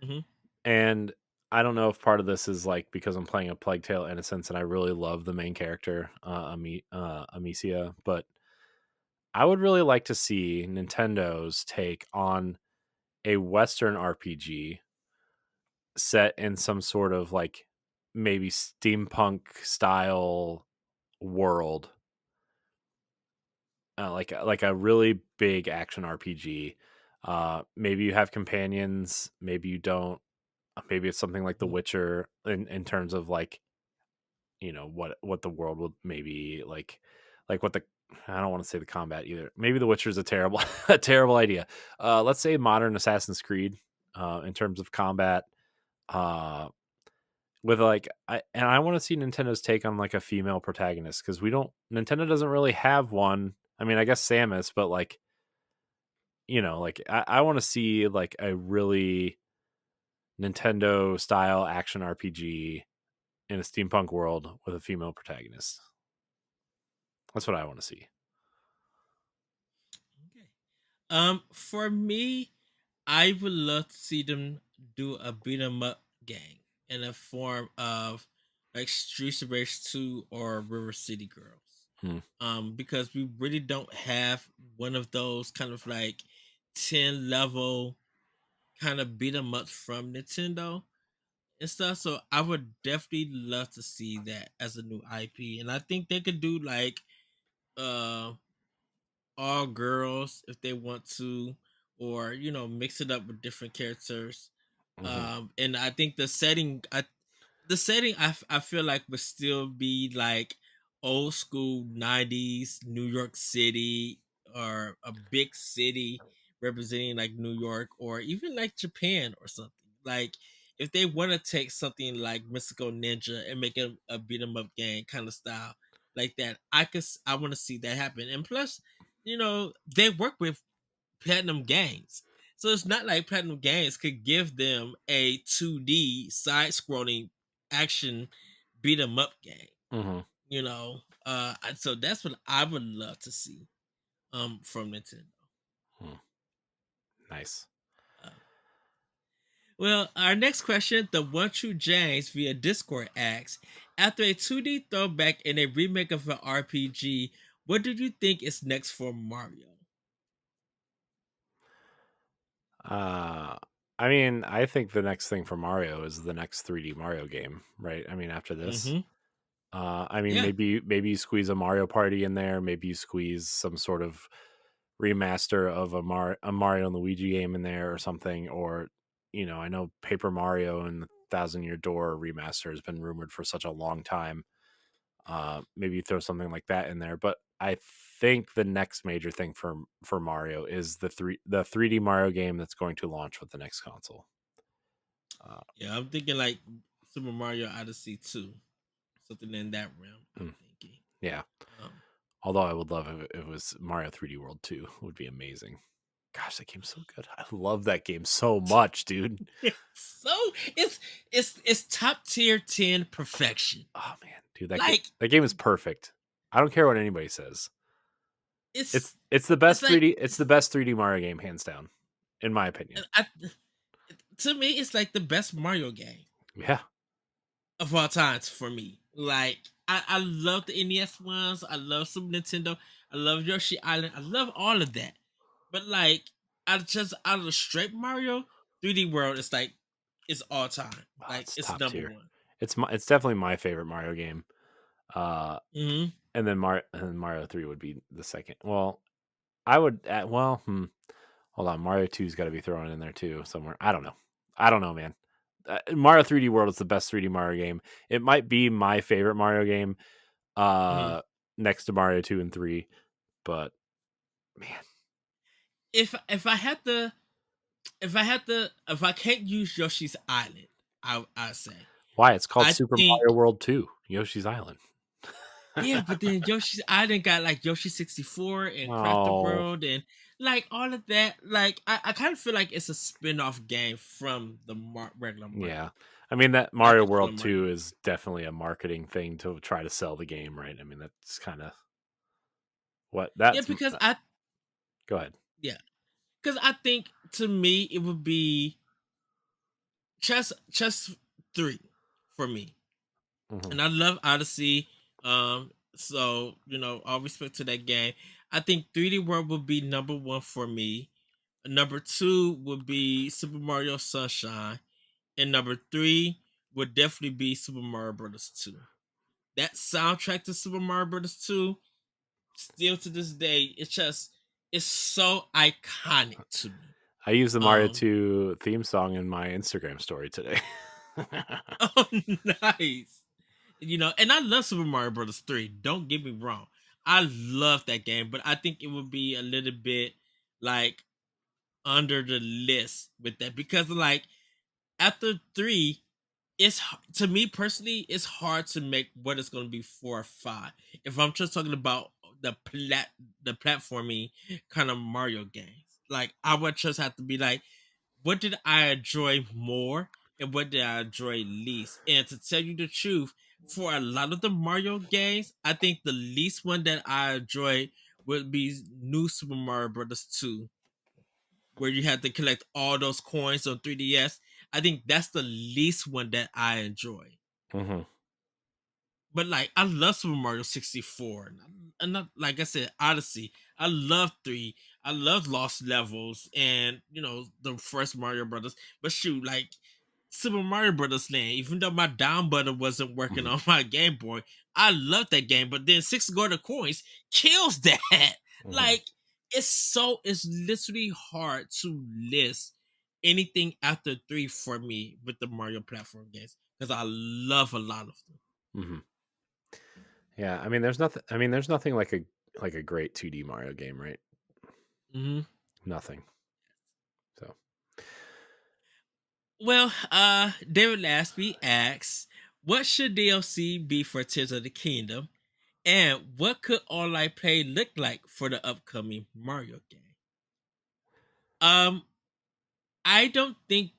Hmm. And I don't know if part of this is like because I'm playing a Plague Tale Innocence and I really love the main character, Amicia, but I would really like to see Nintendo's take on a Western RPG set in some sort of like maybe steampunk style world, like a really big action RPG. Maybe you have companions, maybe you don't. Maybe it's something like The Witcher in terms of like what the world would maybe like what the I don't want to say the combat either. Maybe The Witcher is a terrible a terrible idea. Let's say modern Assassin's Creed in terms of combat. Uh, with like I want to see Nintendo's take on like a female protagonist because we don't Nintendo doesn't really have one. I mean, I guess Samus, but like like I want to see like a really Nintendo style action RPG in a steampunk world with a female protagonist. That's what I want to see. Okay. For me, I would love to see them do a beat 'em up gang in a form of like Streets of Rage 2 or River City Girls. Hmm. Because we really don't have one of those kind of like 10 level kind of beat 'em ups from Nintendo and stuff. So I would definitely love to see that as a new IP. And I think they could do like uh all girls if they want to, or mix it up with different characters. Hmm. And I think the setting I feel like would still be like old school 90s New York City or a big city representing like New York or even like Japan or something. Like if they want to take something like Mystical Ninja and make it a beat 'em up game kind of style like that, I want to see that happen. And plus, they work with Platinum Games. So it's not like Platinum Games could give them a 2D side scrolling action beat 'em up game. Hmm. So that's what I would love to see. from Nintendo. Hmm, nice. Uh, well, our next question, the One True James via Discord asks, after a 2D throwback and a remake of an RPG, what do you think is next for Mario? Uh, I mean, I think the next thing for Mario is the next 3D Mario game, right? I mean, after this, Mm-hmm. I mean, Yeah. maybe you squeeze a Mario Party in there, maybe you squeeze some sort of remaster of a Mario and Luigi game in there or something, or I know Paper Mario and the Thousand Year Door remaster has been rumored for such a long time. Maybe you throw something like that in there, but I think the next major thing for Mario is the 3D Mario game that's going to launch with the next console. Yeah, I'm thinking like Super Mario Odyssey 2. Something in that realm, I'm Mm, thinking. yeah, Um, although I would love if it was Mario 3D World 2, would be amazing. Gosh, that game's so good. I love that game so much, dude. so it's top tier 10 perfection. Oh man, dude, Like that game is perfect. I don't care what anybody says. it's It's the it's best like 3D. It's the best 3D Mario game, hands down, in my opinion. I, to me it's like the best Mario game Yeah, of all times for me. Like I love the NES ones. I love Super Nintendo. I love Yoshi Island. I love all of that. But like I just out of the straight Mario 3D World, it's like it's all time. oh, Like it's it's top number tier. one. It's definitely my favorite Mario game. Uh, Mm-hmm. and then Mario 3 would be the second. Well, I would. Hold on, Mario 2's got to be thrown in there too somewhere. I don't know. I don't know, man. Mario 3D World is the best 3D Mario game. It might be my favorite Mario game. Mm-hmm. Uh, next to Mario 2 and 3, but man, If I had to if I can't use Yoshi's Island, I say why? It's called I Super think Mario World 2, Yoshi's Island. yeah, but then Yoshi's Island got like Yoshi 64 and Crafted Oh, World and like all of that. Like I kind of feel like it's a spin-off game from the regular yeah. Mario, I mean, that not Mario the color World Mario. 2 is definitely a marketing thing to try to sell the game, right? I mean, that's kind of what Yeah, that's. because I Go ahead. yeah, because I think to me it would be chess 3 for me. Hmm. And I love Odyssey. So all respect to that game. I think 3D World would be number one for me. Number two would be Super Mario Sunshine, and number three would definitely be Super Mario Brothers 2. That soundtrack to Super Mario Brothers 2, still to this day, it's so iconic to me. I used the Mario Um, 2 theme song in my Instagram story today. oh, nice. And I love Super Mario Brothers 3. Don't get me wrong. I love that game, but I think it would be a little bit like under the list with that because like after 3, to me personally, it's hard to make what it's going to be 4 or 5. If I'm just talking about the platforming kind of Mario games, like I would just have to be like, what did I enjoy more and what did I enjoy least? And to tell you the truth, for a lot of the Mario games, I think the least one that I enjoy would be New Super Mario Brothers 2, where you had to collect all those coins on 3DS. I think that's the least one that I enjoy. Hmm. But like I love Super Mario 64. And not, like I said, Odyssey. I love 3. I love Lost Levels and the first Mario Brothers. But shoot, like Super Mario Brothers Land, even though my down button wasn't working Hmm. on my Game Boy, I love that game. But then 6 golden coins kills that. Hmm. Like it's literally hard to list anything after 3 for me with the Mario platform games because I love a lot of them. Hmm. Yeah, I mean, there's nothing. I mean, there's nothing like a great 2D Mario game, right? Hmm. Nothing. So, Well, David Lasby asks, what should DLC be for Tears of the Kingdom? And what could online play look like for the upcoming Mario game? Um, I don't think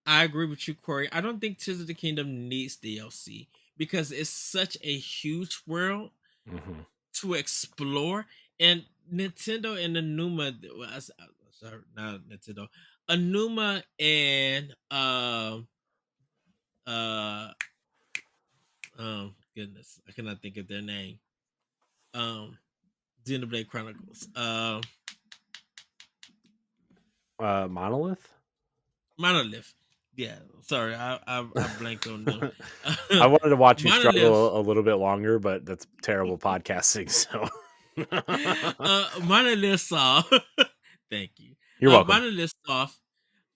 I agree with you, Corey. I don't think Tears of the Kingdom needs DLC because it's such a huge world hmm. to explore. And Nintendo and Anuma. Well, sorry, not Nintendo. Anuma and uh goodness, I cannot think of their name. Um, Xenoblade Chronicles. Monolith. Monolith. Yeah, sorry, I blanked on them. I wanted to watch you Monolith. struggle a little bit longer, but that's terrible podcasting. So Monolith Soft. Thank you. you're welcome. Monolith Soft.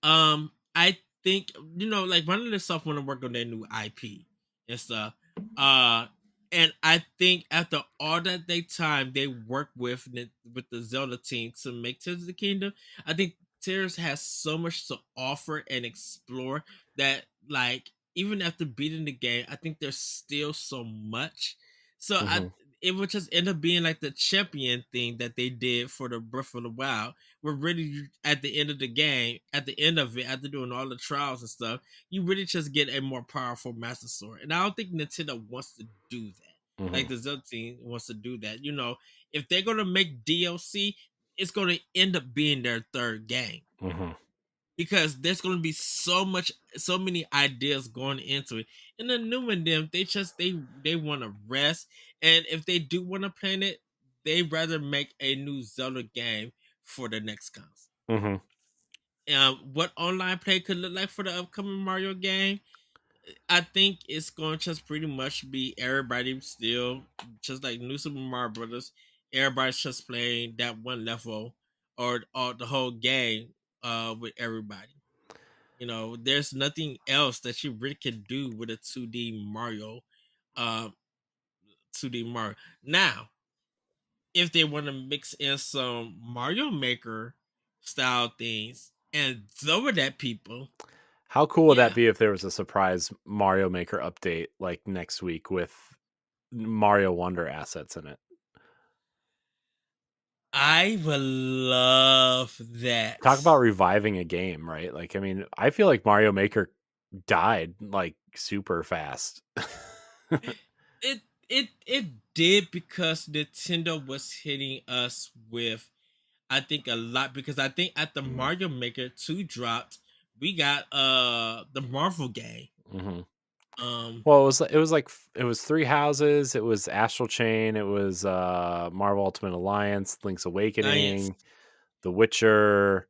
I think like Varnell Soft want to work on their new IP and stuff. Uh, and I think after all that time they work with the Zelda team to make Tears of the Kingdom, I think Tears has so much to offer and explore that like even after beating the game, I think there's still so much. So Hmm. it would just end up being like the champion thing that they did for the Breath of the Wild where really at the end of the game, at the end of it, after doing all the trials and stuff, you really just get a more powerful Master Sword. And I don't think Nintendo wants to do that. Hmm. Like the Zelda team wants to do that. If they're gonna make DLC, it's gonna end up being their third game Hmm. because there's going to be so many ideas going into it. And the new one, them, they want to rest, and if they do want to plan it, they rather make a new Zelda game for the next console. Hmm. What online play could look like for the upcoming Mario game, I think it's going to just pretty much be everybody still just like New Super Mario Brothers. Everybody's just playing that one level or the whole game with everybody. There's nothing else that you really can do with a 2D Mario. Uh, 2D Mario. Now, if they want to mix in some Mario Maker style things and throw it at people, How cool would that yeah, be if there was a surprise Mario Maker update like next week with Mario Wonder assets in it? I would love Talk that. about reviving a game, right? Like, I mean, I feel like Mario Maker died like super fast. It did because Nintendo was hitting us with I think a lot because I think at the Mario Maker 2 dropped, we got the Marvel game. Hmm. Um Well, it was Three Houses, it was Astral Chain, it was Marvel Ultimate Alliance, Link's Alliance. Awakening, The Witcher.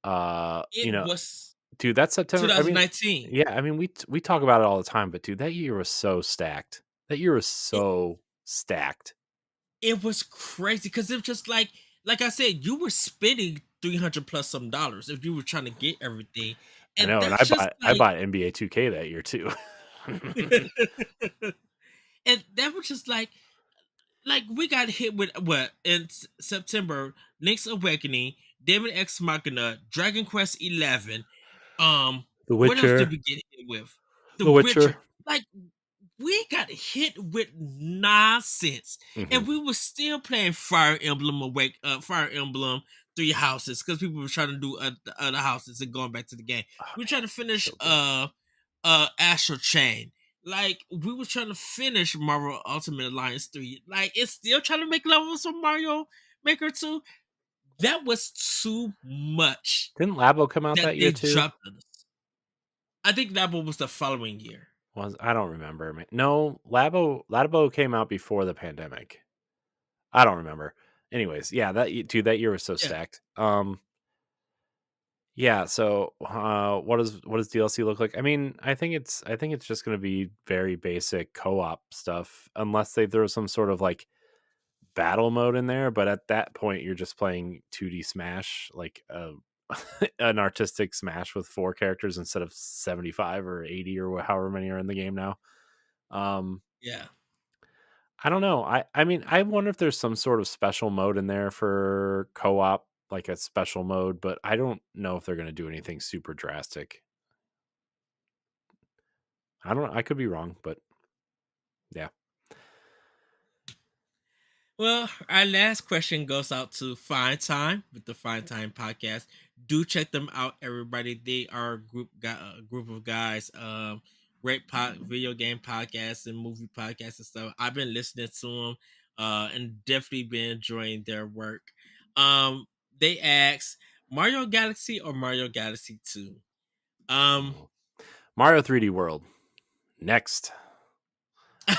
It was Dude, that's September. I mean, 2019. yeah, I mean we talk about it all the time, but dude, that year was so stacked. That year was It so stacked. it was crazy because it was just like I said, you were spending 300 plus some dollars if you were trying to get everything. I And know, and that's just I like bought NBA 2K that year too. and that was just like we got hit with what in September, Link's Awakening, Demon X Machina, Dragon Quest 11. The What else did Witcher, we get hit with? The The Witcher. Witcher. Like we got hit with nonsense, Hmm. and we were still playing Fire Emblem Three Houses because people were trying to do the other houses and going back to the game. Oh We were man, trying to finish so good. Astral Chain. Like we were trying to finish Marvel Ultimate Alliance 3. Like it's still trying to make levels from Mario Maker 2. That was too much Didn't Labo come out that that year they too? dropped on us. I think that one was the following year. Was I don't remember. Man. No, Labo came out before the pandemic. I don't remember. Anyways, yeah, dude, that year was so Yeah. stacked. Yeah, so what does DLC look like? I mean, I think it's just going to be very basic co-op stuff unless they throw some sort of like battle mode in there, but at that point you're just playing 2D Smash, like an artistic Smash with four characters instead of 75 or 80 or however many are in the game now. Um Yeah. I don't know. I mean, I wonder if there's some sort of special mode in there for co-op, like a special mode, but I don't know if they're going to do anything super drastic. I don't I could be wrong, but yeah. Well, our last question goes out to Fine Time with the Fine Time podcast. Do check them out, everybody. They are a group of guys. Great video game podcasts and movie podcasts and stuff. I've been listening to them. and definitely been enjoying their work. Um, they asked Mario Galaxy or Mario Galaxy 2. Um, Mhm. Mario 3D World next.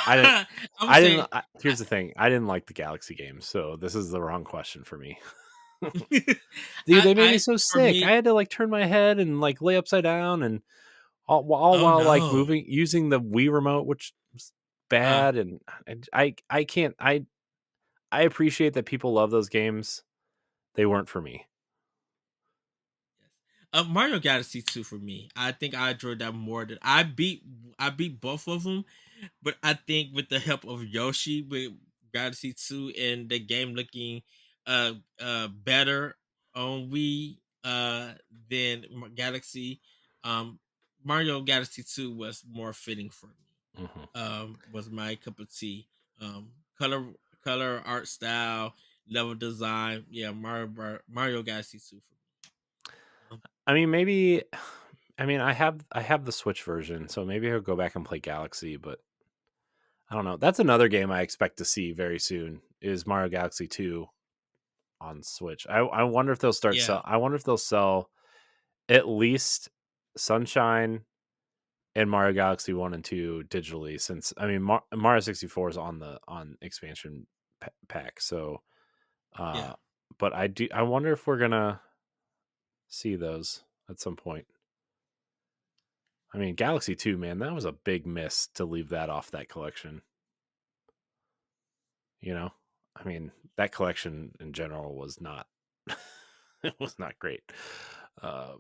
I didn't. I would say, I, Here's the thing. I didn't like the Galaxy games, so this is the wrong question for me. Dude, they made me so for sick. I me, had to like turn my head and like lay upside down, and all oh while like no, moving using the Wii remote, which was uh, bad. And I can't. I appreciate that people love those games. They weren't for me. Mario Galaxy 2 for me. I think I enjoyed that more than I beat both of them, but I think with the help of Yoshi with Galaxy 2 and the game looking better on Wii than Galaxy, um Mario Galaxy 2 was more fitting for me. Hmm. Was my cup of tea. Um color color art style, level design, yeah, Mario Galaxy 2 for me. I mean, maybe. I mean, I have the Switch version, so maybe I'll go back and play Galaxy. But I don't know. That's another game I expect to see very soon. Is Mario Galaxy 2 on Switch? I wonder if they'll start Yeah. sell. I wonder if they'll sell at least Sunshine and Mario Galaxy 1 and 2 digitally, since I mean Mario 64 is on expansion pack. So Yeah. but I wonder if we're going to see those at some point. I mean, Galaxy 2, man, that was a big miss to leave that off that collection, you know? I mean, that collection in general was not it was not great. Uh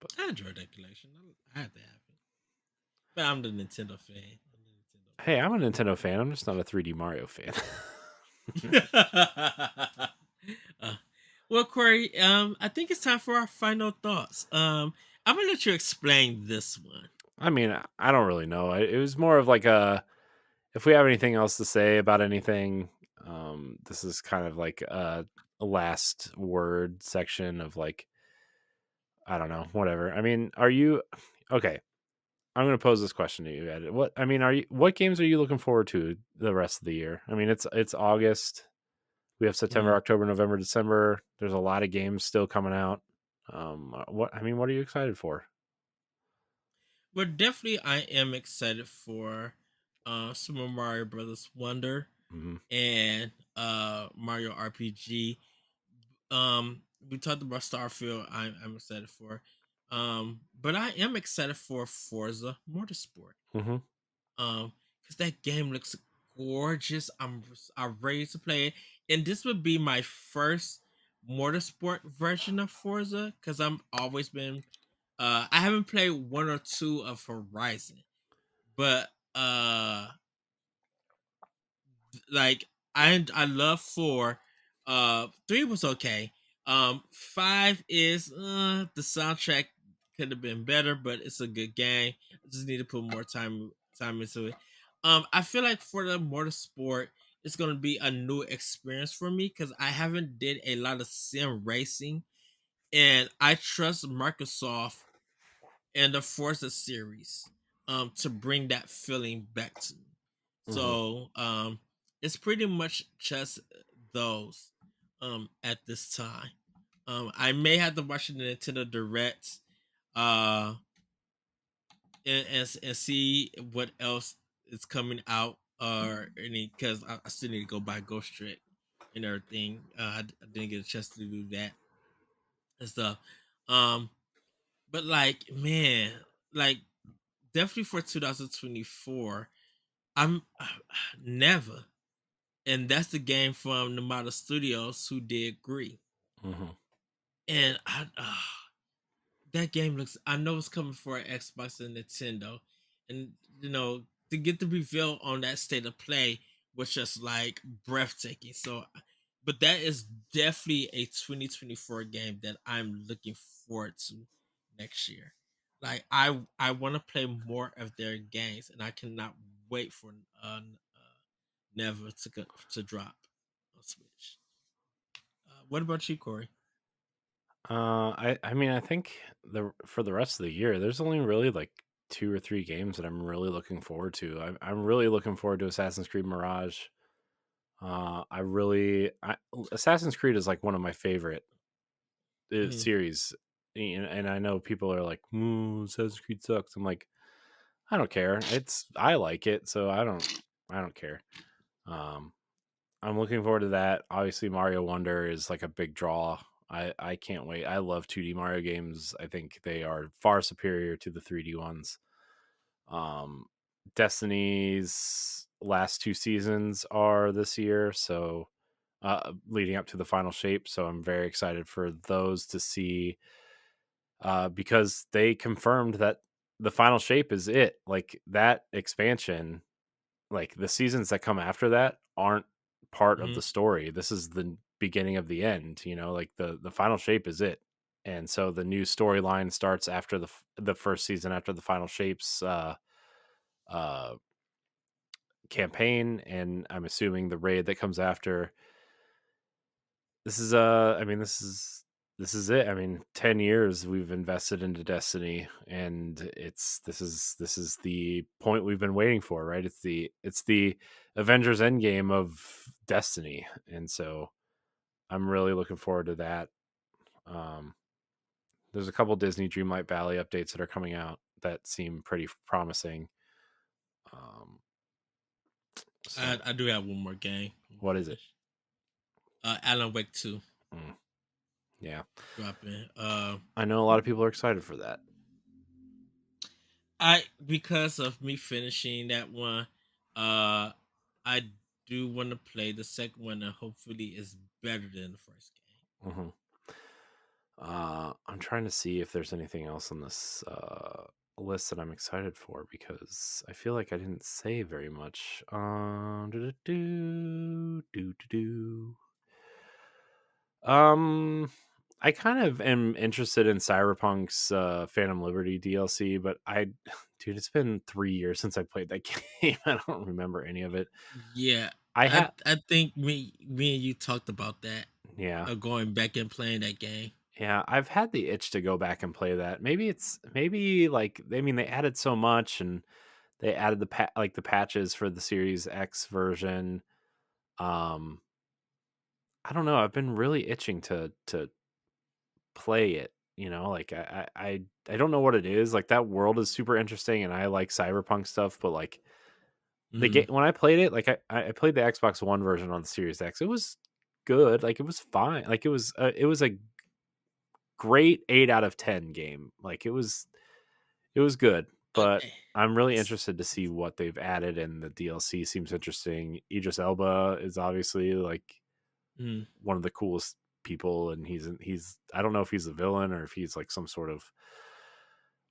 but I enjoyed that collection. I had to have it. But I'm the Nintendo fan. hey, I'm a Nintendo fan. I'm just not a 3D Mario fan. I'm the Nintendo fan. Well, Corey, I think it's time for our final thoughts. I'm gonna let you explain this one. I mean, I don't really know. It was more of like a if we have anything else to say about anything, this is kind of like a last word section of like I don't know, whatever. I mean, are you okay? I'm going to pose this question to you, Ed. What I mean, are you what games are you looking forward to the rest of the year? I mean, it's August. We have September, Mhm. October, November, December. There's a lot of games still coming out. What are you excited for? But definitely, I am excited for Super Mario Brothers Wonder Hmm. and Mario RPG. We talked about Starfield. I'm excited for. But I am excited for Forza Motorsport. Hmm. Because that game looks gorgeous. I'm ready to play it, and this would be my first motorsport version of Forza. Because I'm always been, I haven't played one or two of Horizon, but like I love four. Three was okay. Five is the soundtrack could have been better, but it's a good game. I just need to put more time into it. I feel like for the motorsport, it's gonna be a new experience for me because I haven't did a lot of sim racing, and I trust Microsoft and the Forza series to bring that feeling back to me. Hmm. So it's pretty much just those at this time. I may have to watch the Nintendo Direct uh and see what else is coming out or any because I still need to go buy Ghost Trick and everything. I didn't get a chance to do that and stuff. Um but like man, like definitely for 2024, I'm never, and that's the game from the Model Studios who did Gree, Hmm. and that game looks. I know it's coming for an Xbox and Nintendo, and to get the reveal on that state of play was just like breathtaking. So, but that is definitely a 2024 game that I'm looking forward to next year. Like I want to play more of their games, and I cannot wait for Never to drop on Switch. What about you, Corey? I mean, I think the for the rest of the year, there's only really like two or three games that I'm really looking forward to. I'm really looking forward to Assassin's Creed Mirage. Assassin's Creed is like one of my favorite Mhm. series, and I know people are like, Assassin's Creed sucks. I'm like, I don't care. I like it, so I don't care. Um, I'm looking forward to that. Obviously, Mario Wonder is like a big draw. I can't wait. I love 2D Mario games. I think they are far superior to the 3D ones. Um, Destiny's last two seasons are this year, so leading up to the final shape. So I'm very excited for those to see, because they confirmed that the final shape is it. Like that expansion, like the seasons that come after that aren't part of Mhm. the story. This is the beginning of the end. Like the final shape is it. And so the new storyline starts after the first season, after the final shapes uh campaign, and I'm assuming the raid that comes after. This is I mean this is it. I mean, 10 years we've invested into Destiny, and this is the point we've been waiting for, right? It's the Avengers Endgame of Destiny, and so I'm really looking forward to that. Um there's a couple Disney Dreamlight Valley updates that are coming out that seem pretty promising. Um so I do have one more game. what is it? Finish. Alan Wake 2 Mm, yeah. dropping. I know a lot of people are excited for that. I because of me finishing that one, uh, I do want to play the second one, and hopefully it's better than the first game. Mhm. I'm trying to see if there's anything else on this list that I'm excited for, because I feel like I didn't say very much. Do. Um, I kind of am interested in Cyberpunk's Phantom Liberty DLC, but dude, it's been 3 years since I played that game. I don't remember any of it. Yeah, I I have, I think me and you talked about that, yeah. going back and playing that game. Yeah, I've had the itch to go back and play that. Maybe like, I mean, they added so much, and they added the patches for the Series X version. Um I don't know, I've been really itching to play it, like I don't know what it is. Like that world is super interesting, and I like cyberpunk stuff, but like the game, Mm, when I played it, like I played the Xbox One version on the Series X. It was good. Like it was fine. Like it was a great 8 out of 10 game. Like it was good, but okay. I'm really interested to see what they've added, and the DLC seems interesting. Idris Elba is obviously like Mm. one of the coolest people, and he's I don't know if he's a villain or if he's like some sort of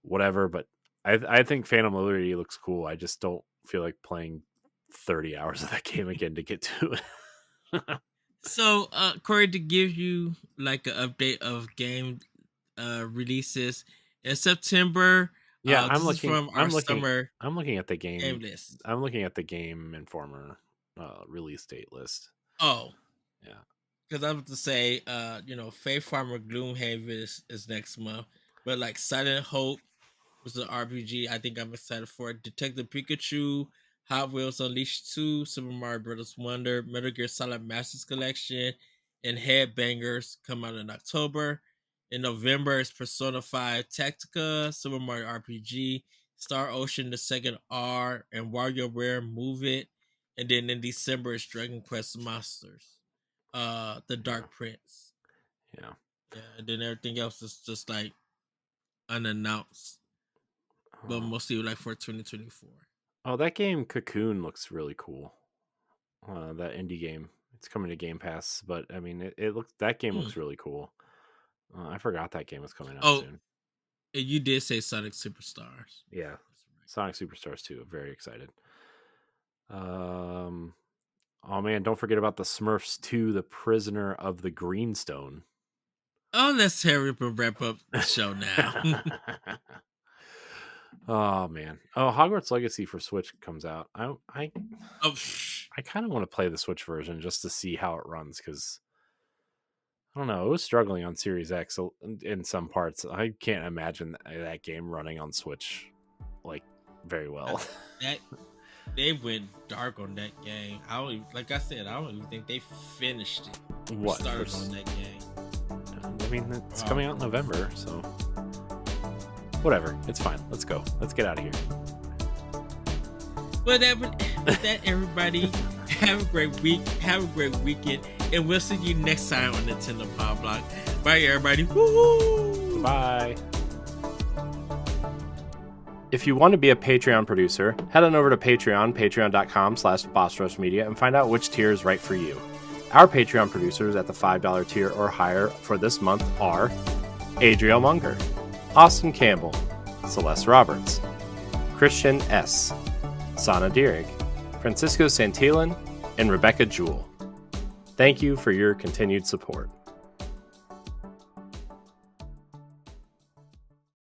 whatever, but I think Phantom Liberty looks cool. I just don't feel like playing 30 hours of that game again to get to it. So, Corey, to give you like an update of game releases in September. Yeah, This is from our summer I'm looking at the game game list. I'm looking at the Game Informer release date list. Oh, Yeah. because I was to say, Faith Farmer Gloomhaven is next month, but like Silent Hope was an RPG. I think I'm excited for it. Detective Pikachu, Hot Wheels Unleashed 2, Super Mario Bros. Wonder, Metal Gear Solid Masters Collection, and Headbangers come out in October. In November is Persona 5 Tactica, Super Mario RPG, Star Ocean the Second R, and WarioWare Move It. And then in December is Dragon Quest Monsters, The Yeah. Dark Prince. Yeah. Yeah, and then everything else is just like unannounced, but Oh, mostly like for 2024. that game Cocoon looks really cool. That indie game. It's coming to Game Pass, but I mean, it looks that game Hmm. looks really cool. I forgot that game was coming out Oh, soon. and you did say Sonic Superstars. Yeah, That's right. Sonic Superstars 2. Very excited. Um, oh man, don't forget about the Smurfs 2: The Prisoner of the Greenstone. Oh, let's hurry up and wrap up the show now. Oh man. Oh, Hogwarts Legacy for Switch comes out. Oh, psh. I kind of want to play the Switch version just to see how it runs, because I don't know. It was struggling on Series X in some parts. I can't imagine that game running on Switch like very I- well. that They went dark on that game. Like I said, I don't even think they finished it. What? Started on that game. I mean, it's coming out in November, so whatever. It's fine. Let's go. Let's get out of here. Well, with that, everybody, have a great week. Have a great weekend. And we'll see you next time on Nintendo Pow Block. Bye, everybody. Woo! Bye. If you want to be a Patreon producer, head on over to Patreon, patreon.com/bossrushmedia, and find out which tier is right for you. Our Patreon producers at the $5 tier or higher for this month are Adriel Munger, Austin Campbell, Celeste Roberts, Christian S., Sana Dirrig, Francisco Santillan, and Rebecca Jewell. Thank you for your continued support.